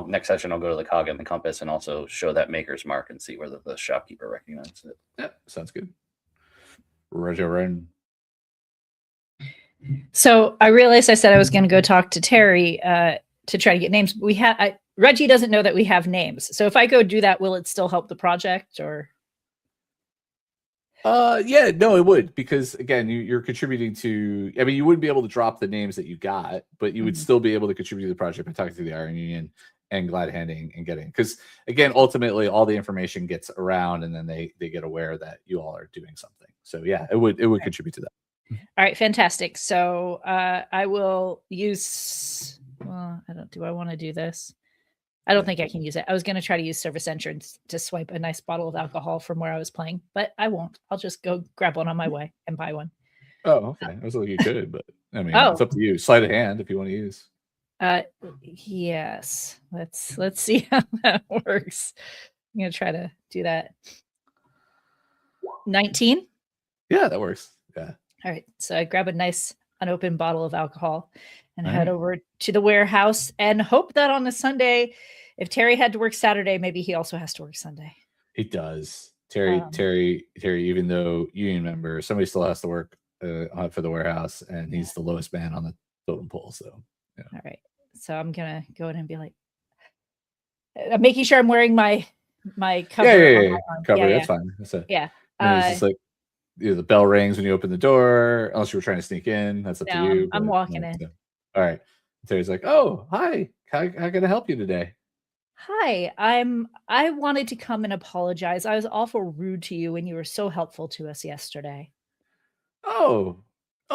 Speaker 5: next session I'll go to the cog and the compass and also show that maker's mark and see whether the shopkeeper recognizes it.
Speaker 1: Yeah, sounds good. Reggie.
Speaker 6: So I realized I said I was going to go talk to Terry to try to get names. Reggie doesn't know that we have names. So if I go do that, will it still help the project or?
Speaker 1: Yeah, no, it would, because again, you're contributing to. I mean, you wouldn't be able to drop the names that you got, but you would still be able to contribute to the project by talking to the Iron Union and glad handing and getting. Because again, ultimately, all the information gets around, and then they get aware that you all are doing something. So yeah, it would contribute to that.
Speaker 6: All right, fantastic. So I will use. Well, do I want to do this? I don't think I can use it. I was going to try to use service entrance to swipe a nice bottle of alcohol from where I was playing, but I won't. I'll just go grab one on my way and buy one.
Speaker 1: Oh, okay. I was like, you could, but I mean, it's up to you. Sleight of hand if you want to use.
Speaker 6: Yes. Let's see how that works. I'm going to try to do that. 19?
Speaker 1: Yeah, that works. Yeah.
Speaker 6: All right. So I grab a nice unopened bottle of alcohol and head over to the warehouse and hope that on a Sunday, if Terry had to work Saturday, maybe he also has to work Sunday.
Speaker 1: He does. Terry, even though union member, somebody still has to work for the warehouse, and he's the lowest man on the totem pole. So, yeah.
Speaker 6: All right. So I'm going to go in and be like, I'm making sure I'm wearing my cover.
Speaker 1: Yeah. Cover. That's fine. That's it.
Speaker 6: Yeah.
Speaker 1: It's just like, the bell rings when you open the door, unless you were trying to sneak in. That's up to you.
Speaker 6: I'm walking in.
Speaker 1: Yeah. All right. Terry's like, oh, hi. How can I help you today?
Speaker 6: Hi, I wanted to come and apologize. I was awful rude to you and you were so helpful to us yesterday.
Speaker 1: Oh,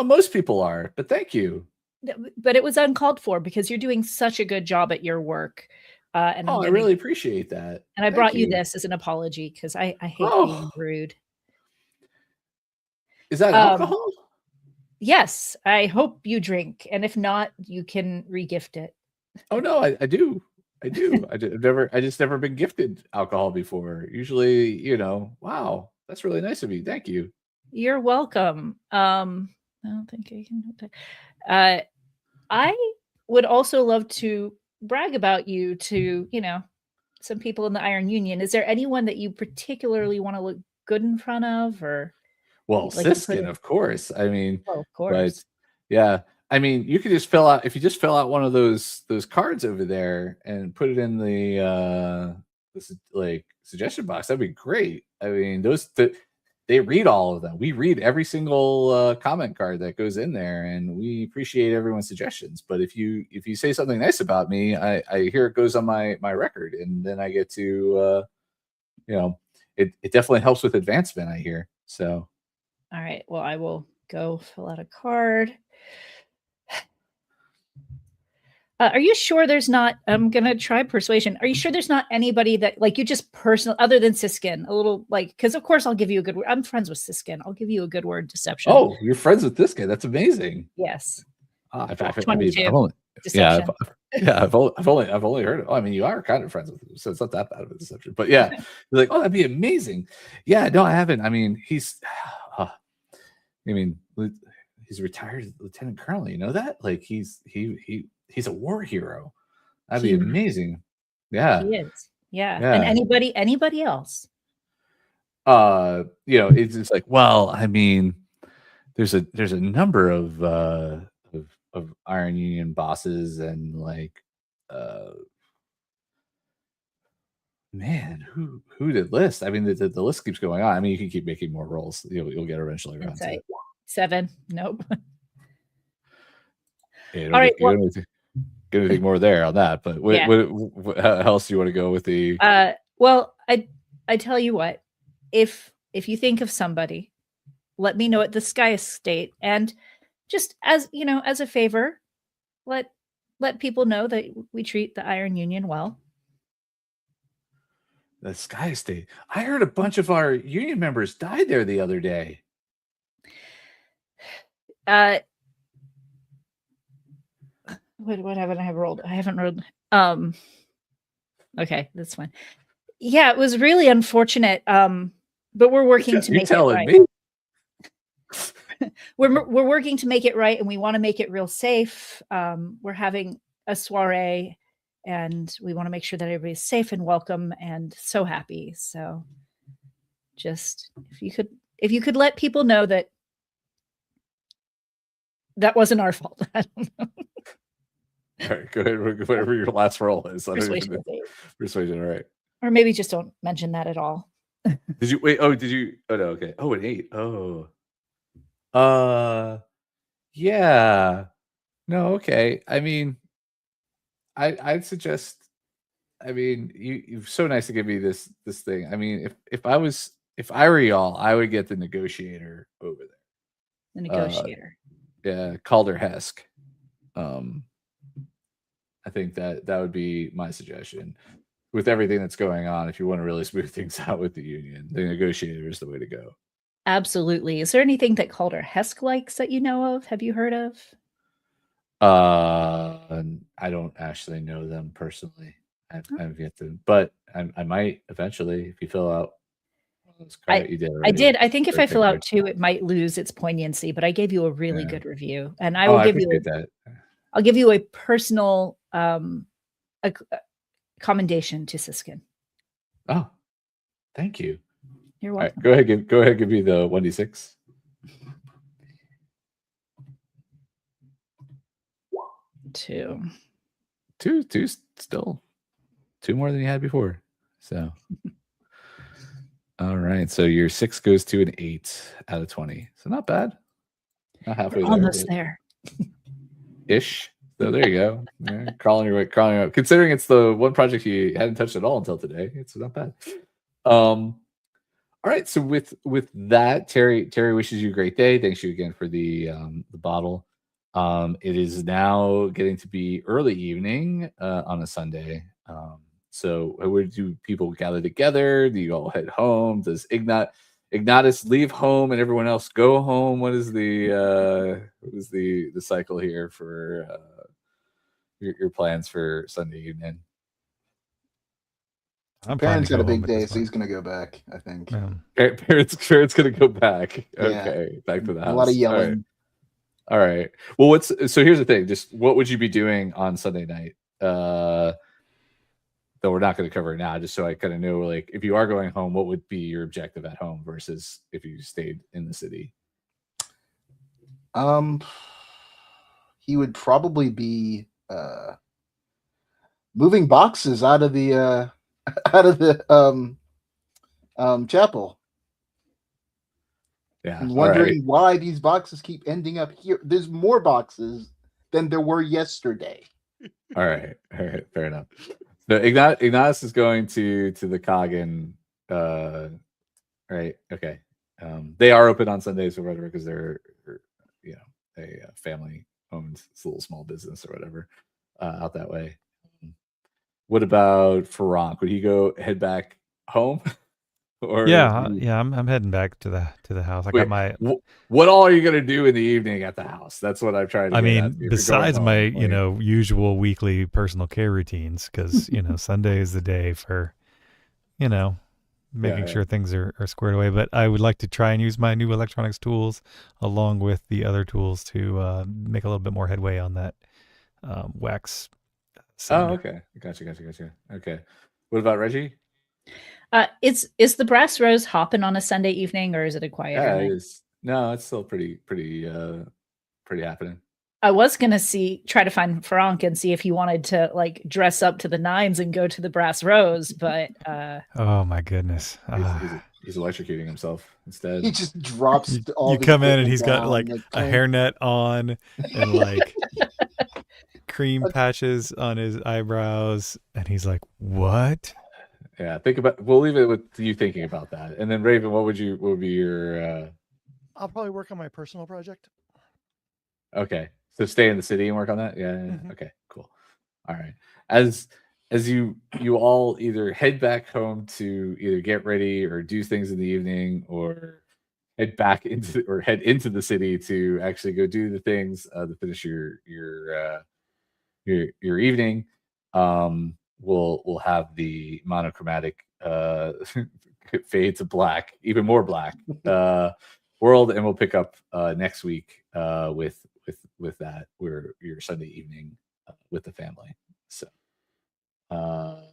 Speaker 1: most people are, but thank you.
Speaker 6: But it was uncalled for because you're doing such a good job at your work. And
Speaker 1: I really appreciate that.
Speaker 6: And I brought you this as an apology because I hate being rude.
Speaker 1: Is that alcohol?
Speaker 6: Yes, I hope you drink, and if not, you can regift it.
Speaker 1: Oh no, I do. I've just never been gifted alcohol before. Usually, wow, that's really nice of you. Thank you.
Speaker 6: You're welcome. I don't think I can. I would also love to brag about you to, some people in the Iron Union. Is there anyone that you particularly want to look good in front of, or?
Speaker 1: Well, Siskin, of course. I mean,
Speaker 6: of course.
Speaker 1: But yeah, I mean, you could just fill out one of those cards over there and put it in the suggestion box. That'd be great. I mean, they read all of them. We read every single comment card that goes in there, and we appreciate everyone's suggestions. But if you say something nice about me, I hear it goes on my record, and then I get to it definitely helps with advancement, I hear. So
Speaker 6: all right, well, I will go fill out a card. Are you sure there's not, I'm going to try persuasion. Are you sure there's not anybody that you just personal, other than Siskin, a little because of course I'll give you a good word. I'm friends with Siskin. I'll give you a good word deception.
Speaker 1: Oh, you're friends with this guy. That's amazing.
Speaker 6: Yes.
Speaker 1: I've only heard it. I mean, you are kind of friends with him, so it's not that bad of a deception. But yeah, you're like, oh, that'd be amazing. Yeah, no, I haven't. I mean, he's a retired lieutenant colonel. You know that? He's a war hero. That'd be amazing. Yeah,
Speaker 6: he is. Yeah. And anybody else?
Speaker 1: It's just like, well, I mean, there's a number of Iron Union bosses, and man, who did list? I mean, the list keeps going on. I mean, you can keep making more rolls. You'll get eventually around to it.
Speaker 6: 7. Nope.
Speaker 1: Yeah, all right. Get anything more there on that, but what else do you want to go with the?
Speaker 6: Well, I tell you what, if you think of somebody, let me know at the Skye Estate, and just as a favor, let people know that we treat the Iron Union well.
Speaker 1: The Skye Estate. I heard a bunch of our union members died there the other day.
Speaker 6: What haven't I rolled? I haven't rolled. Okay, that's fine. Yeah, it was really unfortunate. But we're working to make it right. We're working to make it right, and we want to make it real safe. We're having a soiree, and we want to make sure that everybody's safe and welcome and so happy. So just if you could let people know that wasn't our fault. I don't know.
Speaker 1: All right, go ahead. Whatever your last roll is.
Speaker 6: Persuasion.
Speaker 1: All right.
Speaker 6: Or maybe just don't mention that at all.
Speaker 1: Did you wait? Oh, did you? Oh no. Okay. Oh, an 8. Oh. Yeah. No. Okay. I mean, I'd suggest. I mean, you're so nice to give me this thing. I mean, if I were y'all, I would get the negotiator over there.
Speaker 6: The negotiator.
Speaker 1: Yeah, Calder Hesk. I think that would be my suggestion. With everything that's going on, if you want to really smooth things out with the union, the negotiator is the way to go.
Speaker 6: Absolutely. Is there anything that Calder Hesk likes that you know of? Have you heard of?
Speaker 1: I don't actually know them personally. I've yet to, but I might eventually if you fill out.
Speaker 6: I did. I think if I fill out 2, it might lose its poignancy. But I gave you a really good review, and I will give you that. I'll give you a personal a commendation to Siskin.
Speaker 1: Oh, thank you.
Speaker 6: You're welcome.
Speaker 1: All right, go ahead. Give me the 1d6.
Speaker 6: 2.
Speaker 1: 2 still 2 more than you had before. So. All right, so your 6 goes to an 8 out of 20. So not bad. Not halfway there.
Speaker 6: Almost there.
Speaker 1: Ish. So there you go. Yeah, crawling your way up. Considering it's the one project you hadn't touched at all until today, it's not bad. All right, so with that, Terry wishes you a great day. Thanks you again for the bottle. It is now getting to be early evening on a Sunday. So where do people gather together? Do you all head home? Does Ignatus leave home and everyone else go home? What is the cycle here for your plans for Sunday evening?
Speaker 3: Parents got a big day, so he's gonna go back, I think.
Speaker 1: Parents gonna go back. Okay, back to the house.
Speaker 3: A lot of yelling.
Speaker 1: All right. Well, so here's the thing. Just what would you be doing on Sunday night? Though we're not going to cover it now, just so I kind of know, like, if you are going home, what would be your objective at home versus if you stayed in the city?
Speaker 3: He would probably be moving boxes out of the chapel.
Speaker 1: Yeah,
Speaker 3: and wondering why these boxes keep ending up here. There's more boxes than there were yesterday.
Speaker 1: All right, fair enough. So Ignatus is going to the Coggin, right? Okay. They are open on Sundays or whatever because they're a family-owned little small business or whatever out that way. What about Farank? Would he head back home? Or
Speaker 4: I'm heading back to the house. Got my.
Speaker 1: What all are you gonna do in the evening at the house? That's what I'm trying to.
Speaker 4: I mean, besides my usual weekly personal care routines, because Sunday is the day for, making sure things are squared away. But I would like to try and use my new electronics tools along with the other tools to make a little bit more headway on that wax.
Speaker 1: Oh, okay. Gotcha. Okay. What about Reggie?
Speaker 6: Is the Brass Rose hopping on a Sunday evening, or is it a quiet night?
Speaker 1: It is. No, it's still pretty happening.
Speaker 6: I was gonna try to find Farank and see if he wanted to like dress up to the nines and go to the Brass Rose, but
Speaker 4: oh my goodness,
Speaker 1: he's electrocuting himself instead.
Speaker 3: He just drops.
Speaker 4: You come in and he's got like a hairnet on and like cream patches on his eyebrows, and he's like, "What?"
Speaker 1: Yeah, we'll leave it with you thinking about that. And then Raven, what would be your
Speaker 2: I'll probably work on my personal project.
Speaker 1: Okay. So stay in the city and work on that? Yeah. Mm-hmm. Okay, cool. All right. As you all either head back home to either get ready or do things in the evening, or head into the city to actually go do the things to finish your evening. We'll have the monochromatic fade to black, even more black world, and we'll pick up next week with that your Sunday evening with the family. So all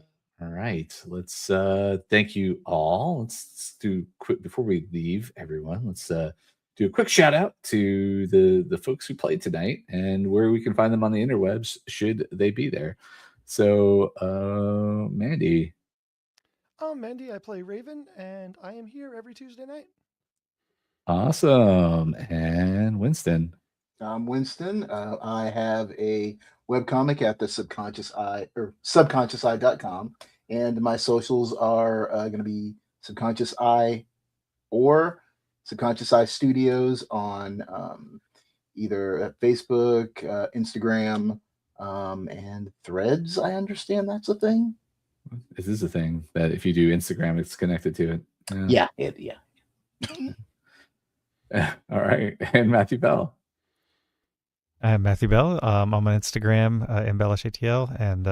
Speaker 1: right, let's thank you all. Let's do quick before we leave everyone. Let's do a quick shout out to the folks who played tonight and where we can find them on the interwebs should they be there. So, Mandy.
Speaker 2: Mandy, I play Raven, and I am here every Tuesday night.
Speaker 1: Awesome. And Winston.
Speaker 3: I'm Winston. I have a webcomic at the Subconscious Eye or subconsciouseye.com, and my socials are going to be Subconscious Eye or Subconscious Eye Studios on either Facebook, Instagram, and Threads. I understand that's a thing.
Speaker 1: Is this a thing that if you do Instagram, it's connected to it?
Speaker 3: Yeah.
Speaker 1: All right. And Matthew Bell.
Speaker 4: I'm Matthew Bell. I'm on Instagram, EmbellishATL, and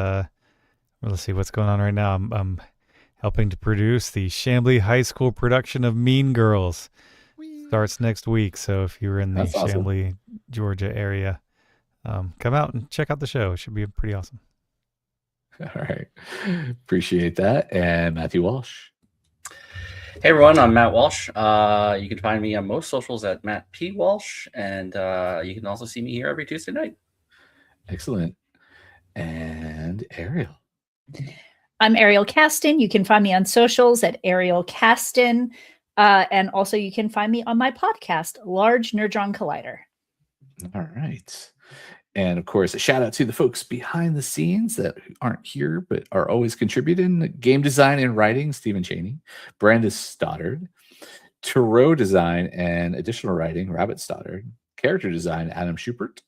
Speaker 4: let's see what's going on right now. I'm helping to produce the Chamblee High School production of Mean Girls. Starts next week, so if you're in the Chamblee, Georgia area, come out and check out the show. It should be pretty awesome.
Speaker 1: All right. Appreciate that. And Matthew Walsh.
Speaker 5: Hey, everyone. I'm Matt Walsh. You can find me on most socials at Matt P. Walsh, and you can also see me here every Tuesday night.
Speaker 1: Excellent. And Ariel.
Speaker 6: I'm Ariel Caston. You can find me on socials at Ariel Caston. And also you can find me on my podcast, Large Nerdron Collider.
Speaker 1: All right. And of course, a shout out to the folks behind the scenes that aren't here, but are always contributing. Game design and writing, Stephen Chaney, Brandis Stoddard, tarot design and additional writing, Rabbit Stoddard, character design, Adam Schubert,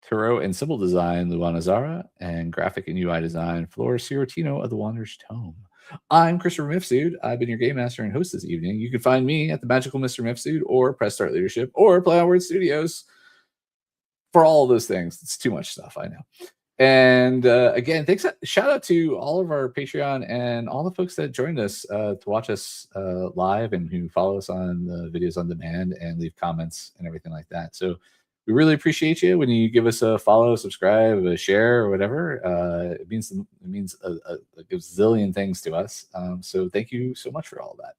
Speaker 1: Tarot and symbol design, Luana Zara, and graphic and UI design, Flora Sirotino of the Wanderer's Tome. I'm Christopher Mifsud. I've been your game master and host this evening. You can find me at the Magical Mr. Mifsud or Press Start Leadership or Play On Word Studios for all of those things. It's too much stuff, I know. And again, thanks. Shout out to all of our Patreon and all the folks that joined us to watch us live and who follow us on the videos on demand and leave comments and everything like that. So we really appreciate you when you give us a follow, subscribe, a share, or whatever. It means a gazillion things to us. So thank you so much for all that.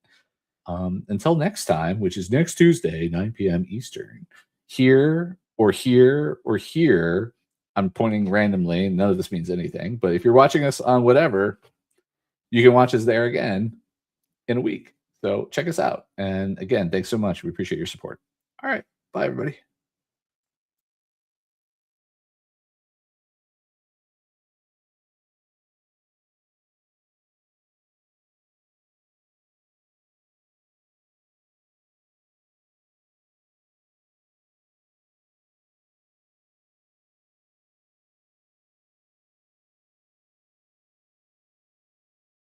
Speaker 1: Until next time, which is next Tuesday, 9 p.m. Eastern, here or here or here. I'm pointing randomly. None of this means anything. But if you're watching us on whatever, you can watch us there again in a week. So check us out. And again, thanks so much. We appreciate your support. All right. Bye, everybody.